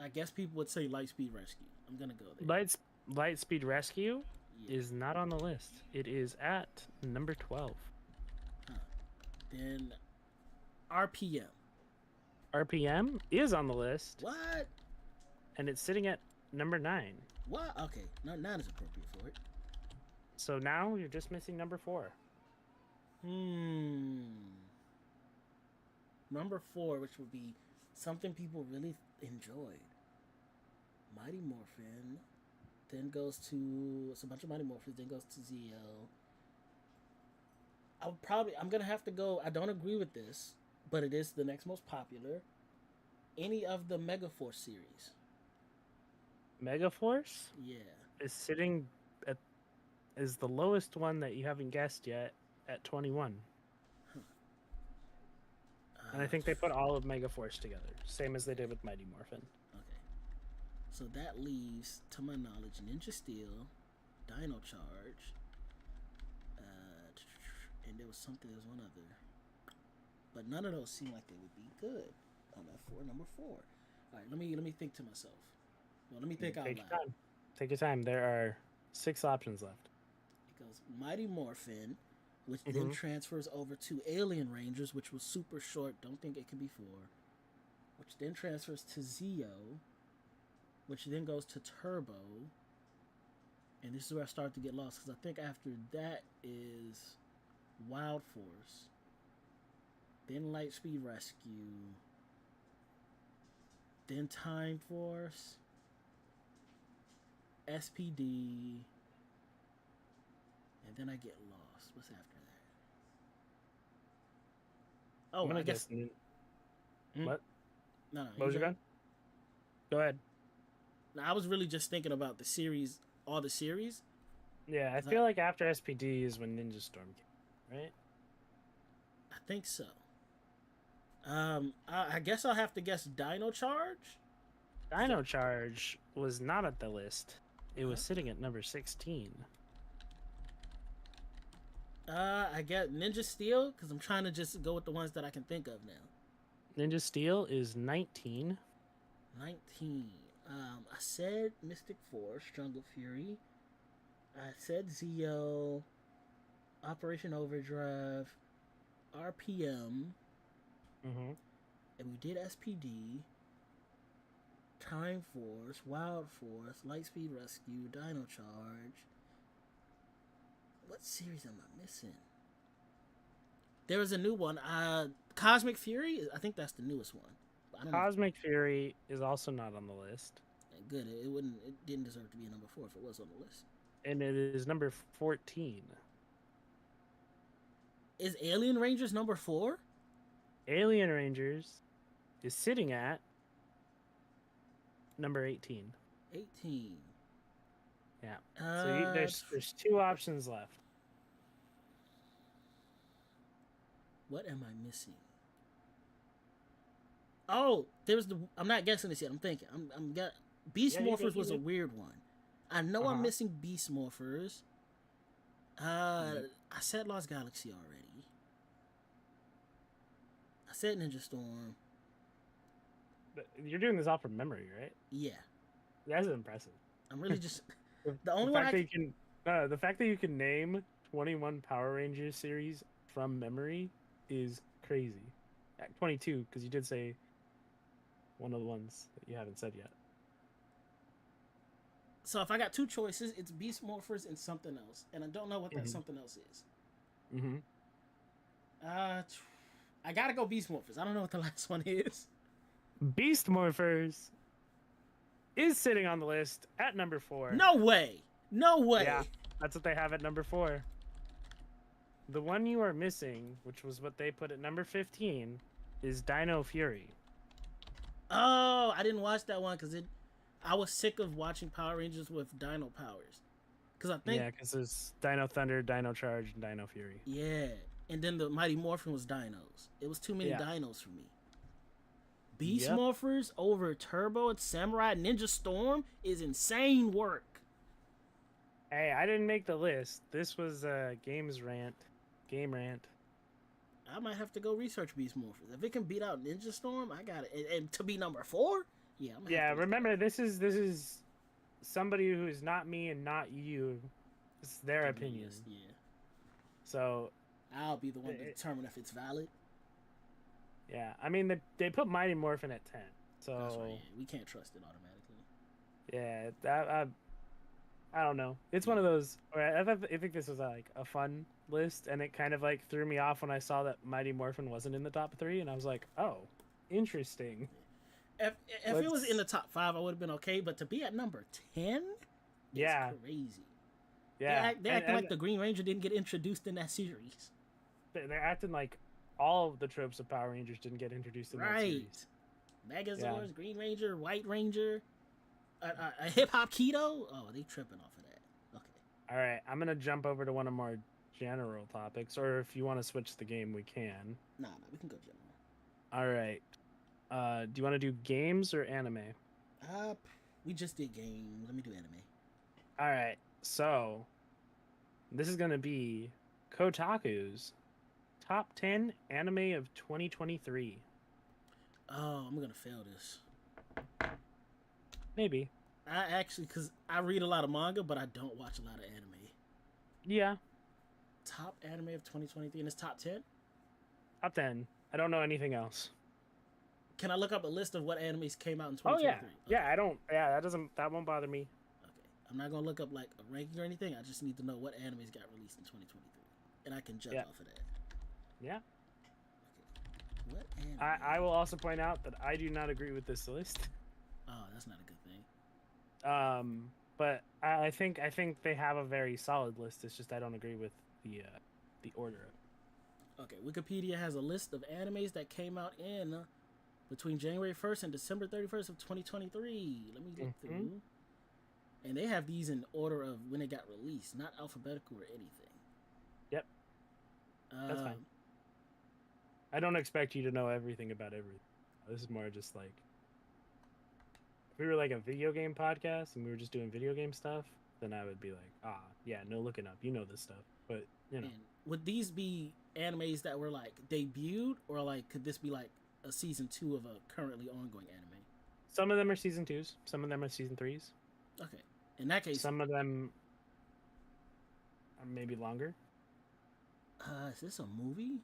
I guess people would say Lightspeed Rescue. I'm gonna go there. Lightspeed Rescue Yeah. is not on the list. It is at number 12. Then RPM. RPM is on the list, What? and it's sitting at number 9. What? Okay, no, 9 is appropriate for it. So now you're just missing number 4. Number 4, which would be something people really enjoyed. Mighty Morphin. Then goes to it's a bunch of Mighty Morphins. Then goes to Zio. I'm gonna have to go. I don't agree with this, but it is the next most popular. Any of the Megaforce series. Megaforce Yeah. is sitting at is the lowest one that you haven't guessed yet at 21. And I think they put all of Mega Force together, same as they did with Mighty Morphin. Okay. So that leaves, to my knowledge, Ninja Steel, Dino Charge, and there was one other. But none of those seem like they would be good on that number 4. All right, let me think to myself. Well, let me think out loud. Take your time. There are 6 options left. It goes Mighty Morphin, which then transfers over to Alien Rangers, which was super short. Don't think it could be 4. Which then transfers to Zeo, which then goes to Turbo. And this is where I start to get lost, because I think after that is Wild Force, then Lightspeed Rescue, then Time Force, SPD, and then I get lost. What's after that? Oh, I guess. What? No. What was your gun? Go ahead. No, I was really just thinking about the series, all the series. Yeah, I feel like after SPD is when Ninja Storm came, right? I think so. I guess I'll have to guess Dino Charge. Dino Charge was not at the list. It was sitting at number 16. I get Ninja Steel, because I'm trying to just go with the ones that I can think of now. Ninja Steel is 19. 19. I said Mystic Force, Jungle Fury. I said Zeo, Operation Overdrive, RPM. Mm-hmm. And we did SPD, Time Force, Wild Force, Lightspeed Rescue, Dino Charge. What series am I missing? There was a new one. Cosmic Fury? I think that's the newest one. I don't Cosmic Fury is also not on the list. Good. It didn't deserve to be number 4 if it was on the list. And it is number 14. Is Alien Rangers number 4? Alien Rangers is sitting at number 18. 18. Yeah. So there's 2 options left. What am I missing? Oh, I'm not guessing this yet. I'm thinking. Beast Morphers was a weird one. I know I'm missing Beast Morphers. I said Lost Galaxy already. I said Ninja Storm. But you're doing this all from memory, right? Yeah. That's impressive. I'm really just the only one the fact that you can name 21 Power Rangers series from memory is crazy. 22, because you did say one of the ones that you haven't said yet. So if I got 2 choices, it's Beast Morphers and something else, and I don't know what that something else is. Mm-hmm. I gotta go Beast Morphers. I don't know what the last one is. Beast Morphers is sitting on the list at number 4. No way. Yeah, that's what they have at number 4. The one you are missing, which was what they put at number 15, is Dino Fury. Oh, I didn't watch that one because I was sick of watching Power Rangers with Dino powers. Because there's Dino Thunder, Dino Charge, and Dino Fury. Yeah, and then the Mighty Morphin was Dinos. It was too many Dinos for me. Beast Morphers over Turbo and Samurai Ninja Storm is insane work. Hey, I didn't make the list. This was a Game Rant. I might have to go research Beast Morphers. If it can beat out Ninja Storm, I got it. And to be number 4, remember this is somebody who is not me and not you. It's their opinion. Yeah. So I'll be the one to determine if it's valid. Yeah, I mean they put Mighty Morphin at 10, so that's right. Yeah. We can't trust it automatically. Yeah, I don't know. It's one of those. I think this was like a fun list, and it kind of like threw me off when I saw that Mighty Morphin wasn't in the top 3, and I was like, oh, interesting. If it was in the top 5, I would have been okay, but to be at number 10, is crazy. Yeah, they acting like the Green Ranger didn't get introduced in that series. They're acting like all of the tropes of Power Rangers didn't get introduced in that series. Megazords, Green Ranger, White Ranger, a Hip Hop Keto. Oh, they tripping off of that. Okay. All right, I'm gonna jump over to one of more general topics, or if you want to switch the game, we can. Nah, we can go general. All right. Do you want to do games or anime? We just did game. Let me do anime. All right. So this is gonna be Kotaku's top 10 anime of 2023. Oh, I'm gonna fail this. Maybe. I actually, cause I read a lot of manga, but I don't watch a lot of anime. Yeah. Top anime of 2023, and it's top 10. Top 10. I don't know anything else. Can I look up a list of what animes came out in Oh 2023? yeah. Okay. Yeah, I don't. Yeah, that won't bother me. Okay. I'm not gonna look up like a ranking or anything. I just need to know what animes got released in 2023, and I can judge off of that. Yeah. Okay. What anime? I will also point out that I do not agree with this list. Oh, that's not a good thing. But I think they have a very solid list. It's just I don't agree with the order. Okay, Wikipedia has a list of animes that came out in between January 1st and December 31st of 2023. Let me look through. And they have these in order of when they got released, not alphabetical or anything. Yep. That's fine. I don't expect you to know everything about everything. This is more just like if we were like a video game podcast and we were just doing video game stuff, then I would be like, yeah, no looking up. You know this stuff. But, you know. And would these be animes that were like debuted, or like could this be like a season 2 of a currently ongoing anime? Some of them are season 2s. Some of them are season 3s. Okay. In that case, some of them are maybe longer. Is this a movie?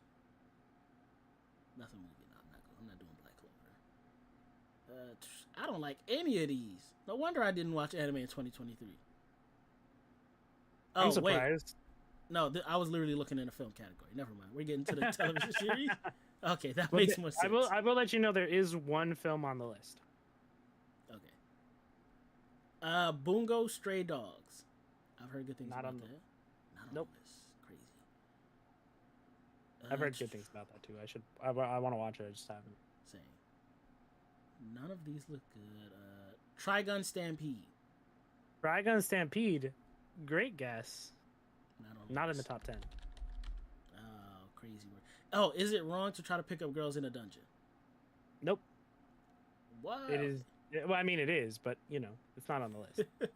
That's a movie. No, I'm not doing Black Clover. I don't like any of these. No wonder I didn't watch anime in 2023. I'm Oh, surprised. Wait. No, I was literally looking in the film category. Never mind. We're getting to the television series. Okay, that makes more sense. I will let you know there is one film on the list. Okay. Bungo Stray Dogs. I've heard good things about that. Not nope. on this. Crazy. I've heard good things about that too. I want to watch it. I just haven't. Same. None of these look good. Trigun Stampede. Trigun Stampede. Great guess. Not in the top 10. Oh, crazy word. Oh, is it wrong to try to pick up girls in a dungeon? Nope. What? It is. Well, I mean, it is, but you know, it's not on the list. No,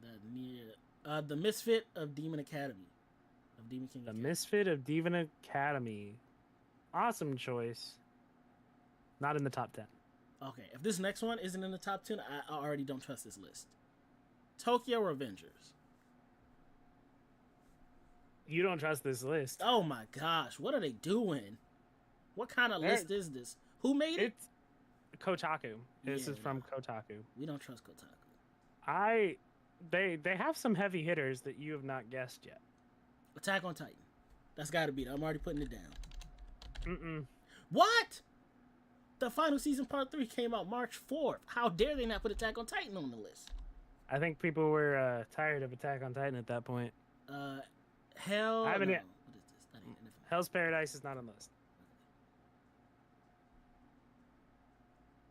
that near. The Misfit of Demon Academy. Of Demon King. The Misfit of Demon Academy. Awesome choice. Not in the top 10. Okay, if this next one isn't in the top 10, I already don't trust this list. Tokyo Revengers. You don't trust this list. Oh my gosh, what are they doing? What kind of list is this? Who made it? It's Kotaku. This is from Kotaku. We don't trust Kotaku. They have some heavy hitters that you have not guessed yet. Attack on Titan. That's got to be it. I'm already putting it down. What? The final season part 3 came out March 4th. How dare they not put Attack on Titan on the list? I think people were tired of Attack on Titan at that point. Hell. I haven't no. yet. What is this? That ain't anything. Hell's Paradise is not on the list.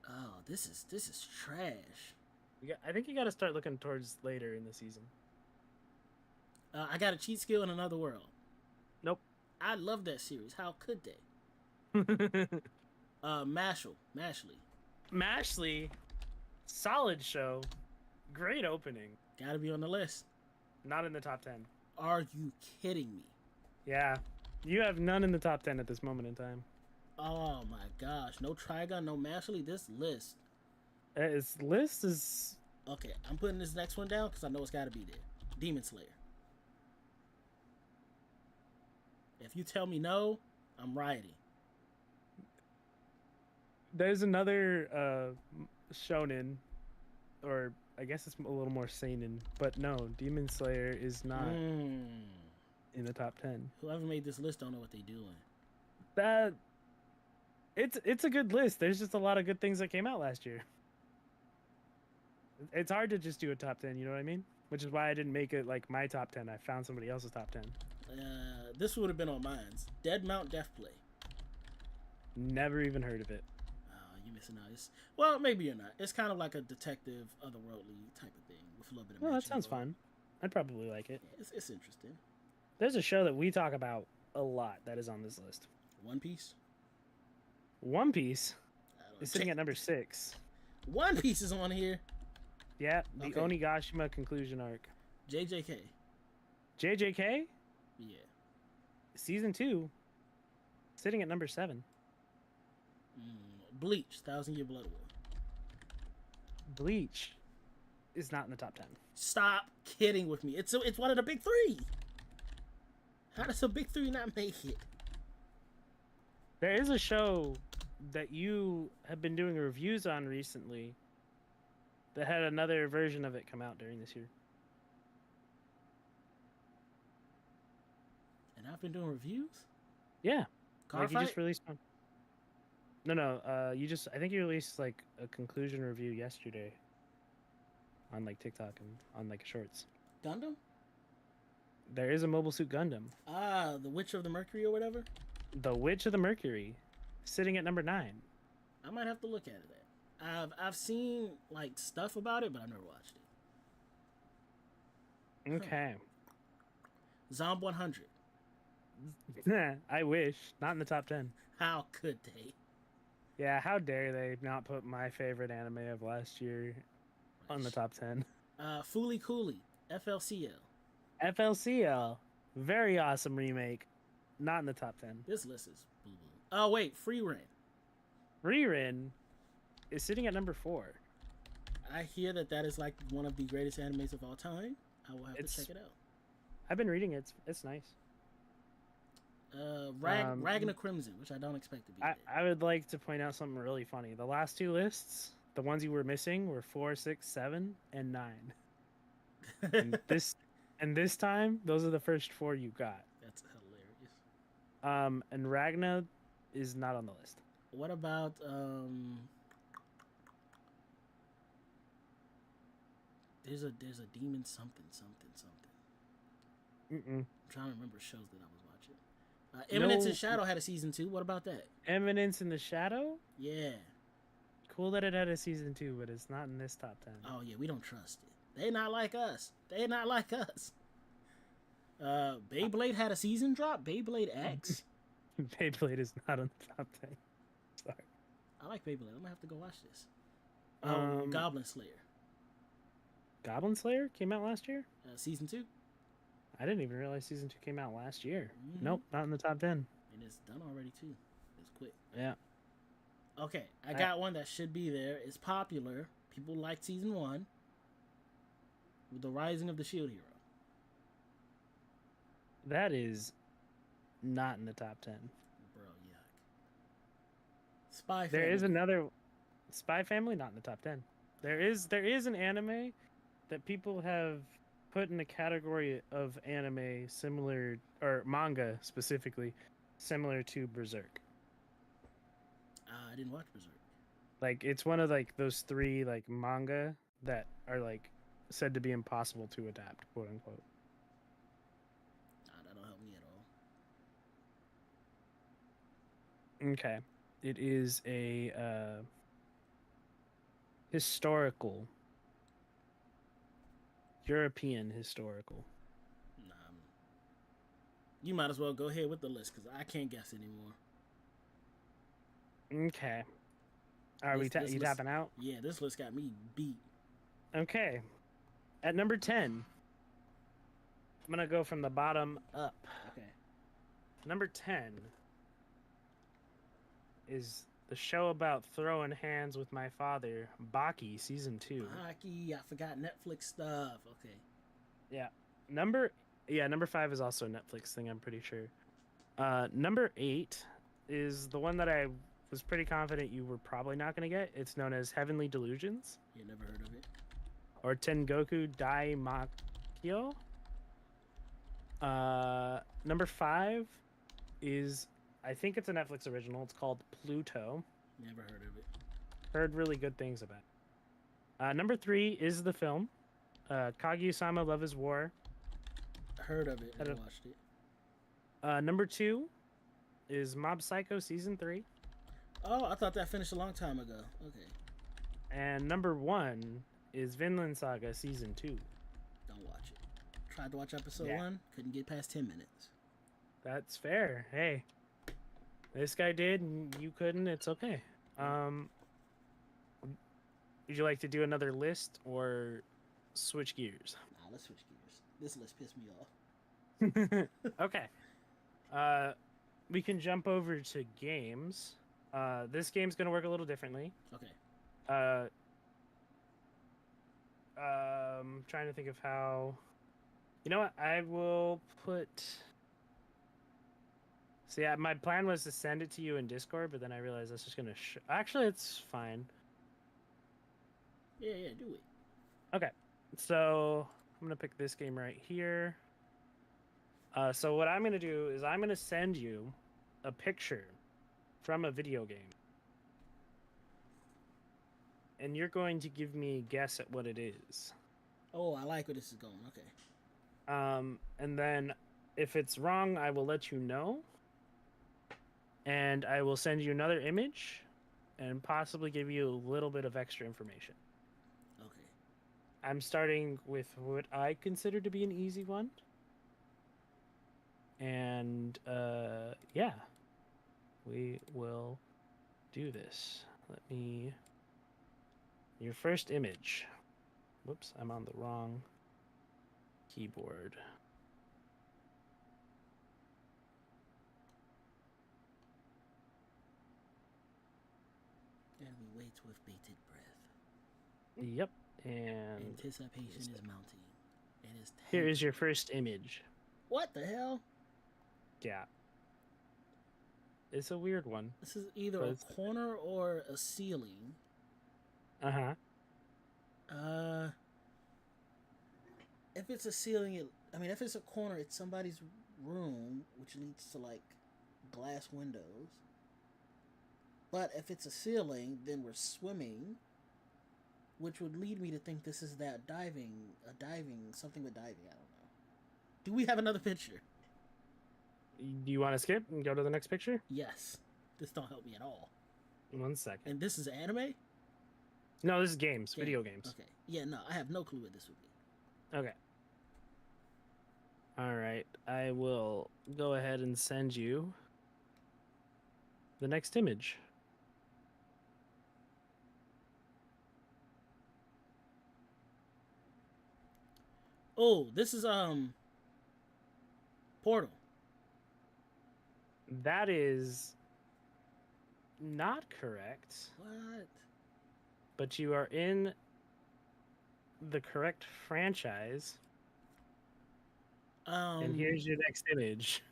Oh, this is trash. I think you got to start looking towards later in the season. I got a cheat skill in Another World. Nope. I love that series. How could they? Mashley, solid show, great opening. Gotta be on the list. Not in the top 10. Are you kidding me? Yeah, you have none in the top 10 at this moment in time. Oh my gosh, no Trigun, no Mashley. This list. This list is okay. I'm putting this next one down because I know it's got to be there. Demon Slayer. If you tell me no, I'm rioting. There's another shonen, or I guess it's a little more seinen, but no, Demon Slayer is not in the top 10. Whoever made this list don't know what they're doing. It's a good list. There's just a lot of good things that came out last year. It's hard to just do a top 10, you know what I mean? Which is why I didn't make it like my top 10. I found somebody else's top 10. This would have been on mine's. Dead Mount Death Play. Never even heard of it. You're missing out. Well, maybe you're not. It's kind of like a detective, otherworldly type of thing with a little bit of. Well, that sounds fun. I'd probably like it. Yeah, it's interesting. There's a show that we talk about a lot that is on this list. One Piece. One Piece I don't- is sitting at number 6. One Piece is on here. Yeah, the Okay. Onigashima conclusion arc. JJK. JJK Yeah. season 2 sitting at number 7. Bleach. 1,000 Year Blood War. Bleach is not in the top 10. Stop kidding with me. It's one of the big three. How does a big three not make it? There is a show that you have been doing reviews on recently that had another version of it come out during this year. And I've been doing reviews. Yeah, Car like you fight. just released one. No, I think you released like a conclusion review yesterday on like TikTok and on like shorts. Gundam. There is a Mobile Suit Gundam, The Witch of the Mercury or whatever. The Witch of the Mercury, sitting at number 9. I might have to look at it. I've seen like stuff about it, but I've never watched it. Okay. Zomb 100. I wish. Not in the top 10. How could they? Yeah, how dare they not put my favorite anime of last year on the top 10. Fooly Cooley. FLCL. FLCL, very awesome remake. Not in the top 10. This list is boo boo. Oh wait, Free Ren. Ririn is sitting at number 4. I hear that is like one of the greatest animes of all time. I will have to check it out. I've been reading it. It's nice. Ragnar Crimson, which I don't expect to be. I would like to point out something really funny. The last 2 lists, the ones you were missing were 4, 6, 7, and 9. And this time, those are the first 4 you got. That's hilarious. And Ragna is not on the list. What about There's a demon something. Mm-mm. I'm trying to remember shows that I was watching. Eminence in Shadow had a season 2. What about that? Eminence in the Shadow? Yeah. Cool that it had a season 2, but it's not in this top 10. Oh yeah, we don't trust it. They not like us. Beyblade had a season drop. Beyblade X. Beyblade is not on the top 10. Sorry. I like Beyblade. I'm gonna have to go watch this. Goblin Slayer. Goblin Slayer came out last year? Season 2. I didn't even realize season 2 came out last year. Mm-hmm. Nope, not in the top 10. And it's done already too. It's quick. Yeah. Okay, I got one that should be there. It's popular. People like season 1. With the Rising of the Shield Hero. That is not in the top 10. Bro, yuck. Spy Family. There is another Spy Family, not in the top 10. There is an anime that people have put in the category of anime similar, or manga specifically, similar to Berserk. I didn't watch Berserk. Like, it's one of like those 3 like manga that are like said to be impossible to adapt, quote unquote. Nah, that don't help me at all. Okay. It is a historical, European historical. Nah, you might as well go ahead with the list because I can't guess anymore. Okay. Are you tapping out? Yeah, this list got me beat. Okay. At number 10, I'm going to go from the bottom up. Okay. Number 10 is the show about throwing hands with my father, Baki, season 2. Baki, I forgot Netflix stuff. Okay. Yeah. Number 5 is also a Netflix thing, I'm pretty sure. Number 8 is the one that I was pretty confident you were probably not going to get. It's known as Heavenly Delusions. Yeah, never heard of it. Or Tengoku Dai Makyo. Number 5 is, I think it's a Netflix original. It's called Pluto. Never heard of it. Heard really good things about it. Number 3 is the film. Kaguya-sama Love is War. Heard of it. Never watched it. Number 2 is Mob Psycho Season 3. Oh, I thought that finished a long time ago. Okay. And number 1 is Vinland Saga Season 2. Don't watch it. Tried to watch episode 1. Couldn't get past 10 minutes. That's fair. Hey, This guy did, and you couldn't. It's okay. Would you like to do another list or switch gears? Nah, let's switch gears. This list pissed me off. Okay. We can jump over to games. This game's gonna work a little differently. Okay. Trying to think of how. You know what? I will put. See, my plan was to send it to you in Discord, but then I realized that's just gonna. Actually, it's fine. Yeah, do it. Okay, so I'm gonna pick this game right here. So what I'm gonna do is I'm gonna send you a picture from a video game, and you're going to give me a guess at what it is. Oh, I like where this is going. Okay. And then if it's wrong, I will let you know, and I will send you another image, and possibly give you a little bit of extra information. Okay. I'm starting with what I consider to be an easy one. And yeah, we will do this. Let me. Your first image. Whoops, I'm on the wrong keyboard. And we wait with bated breath. Yep, and Anticipation is mounting. It is. here is your first image. What the hell? Yeah. It's a weird one. This is either a corner or a ceiling. Uh-huh. If it's a ceiling, if it's a corner, it's somebody's room, which leads to like glass windows. But if it's a ceiling, then we're swimming, which would lead me to think this is that something with diving. I don't know. Do we have another picture? Do you want to skip and go to the next picture? Yes. This don't help me at all. 1 second. And this is anime? No, this is games. Video games. Okay. Yeah, no, I have no clue what this would be. Okay. All right. I will go ahead and send you the next image. Oh, this is Portal. That is not correct. What? But you are in the correct franchise. And here's your next image.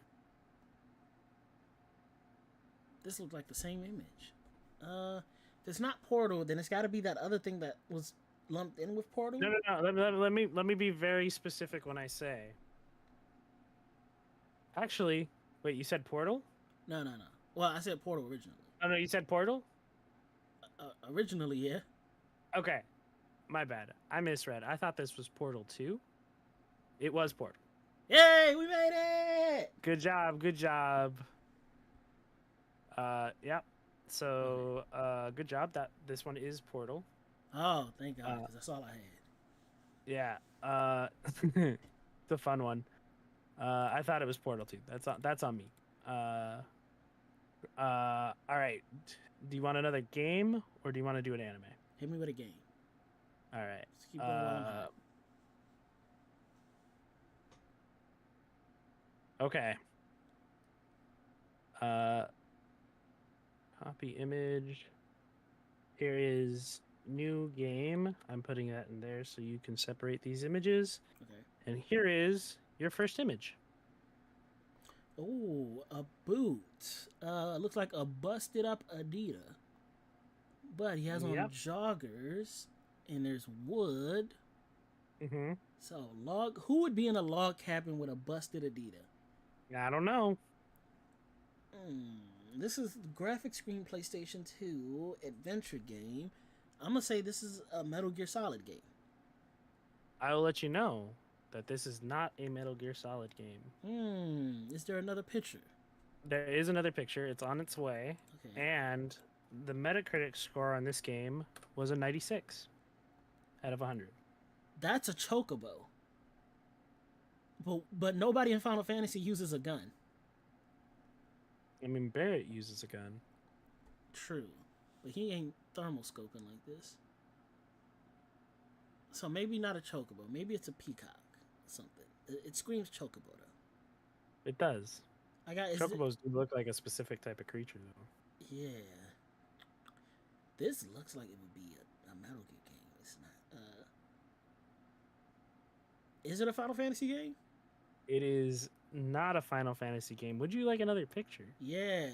This looks like the same image. If it's not Portal, then it's got to be that other thing that was lumped in with Portal. No. Let me be very specific when I say. Actually, wait. You said Portal? No. Well, I said Portal originally. Oh no, you said Portal? Originally, yeah. Okay, my bad. I misread. I thought this was Portal 2. It was Portal. Yay, we made it! Good job. Yep. So, good job. That this one is Portal. Oh, thank God, because that's all I had. Yeah. It's a fun one. I thought it was Portal 2. That's on me. All right. Do you want another game or do you want to do an anime? Hit me with a game. All right. Let's keep going while I'm hot. Okay. Copy image. Here is new game. I'm putting that in there so you can separate these images. Okay. And here is your first image. Oh, a boot. Looks like a busted up Adidas. But he has on joggers, and there's wood. Mm-hmm. So who would be in a log cabin with a busted Adidas? I don't know. This is graphic screen PlayStation 2 adventure game. I'm gonna say this is a Metal Gear Solid game. I will let you know that this is not a Metal Gear Solid game. Is there another picture? There is another picture. It's on its way. Okay. And the Metacritic score on this game was a 96 out of 100. That's a chocobo. But nobody in Final Fantasy uses a gun. I mean, Barrett uses a gun. True, but he ain't thermal scoping like this. So maybe not a chocobo. Maybe it's a peacock. Or something. It screams chocobo though. It does. I got Chocobos do look like a specific type of creature, though. Yeah. This looks like it would be a Metal Gear game. It's not. Is it a Final Fantasy game? It is not a Final Fantasy game. Would you like another picture? Yeah.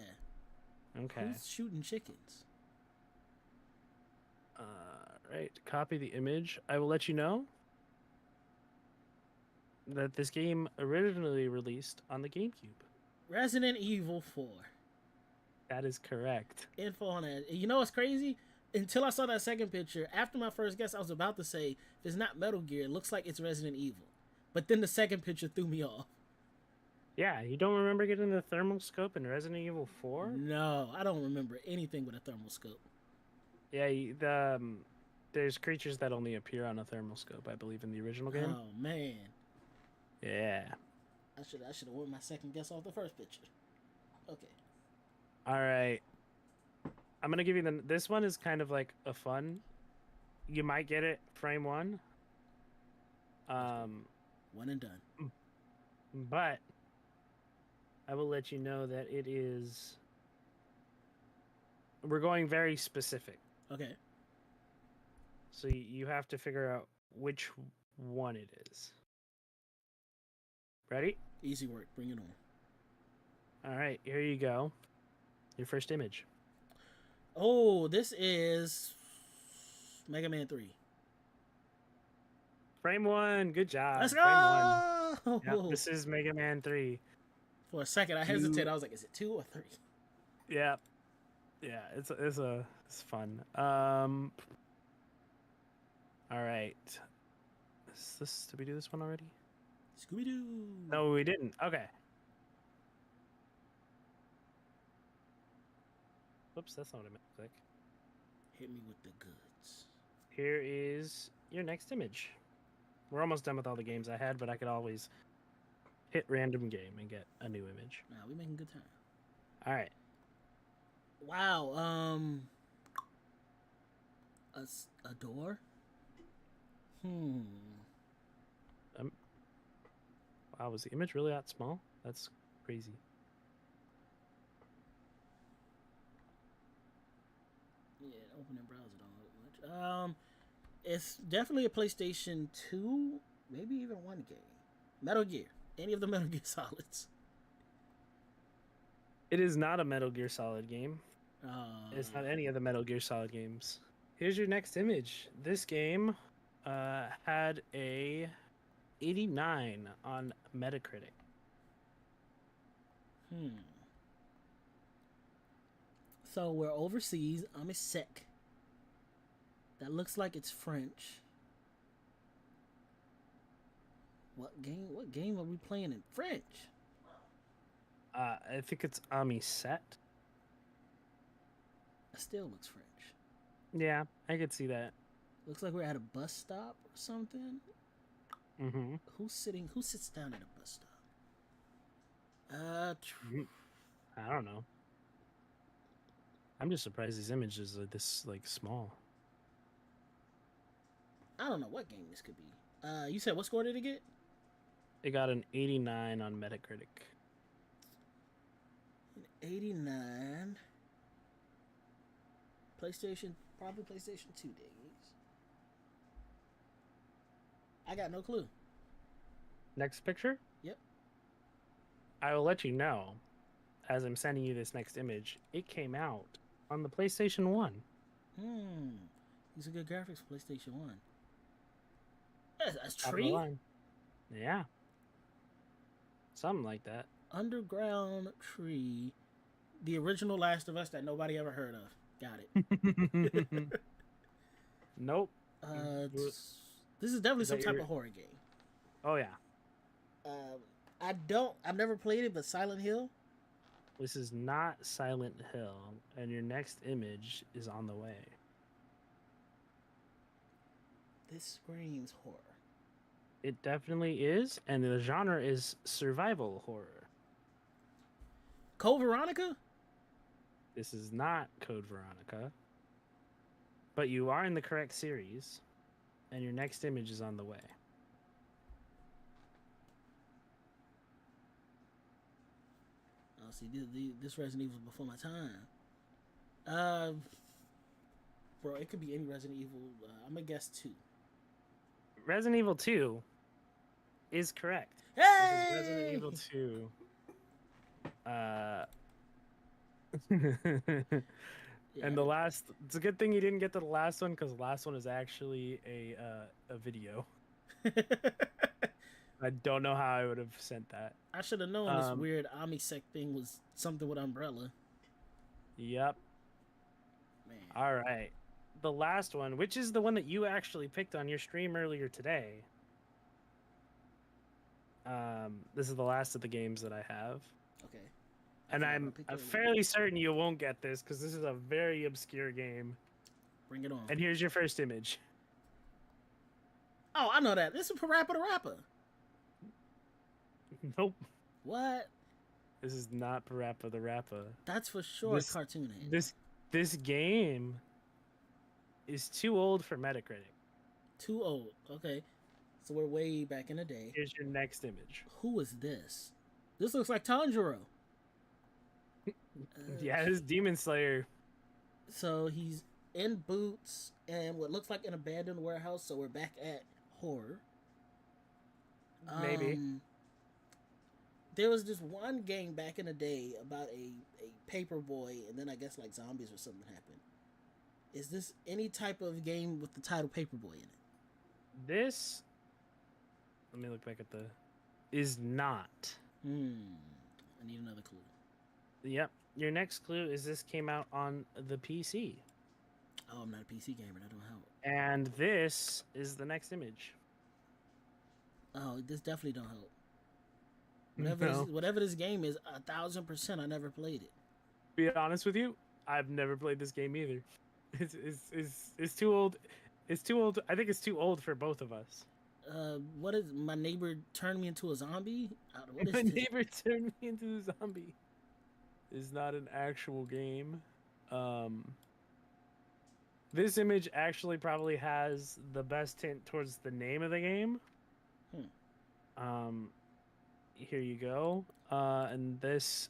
Okay. Who's shooting chickens? Right. Copy the image. I will let you know that this game originally released on the GameCube. Resident Evil 4. That is correct. Info on that. You know what's crazy? Until I saw that second picture, after my first guess, I was about to say, if it's not Metal Gear, it looks like it's Resident Evil. But then the second picture threw me off. Yeah, you don't remember getting the thermal scope in Resident Evil 4? No, I don't remember anything with a thermal scope. Yeah, there's creatures that only appear on a thermal scope, I believe, in the original game. Oh, man. Yeah. I should have won my second guess off the first picture. Okay. All right. I'm gonna give you this one is kind of like a fun. You might get it frame one. One and done. But I will let you know that it is. We're going very specific, Okay. so you have to figure out which one it is. Ready? Easy work. Bring it on. All right, here you go. Your first image. Oh, this is Mega Man 3. Frame one. Good job. Let's Frame go! one. Yep, this is Mega Man 3. For a second, I hesitated. I was like, is it 2 or 3? Yeah. Yeah, it's fun. All right. Did we do this one already? Scooby-Doo! No, we didn't. Okay. Whoops, that's not what I meant to click. Hit me with the goods. Here is your next image. We're almost done with all the games I had, but I could always hit random game and get a new image. Nah, we making good time. All right. Wow, a door? Wow, was the image really that small? That's crazy. Yeah, opening browser don't look much. It's definitely a PlayStation 2, maybe even 1 game. Metal Gear. Any of the Metal Gear Solids. It is not a Metal Gear Solid game. It's not any of the Metal Gear Solid games. Here's your next image. This game had a 89 on Metacritic. So we're overseas. I'm a sec. That looks like it's French. What game are we playing in French? I think it's Ami Set. It still looks French. Yeah, I could see that. Looks like we're at a bus stop or something. Mm-hmm. Who sits down at a bus stop? I don't know. I'm just surprised these images are this small. I don't know what game this could be. You said what score did it get? It got an 89 on Metacritic. An 89. Probably PlayStation 2 days. I got no clue. Next picture? Yep. I will let you know, as I'm sending you this next image, it came out on the PlayStation 1. These are good graphics for PlayStation 1. That's Top of the tree? line. Yeah. Something like that. Underground tree. The original Last of Us that nobody ever heard of. Got it. Nope. This is definitely some that type your- of horror game. Oh, yeah. I've never played it, but Silent Hill. This is not Silent Hill, and your next image is on the way. This screams horror. It definitely is, and the genre is survival horror. Code Veronica? This is not Code Veronica. But you are in the correct series, and your next image is on the way. Oh, see, this Resident Evil was before my time. Bro, it could be any Resident Evil. I'm gonna guess 2. Resident Evil 2 is correct. Hey! This is Resident Evil 2. Yeah, And the last, it's a good thing you didn't get to the last one, because the last one is actually a video. I don't know how I would have sent that. I should have known this weird Omisec thing was something with Umbrella. Yep. Man. All right. The last one, which is the one that you actually picked on your stream earlier today. This is the last of the games that I have. Okay. And I'm fairly certain you won't get this, because this is a very obscure game. Bring it on. And here's your first image. Oh, I know that. This is Parappa the Rapper. Nope. What? This is not Parappa the Rapper. That's for sure a cartoon name. This game is too old for Metacritic. Too old. Okay. So we're way back in the day. Here's your next image. Who is this? This looks like Tanjiro. Yeah, this is Demon Slayer. So he's in boots and what looks like an abandoned warehouse. So we're back at horror. Maybe. There was this one game back in the day about a paper boy, and then I guess like zombies or something happened. Is this any type of game with the title Paperboy in it? This, let me look back at the, is not. I need another clue. Yep. Your next clue is this came out on the PC. Oh, I'm not a PC gamer. That don't help. And this is the next image. Oh, this definitely don't help. Whatever this game is, 1,000% I never played it. Be honest with you, I've never played this game either. It's too old. It's too old. I think it's too old for both of us. What is my neighbor turned me into a zombie? What is My this? neighbor turned me into a zombie. Is not an actual game. This image actually probably has the best hint towards the name of the game. Here you go. And this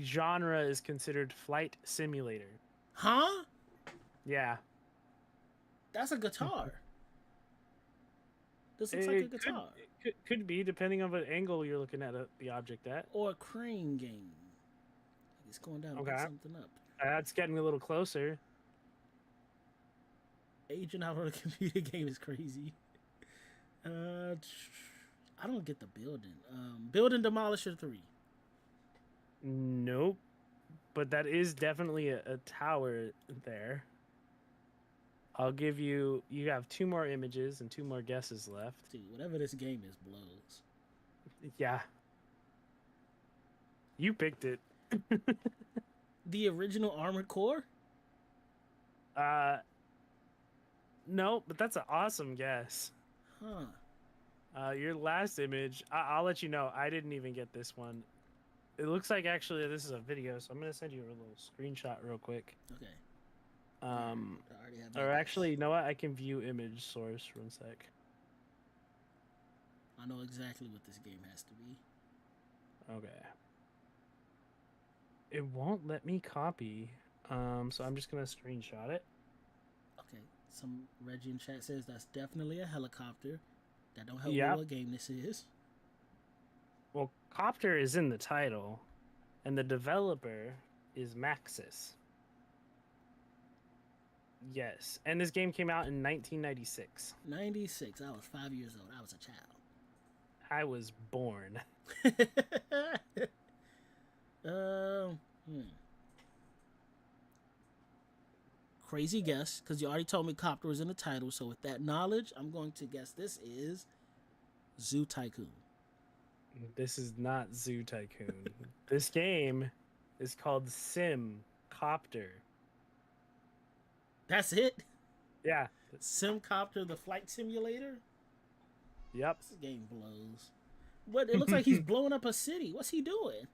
genre is considered flight simulator. Huh? Yeah. That's a guitar. This looks like a guitar. Could be, depending on what angle you're looking at the object at. Or a crane game. It's going down to pick something up. That's getting a little closer. Agent out on a computer game is crazy. I don't get the building. Building Demolisher 3. Nope. But that is definitely a tower there. I'll give you... You have 2 more images and 2 more guesses left. Dude, whatever this game is blows. Yeah. You picked it. The original Armored Core? No, but that's an awesome guess. Huh. Your last image, I'll let you know. I didn't even get this one. It looks like actually this is a video, so I'm gonna send you a little screenshot real quick. Okay. Or actually, you know what? I can view image source for 1 sec. I know exactly what this game has to be. Okay. It won't let me copy. So I'm just gonna screenshot it. Okay. Some Reggie in chat says that's definitely a helicopter. That don't help me what game this is. Well, Copter is in the title, and the developer is Maxis. Yes, and this game came out in 1996. 96. I was 5 years old. I was a child. I was born. Crazy guess, because you already told me Copter was in the title. So with that knowledge, I'm going to guess this is Zoo Tycoon. This is not Zoo Tycoon. This game is called Sim Copter. That's it? Yeah. Simcopter, the flight simulator? Yep. This game blows. But it looks like he's blowing up a city. What's he doing?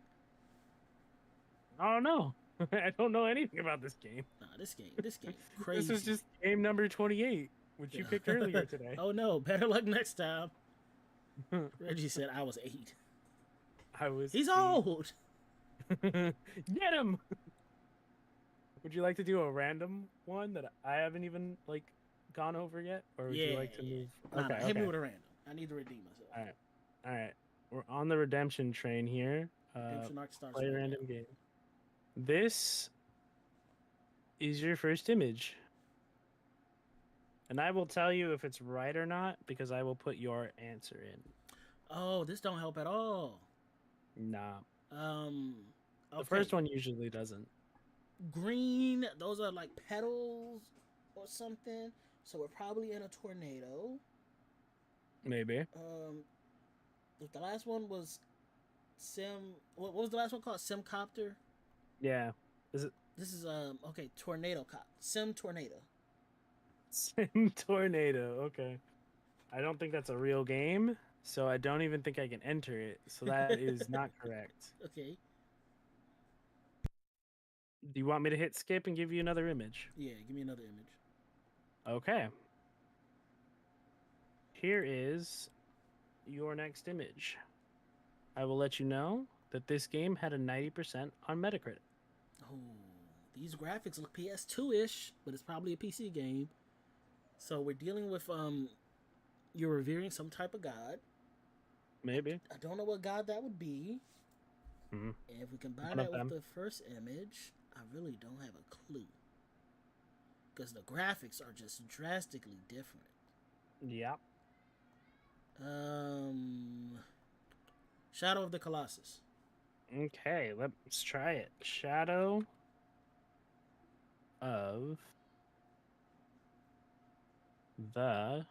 I don't know. I don't know anything about this game. Nah, this game, crazy. This is just game number 28, which you picked earlier today. Oh no, better luck next time. Reggie said I was 8. I was. He's 8. old. Get him. Would you like to do a random one that I haven't even like gone over yet, or would you like to move? Nah, Okay, hit me okay. with a random. I need to redeem myself. All right. We're on the redemption train here. Redemption arc starts Play a right random now. game. This is your first image. And I will tell you if it's right or not because I will put your answer in. Oh, this don't help at all. Nah. Okay. The first one usually doesn't. Green, those are like petals or something. So we're probably in a tornado. Maybe. The last one was what was the last one called? Simcopter? Yeah. Is it This is okay, tornado cop. Sim tornado. Sim Tornado? Okay. I don't think that's a real game, so I don't even think I can enter it. So that is not correct. Okay. Do you want me to hit skip and give you another image? Yeah, give me another image. Okay. Here is your next image. I will let you know that this game had a 90% on Metacritic. Oh, these graphics look PS2-ish, but it's probably a PC game. So we're dealing with you're revering some type of god. Maybe. I don't know what god that would be. Mm-hmm. And if we combine One that of with them. the first image, I really don't have a clue. Because the graphics are just drastically different. Yep. Shadow of the Colossus. Okay, let's try it. Shadow of the...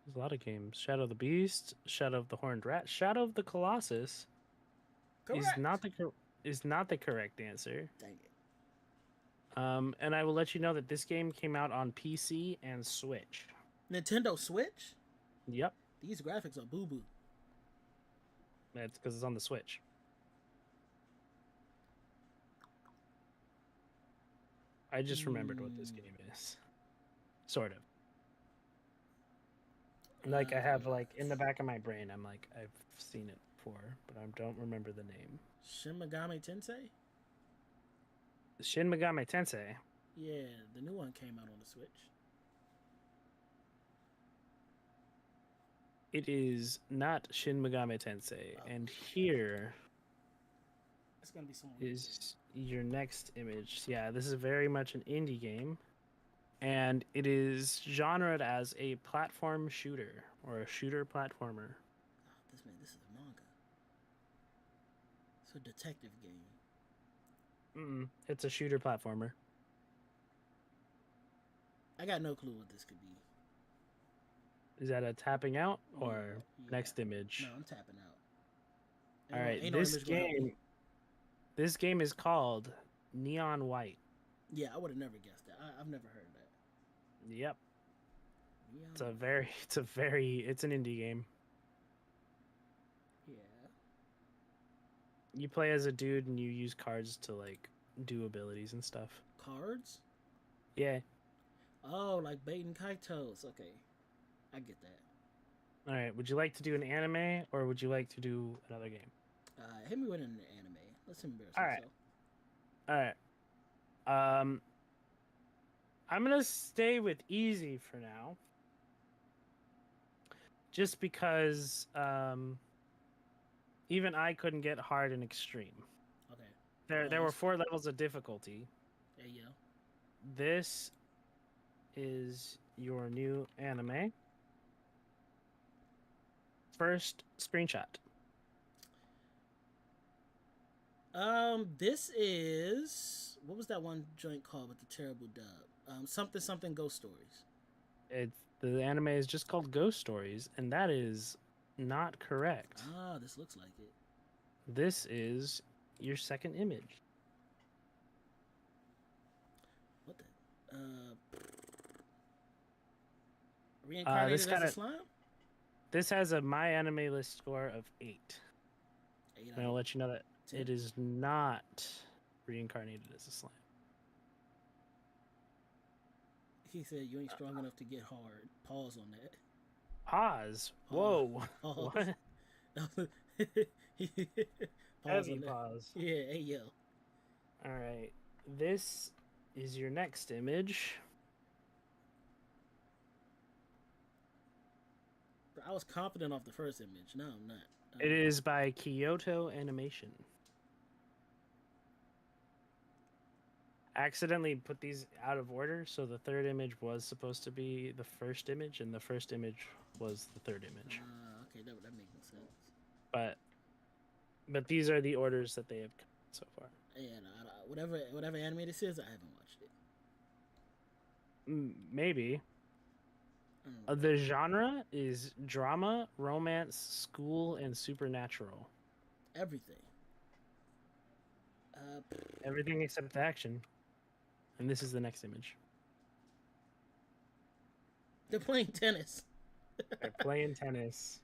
There's a lot of games. Shadow of the Beast, Shadow of the Horned Rat, Shadow of the Colossus Correct. is not the correct answer. Dang it. And I will let you know that this game came out on PC and Switch. Nintendo Switch? Yep, These graphics are boo-boo. that's because it's on the Switch. I just remembered what this game is. Sort of. Like I have like in the back of my brain, I'm like I've seen it before, but I don't remember the name. Shin Megami Tensei? Shin Megami Tensei. Yeah, the new one came out on the Switch. It is not Shin Megami Tensei, and here It's gonna be someone. is your next image. Yeah, this is very much an indie game, and it is genred as a platform shooter or a shooter platformer. Oh, this is a manga. It's a detective game. It's a shooter platformer. I got no clue what this could be. Is that a tapping out or Yeah. next image? No, I'm tapping out. All right, Ain't no this image gonna help me. game. This game is called Neon White. Yeah, I would have never guessed that. I've never heard of that. Yep, Yeah. it's an indie game. Yeah. You play as a dude and you use cards to like do abilities and stuff. Cards? Yeah. Oh, like Baten Kaitos. Okay. I get that. All right. Would you like to do an anime or would you like to do another game? Hit me with an anime. Let's embarrass All right. myself. All right. I'm gonna stay with easy for now, just because even I couldn't get hard and extreme. Okay. There were 4 levels of difficulty. There you go. This is your new anime. First screenshot. This is what was that one joint called with the terrible dub? Something Ghost Stories. The anime is just called Ghost Stories, and that is not correct. Ah, this looks like it. This is your second image. What the? Reincarnated as a slime? This has a My Anime List score of 8. 8 And I'll let you know that It is not reincarnated as a slime. He said you ain't strong enough to get hard. Pause on that. Pause. Whoa. Pause. What? Pause Heavy on that. pause. Yeah, hey yo. All right. This is your next image. I was confident off the first image. No, I'm not. It is by Kyoto Animation. Accidentally put these out of order, so the third image was supposed to be the first image, and the first image was the third image. Okay, that makes no sense. But these are the orders that they have come so far. Yeah, no, whatever anime this is, I haven't watched it. Maybe. The genre is drama, romance, school, and supernatural. Everything. Everything except action. And this is the next image. They're playing tennis. They're playing tennis.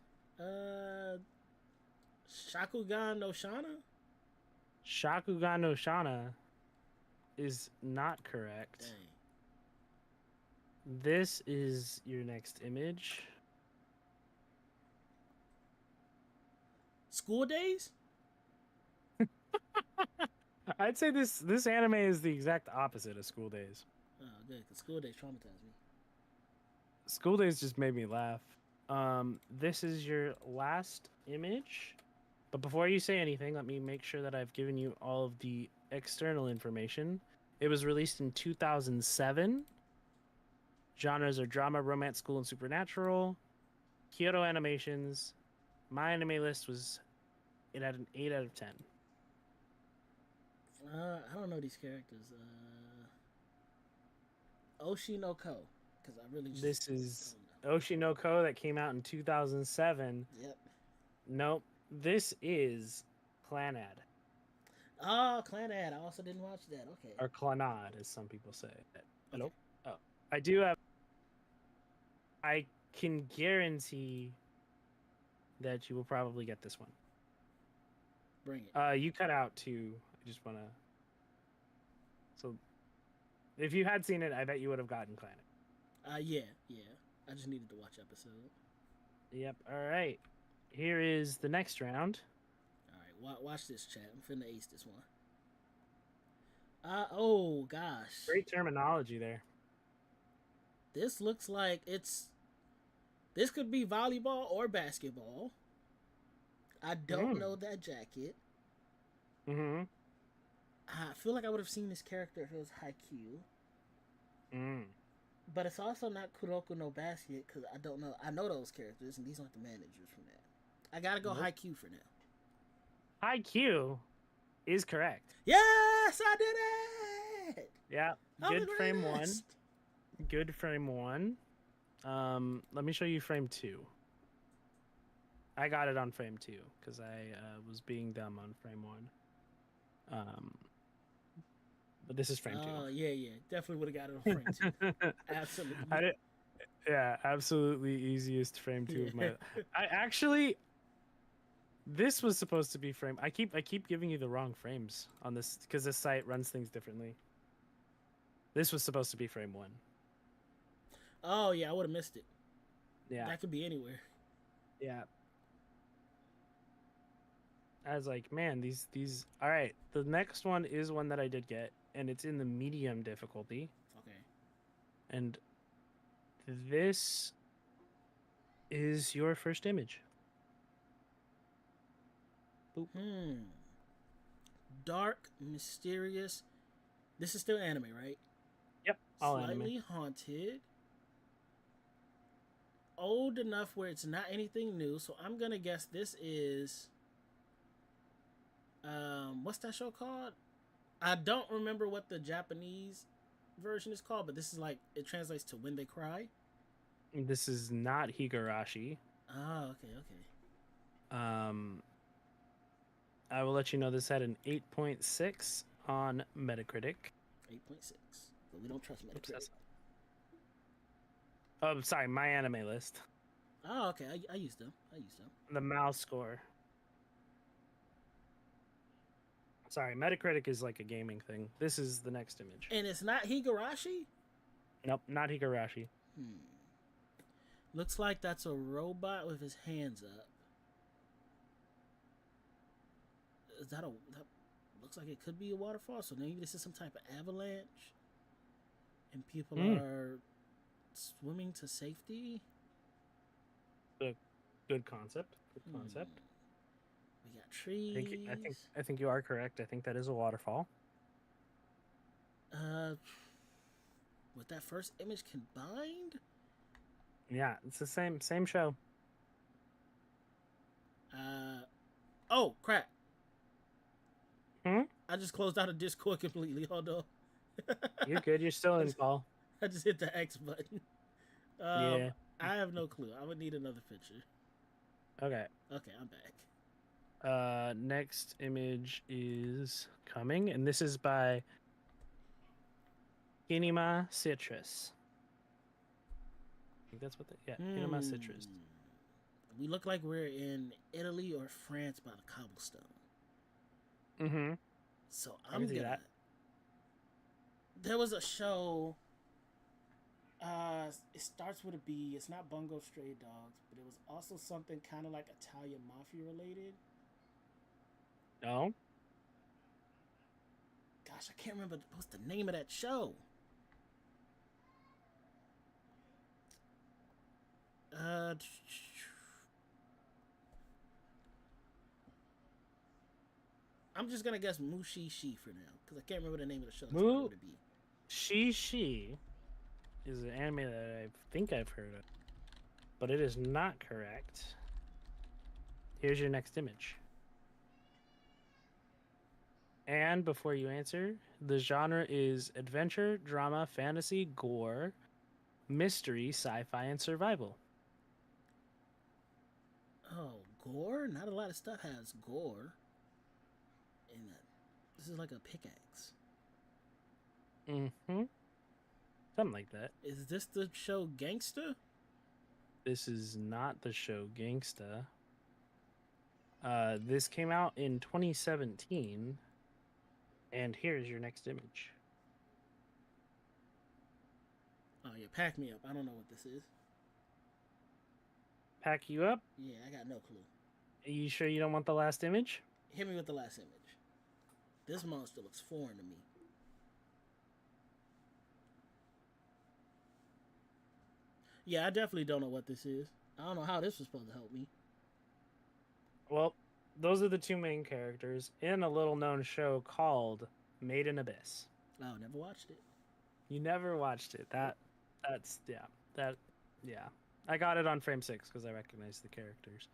Shakugan no Shana? Shakugan no Shana is not correct. Dang. This is your next image. School Days? I'd say this anime is the exact opposite of School Days. Oh, good, because School Days traumatized me. School Days just made me laugh. This is your last image. But before you say anything, let me make sure that I've given you all of the external information. It was released in 2007. Genres are drama, romance, school, and supernatural. Kyoto Animations. My anime list was it had an 8 out of 10. I don't know these characters. Oshinoko, because I really just... This is Oshinoko that came out in 2007. Yep. Nope. This is Clanad. Oh, Clanad. I also didn't watch that. Okay. Or Clanad, as some people say. Hello? Okay. Oh. I do have... I can guarantee that you will probably get this one. Bring it. You cut out too. I just want to... So, if you had seen it, I bet you would have gotten Clanad. Yeah. I just needed to watch episode. Yep. All right. Here is the next round. All right, watch this, chat. I'm finna ace this one. Oh gosh. Great terminology there. This looks like it's... This could be volleyball or basketball. I don't know that jacket. Mm-hmm. I feel like I would have seen this character if it was Haikyuu. But it's also not Kuroko no Basket because I don't know. I know those characters, and these aren't the managers from that. I gotta go Haikyuu for now. Haikyuu is correct. Yes, I did it! Yeah, I'm good the frame one. greatest! Good frame one. Let me show you frame two. I got it on frame two because I was being dumb on frame one. But this is frame two. Oh, yeah. Definitely would have got it on frame two. Absolutely. Yeah, absolutely easiest frame two of my... I actually... This was supposed to be frame... I keep giving you the wrong frames on this because this site runs things differently. This was supposed to be frame one. Oh, yeah, I would have missed it. Yeah. That could be anywhere. Yeah. I was like, man, these... All right, the next one is one that I did get, and it's in the medium difficulty. Okay. And this is your first image. Boop. Dark, mysterious. This is still anime, right? Yep, all Slightly anime. haunted. Old enough where it's not anything new, so I'm gonna guess this is... what's that show called? I don't remember what the Japanese version is called, but this is like, it translates to When They Cry. This is not Higurashi. Oh, okay. I will let you know this had an 8.6 on Metacritic. 8.6. But we don't trust Metacritic. Oh, sorry, my anime list. Oh, okay. I used them. The mouse score. Sorry, Metacritic is like a gaming thing. This is the next image. And it's not Higurashi? Nope, not Higurashi. Looks like that's a robot with his hands up. Is that that looks like it could be a waterfall, so maybe this is some type of avalanche. And people are swimming to safety. Good concept. Good concept. We got trees. I think you are correct. I think that is a waterfall. With that first image combined? Yeah, it's the same show. Oh crap. Hmm? I just closed out of Discord completely. Hold on. You're good. You're still in, Paul. I just hit the X button. Yeah. I have no clue. I would need another picture. Okay. Okay, I'm back. Next image is coming, and this is by Kinema Citrus. I think that's what Kinema Citrus. We look like we're in Italy or France by the cobblestone. Mm-hmm. So I I'm can see gonna. that. There was a show. It starts with a B. It's not Bungo Stray Dogs, but it was also something kind of like Italian mafia related. No. Gosh, I can't remember what's the name of that show. I'm just gonna guess Mushishi for now because I can't remember the name of the show. Mu She is an anime that I think I've heard of, but it is not correct. Here's your next image. And before you answer, the genre is adventure, drama, fantasy, gore, mystery, sci-fi, and survival. Oh, gore? Not a lot of stuff has gore. And this is like a pickaxe. Mm-hmm. Something like that. Is this the show Gangsta? This is not the show Gangsta. This came out in 2017. And here's your next image. Oh, yeah, pack me up. I don't know what this is. Pack you up? Yeah, I got no clue. Are you sure you don't want the last image? Hit me with the last image. This monster looks foreign to me. Yeah, I definitely don't know what this is. I don't know how this was supposed to help me. Well, those are the two main characters in a little-known show called Made in Abyss. Oh, never watched it. You never watched it. Yeah. I got it on frame 6 because I recognized the characters.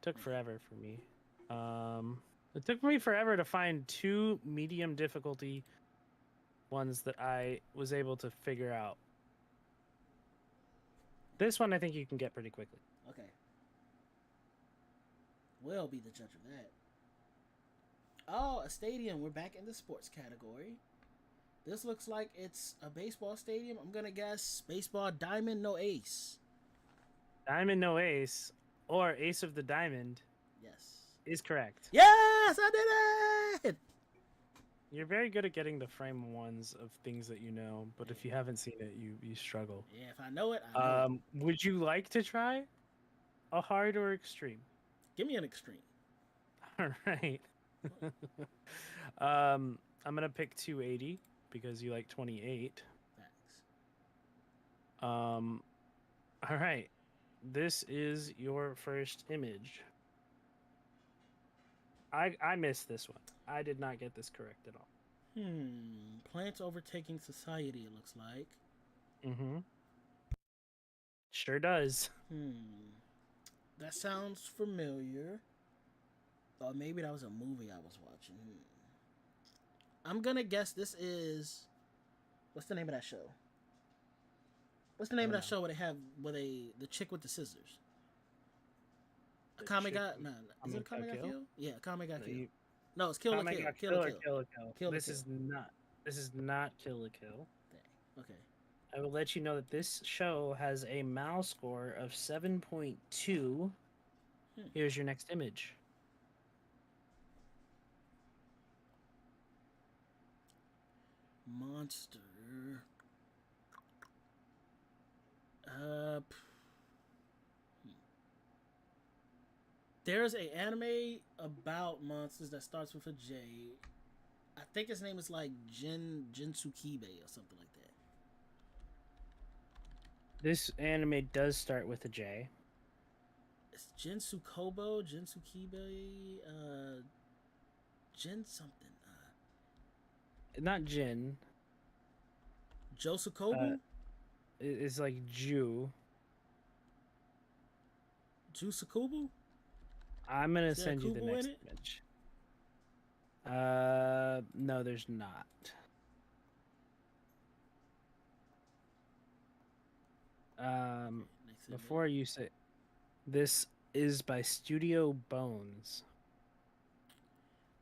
Took forever for me. It took me forever to find 2 medium difficulty ones that I was able to figure out. This one I think you can get pretty quickly. Okay. We'll be the judge of that. Oh, a stadium. We're back in the sports category. This looks like it's a baseball stadium. I'm going to guess baseball diamond, no ace. Diamond, no ace, or ace of the diamond. Yes. Is correct. Yes, I did it! You're very good at getting the frame ones of things that you know, but if you haven't seen it, you struggle. Yeah, if I know it, I know it. Would you like to try a hard or extreme? Give me an extreme. All right. I'm gonna pick 280 because you like 28. Thanks. All right. This is your first image. I missed this one. I did not get this correct at all. Plants overtaking society, it looks like. Mm-hmm. Sure does. That sounds familiar. Or maybe that was a movie I was watching. I'm gonna guess this is... What's the name of that show? What's the name of that show where they have... the chick with the scissors? Akame got... No, is it Akame got killed? Yeah, Akame got killed. No, it's Kill la Kill. Kill la Kill. This is not Kill la Kill. Okay. I will let you know that this show has a MAL score of 7.2. Here's your next image. Monster. Uh, there's a anime about monsters that starts with a J. I think his name is like Jinsukibe or something like that. This anime does start with a J. It's Jinsukobo, Jinsukibe, Jin something. Not Jin. Josukobu? It's like Jew. Jusukubu? I'm gonna Is there a send you the Kubo in next it? image. No, there's not. Next Before you say, this is by Studio Bones.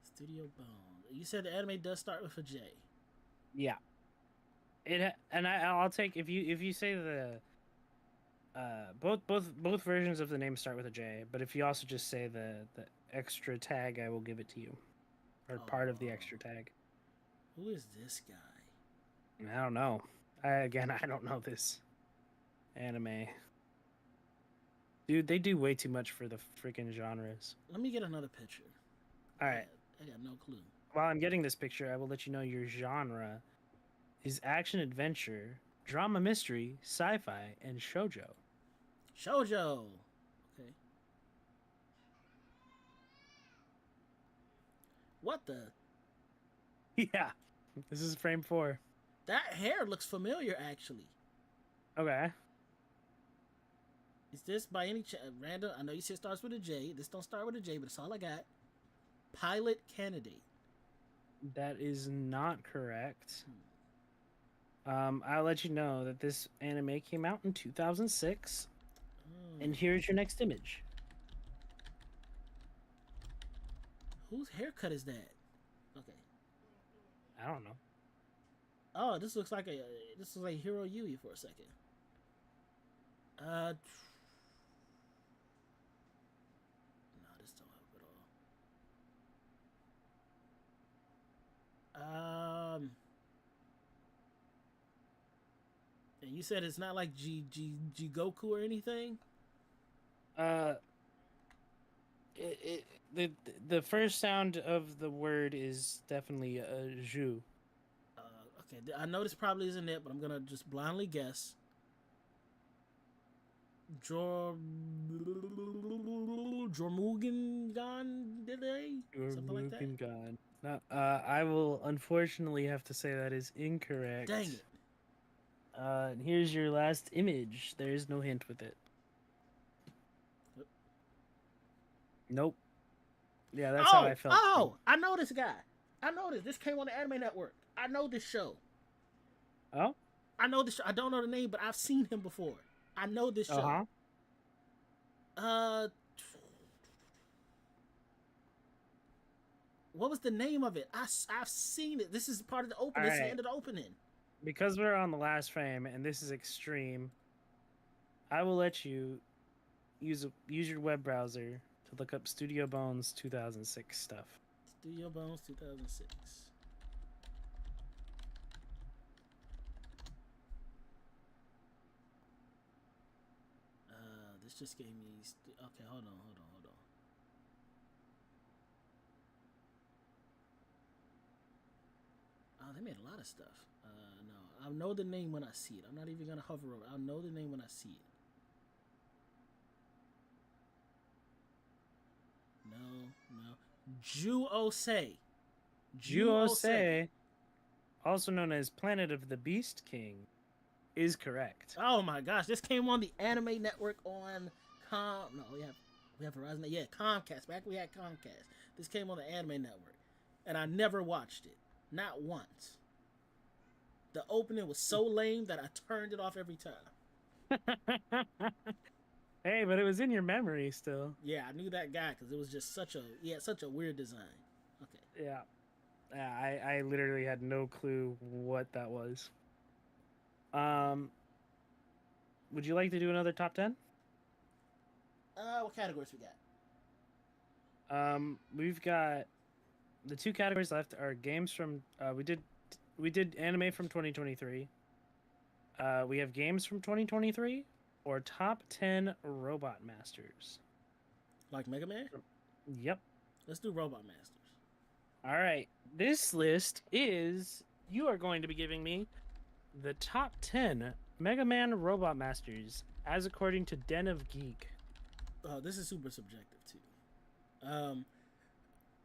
Studio Bone. You said the anime does start with a J. Yeah. I'll take if you say the both versions of the name start with a J, but if you also just say the extra tag, I will give it to you, or part of the extra tag. Who is this guy? I don't know. I don't know this anime. Dude, they do way too much for the freaking genres. Let me get another picture. All right. I got no clue. While I'm getting this picture, I will let you know your genre is action adventure, drama mystery, sci-fi, and shoujo. Shoujo. Okay. What the? Yeah. This is frame 4. That hair looks familiar, actually. Okay. Is this by any chance random? I know you said it starts with a J. This don't start with a J, but it's all I got. Pilot Candidate. That is not correct. I'll let you know that this anime came out in 2006. And here's your next image. Whose haircut is that? Okay. I don't know. Oh, this looks like Hiro Yui for a second. No, this don't help at all. And you said it's not like G Goku or anything? The first sound of the word is definitely Ju. Okay, I know this probably isn't it, but I'm gonna just blindly guess. Jormugengan, did they? Something like that. No, I will unfortunately have to say that is incorrect. Dang it. Here's your last image. There is no hint with it. Nope. Yeah, that's how I felt. Oh, I know this guy. I know this. This came on the Anime Network. I know this show. Oh? I know this show. I don't know the name, but I've seen him before. I know this show. What was the name of it? I've seen it. This is part of the opening. This is the end of the opening. Because we're on the last frame, and this is extreme, I will let you use your web browser to look up Studio Bones 2006 stuff. Studio Bones 2006. This just gave me... Okay, hold on. Oh, they made a lot of stuff. No, I know the name when I see it. I'm not even going to hover over. I'll know the name when I see it. No. Ju-O-Se. Ju-O-Se, also known as Planet of the Beast King, is correct. Oh my gosh, this came on the Anime Network on we have Verizon. Yeah, Comcast. Back we had Comcast. This came on the Anime Network, and I never watched it, not once. The opening was so lame that I turned it off every time. Hey, but it was in your memory still. Yeah, I knew that guy because it was just such a weird design. Okay. Yeah, I literally had no clue what that was. Would you like to do another top 10? What categories we got? We've got the 2 categories left are games from we did we did anime from 2023. We have games from 2023 or top 10 robot masters. Like Mega Man? Yep. Let's do Robot Masters. All right. This list is you are going to be giving me the top 10 Mega Man robot masters as according to Den of Geek. Oh, this is super subjective too.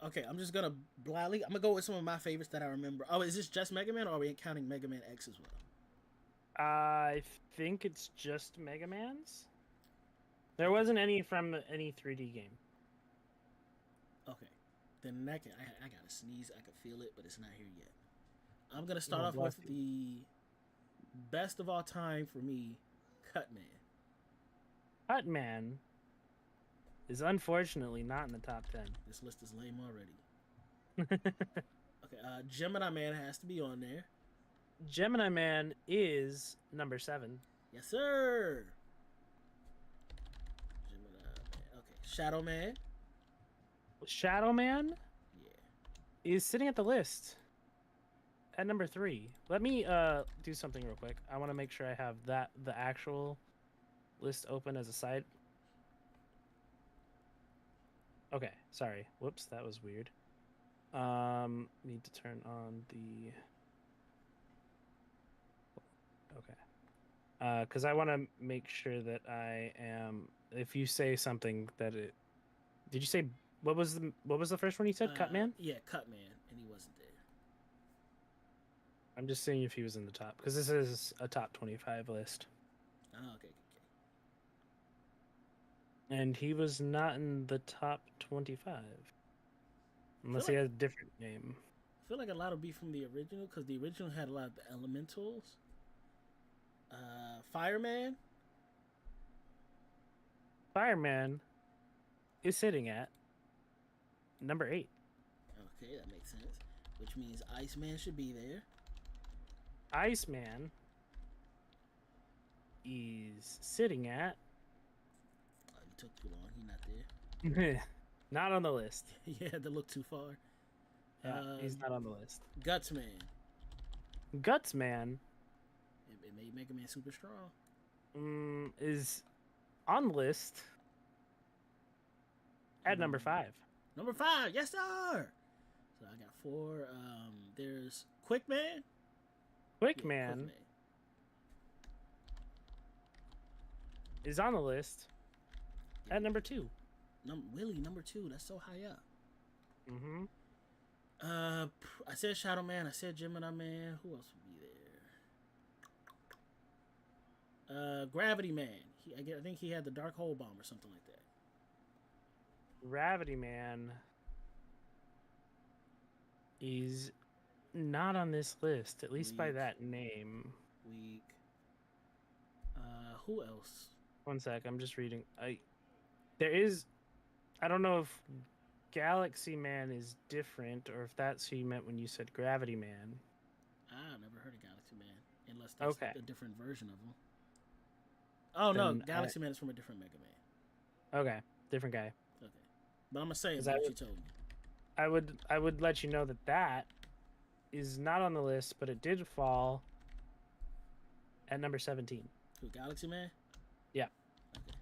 Okay, I'm just gonna blindly. I'm gonna go with some of my favorites that I remember. Oh, is this just Mega Man, or are we counting Mega Man X as well? I think it's just Mega Man's. There wasn't any from any 3D game. Okay, then in that case, I gotta sneeze. I can feel it, but it's not here yet. I'm gonna start Oh, off bless with the best of all time for me, Cutman. Cutman is unfortunately not in the top 10. This list is lame already. Okay, Gemini Man has to be on there. Gemini Man is number 7. Yes, sir. Gemini Man. Okay, Shadow Man. Shadow Man Yeah. is sitting at the list at number 3. Let me do something real quick. I want to make sure I have the actual list open as a side. Okay, sorry. Whoops, that was weird. Need to turn on the. Okay. Because I want to make sure that I am. If you say something that it. Did you say what was the first one you said? Cutman? Yeah, Cutman, and he wasn't there. I'm just seeing if he was in the top because this is a top 25 list. Oh, okay. And he was not in the top 25. Unless he like- has a different name. I feel like a lot will be from the original because the original had a lot of the elementals. Fireman. Fireman is sitting at number 8. Okay, that makes sense. Which means Iceman should be there. Iceman is sitting at It took too long. He's not there. not on the list. You had to look too far. Yeah, he's not on the list. Gutsman. Gutsman It made Mega Man super strong. is on the list at number 5. Number 5, yes sir. So I got 4. There's Quickman. Quickman is on the list at number 2. Willie, number 2. That's so high up. Mm-hmm. I said Shadow Man. I said Gemini Man. Who else would be there? Gravity Man. I think he had the Dark Hole Bomb or something like that. Gravity Man is not on this list, at least by Weak. that name. Weak. Who else? One sec, I'm just reading. I don't know if Galaxy Man is different or if that's who you meant when you said Gravity Man. I've never heard of Galaxy Man, unless that's Okay. a different version of him. Oh no, Then Galaxy Man is from a different Mega Man. Okay, different guy. Okay, but I'm gonna say 'Cause what I you would- told me. I would let you know that is not on the list, but it did fall at number 17. Who, Galaxy Man? Yeah. Okay.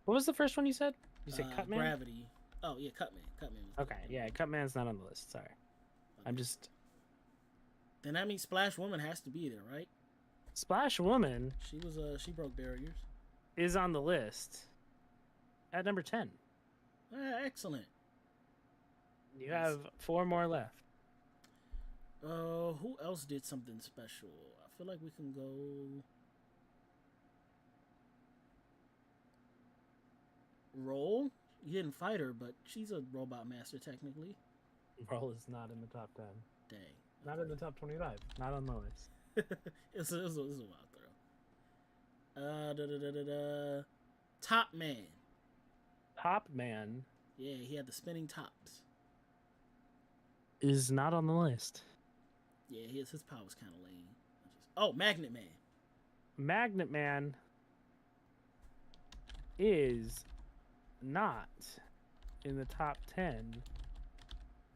What was the first one you said? You said Cutman? Gravity. Oh yeah, Cutman. Cutman. Was Okay, yeah, Cutman's not on the list. Sorry. I'm just Then that means Splash Woman has to be there, right? Splash Woman She was she broke barriers. is on the list at number 10. Excellent. You Nice. have 4 more left. Who else did something special? I feel like we can go. Roll. You didn't fight her, but she's a robot master technically. Roll is not in the top 10. Dang. Not in the top 25. Not on the list. It's a wild throw. Top Man. Top Man Yeah, he had the spinning tops. is not on the list. Yeah, his power was kind of lame. Oh, Magnet Man. Magnet Man is not in the top 10,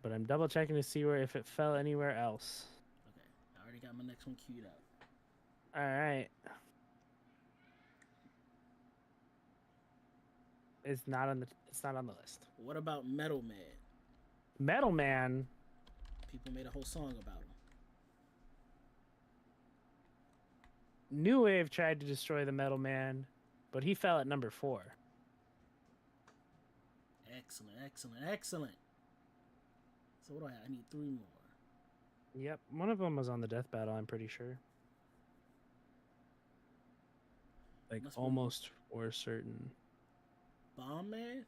but I'm double checking to see if it fell anywhere else. Okay, I already got my next one queued up. All right. It's not on the list. What about Metal Man? Metal Man. People made a whole song about him. New Wave tried to destroy the Metal Man, but he fell at number 4. Excellent, excellent, excellent. So what do I have? I need 3 more. Yep, one of them was on the death battle, I'm pretty sure. Like, Must be- almost for certain. Bomb Man?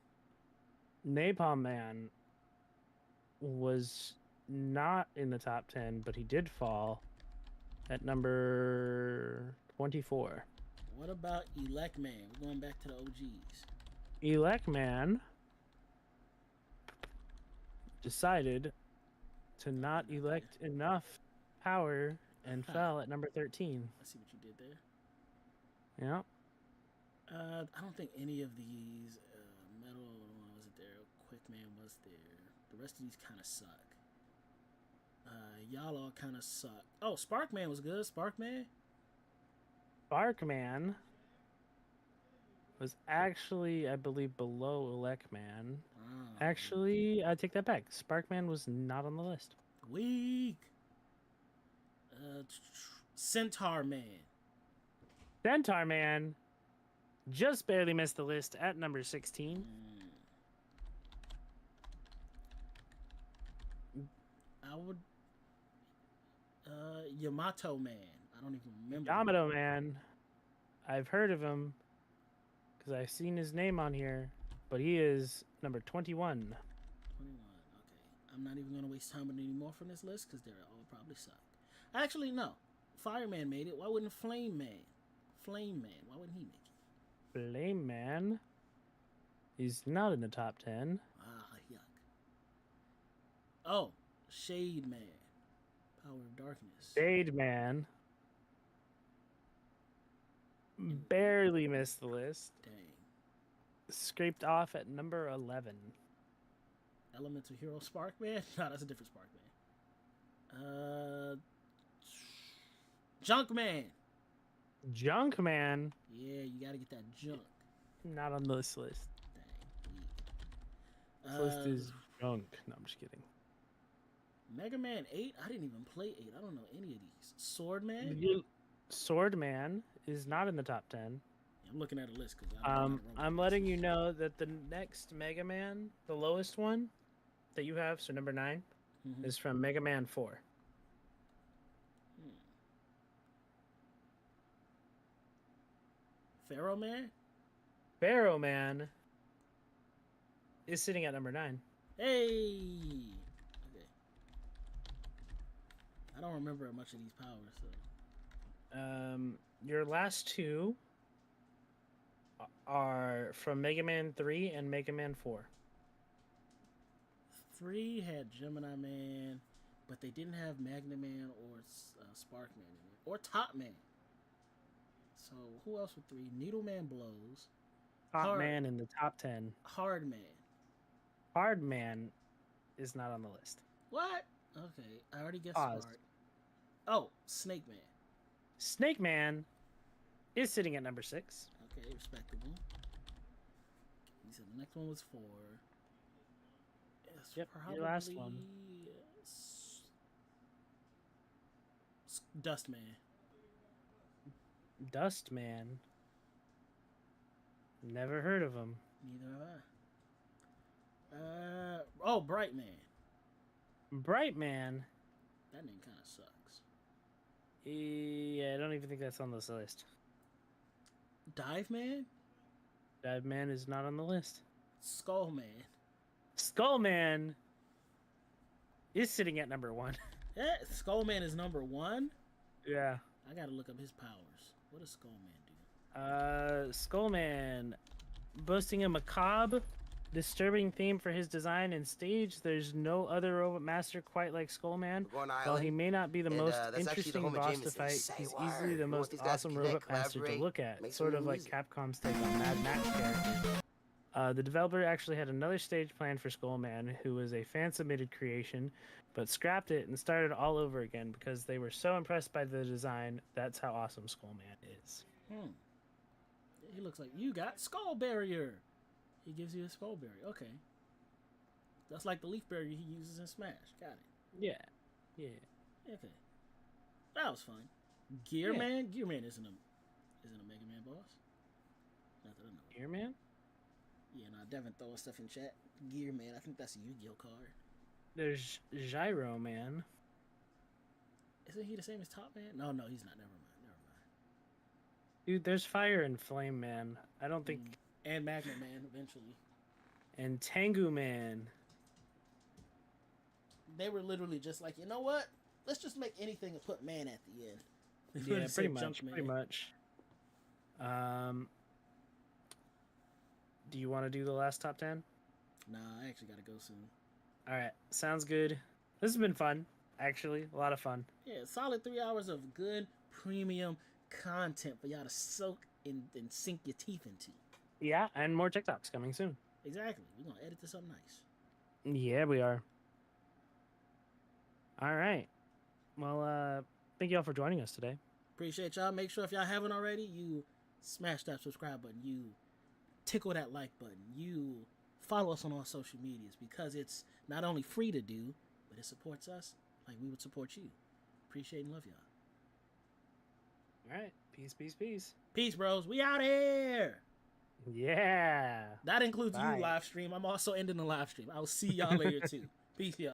Napalm Man was not in the top 10, but he did fall at number 24. What about Elect Man? We're going back to the OGs. Elect Man decided to not elect enough power and fell at number 13. I see what you did there. Yeah. I don't think any of these Metal wasn't there. Quick Man was there. The rest of these kind of suck. Y'all all kind of suck. Oh, Spark Man was good. Spark Man. Sparkman was actually, I believe, below Elect Man. Oh, Actually, I take that back. Sparkman was not on the list. weak. Centaur Man. Centaur Man just barely missed the list at number 16. I would. Yamato Man. I don't even remember. Yamato Man. I've heard of him because I've seen his name on here, but he is number 21. 21. Okay. I'm not even going to waste time on any more from this list because they're all probably suck. Actually, no. Fireman made it. Why wouldn't Flame Man? Flame Man. Why wouldn't he make it? Flame Man. He's not in the top 10. Ah, yuck. Oh, Shade Man. Power of Darkness. Shade Man. Barely missed the list. Dang. Scraped off at number 11. Elemental Hero Spark Man? No, that's a different Spark Man. Junk Man. Junk Man. Yeah, you gotta get that junk. Not on this list. Dang. Weak. This list is junk. No, I'm just kidding. Mega Man 8? I didn't even play 8. I don't know any of these. Sword Man? Sword Man is not in the top 10. I'm looking at a list because I'm letting you know that the next Mega Man, the lowest one that you have, so number 9, is from Mega Man 4. Pharaoh Man? Pharaoh Man is sitting at number 9. Hey! Okay. I don't remember much of these powers, so. Your last 2 are from Mega Man 3 and Mega Man 4. 3 had Gemini Man, but they didn't have Magna Man or Spark Man in it. Or Top Man. So, who else with 3? Needle Man blows. Top Man in the top 10. Hard Man. Hard Man is not on the list. What? Okay, I already guessed Pause. Spark. Oh, Snake Man. Snake Man is sitting at number 6. Okay, respectable. He said the next one was 4. It's Yep, probably your last one. Dust Man. Dust Man. Never heard of him. Neither have I. Oh, Bright Man. Bright Man. That name kind of sucks. Yeah, I don't even think that's on this list. Dive Man. Dive Man is not on the list. Skull Man. Skull Man is sitting at number 1. Yeah, Skull Man is number 1. Yeah. I gotta look up his powers. What does Skull Man do? Skull Man, boasting a macabre, disturbing theme for his design and stage. There's no other robot master quite like Skull Man. While he may not be the most interesting boss to fight, he's easily the most awesome robot master to look at. Sort of like Capcom's take on Mad Max character. The developer actually had another stage planned for Skullman, who was a fan-submitted creation, but scrapped it and started all over again because they were so impressed by the design. That's how awesome Skullman is. He looks like you got skull barrier. He gives you a skull barrier. Okay. That's like the leaf barrier he uses in Smash. Got it. Yeah. Yeah. Okay. That was fun. Gearman? Gearman isn't a Mega Man boss. Not that I know. Gearman? Yeah, no, Devin throwing stuff in chat. Gearman, I think that's a Yu-Gi-Oh card. There's Gyro Man. Isn't he the same as Top Man? No, he's not. Never mind. Dude, there's Fire and Flame Man. I don't think... And Magnet Man, eventually. And Tengu Man. They were literally just like, you know what? Let's just make anything and put man at the end. Yeah, pretty much. Do you want to do the last top 10? Nah, I actually gotta go soon. All right, sounds good. This has been fun, actually. A lot of fun. Yeah, solid 3 hours of good premium content for y'all to soak and sink your teeth into. Yeah, and more TikToks coming soon. Exactly. We're gonna edit this up nice. Yeah, we are. All right. Well, thank you all for joining us today. Appreciate y'all. Make sure if y'all haven't already, you smash that subscribe button. You tickle that like button. You follow us on all social medias because it's not only free to do, but it supports us like we would support you. Appreciate and love y'all. All right. Peace, peace, peace. Peace, bros. We out here. Yeah. That includes Bye. you, live stream. I'm also ending the live stream. I'll see y'all later, too. Peace, y'all.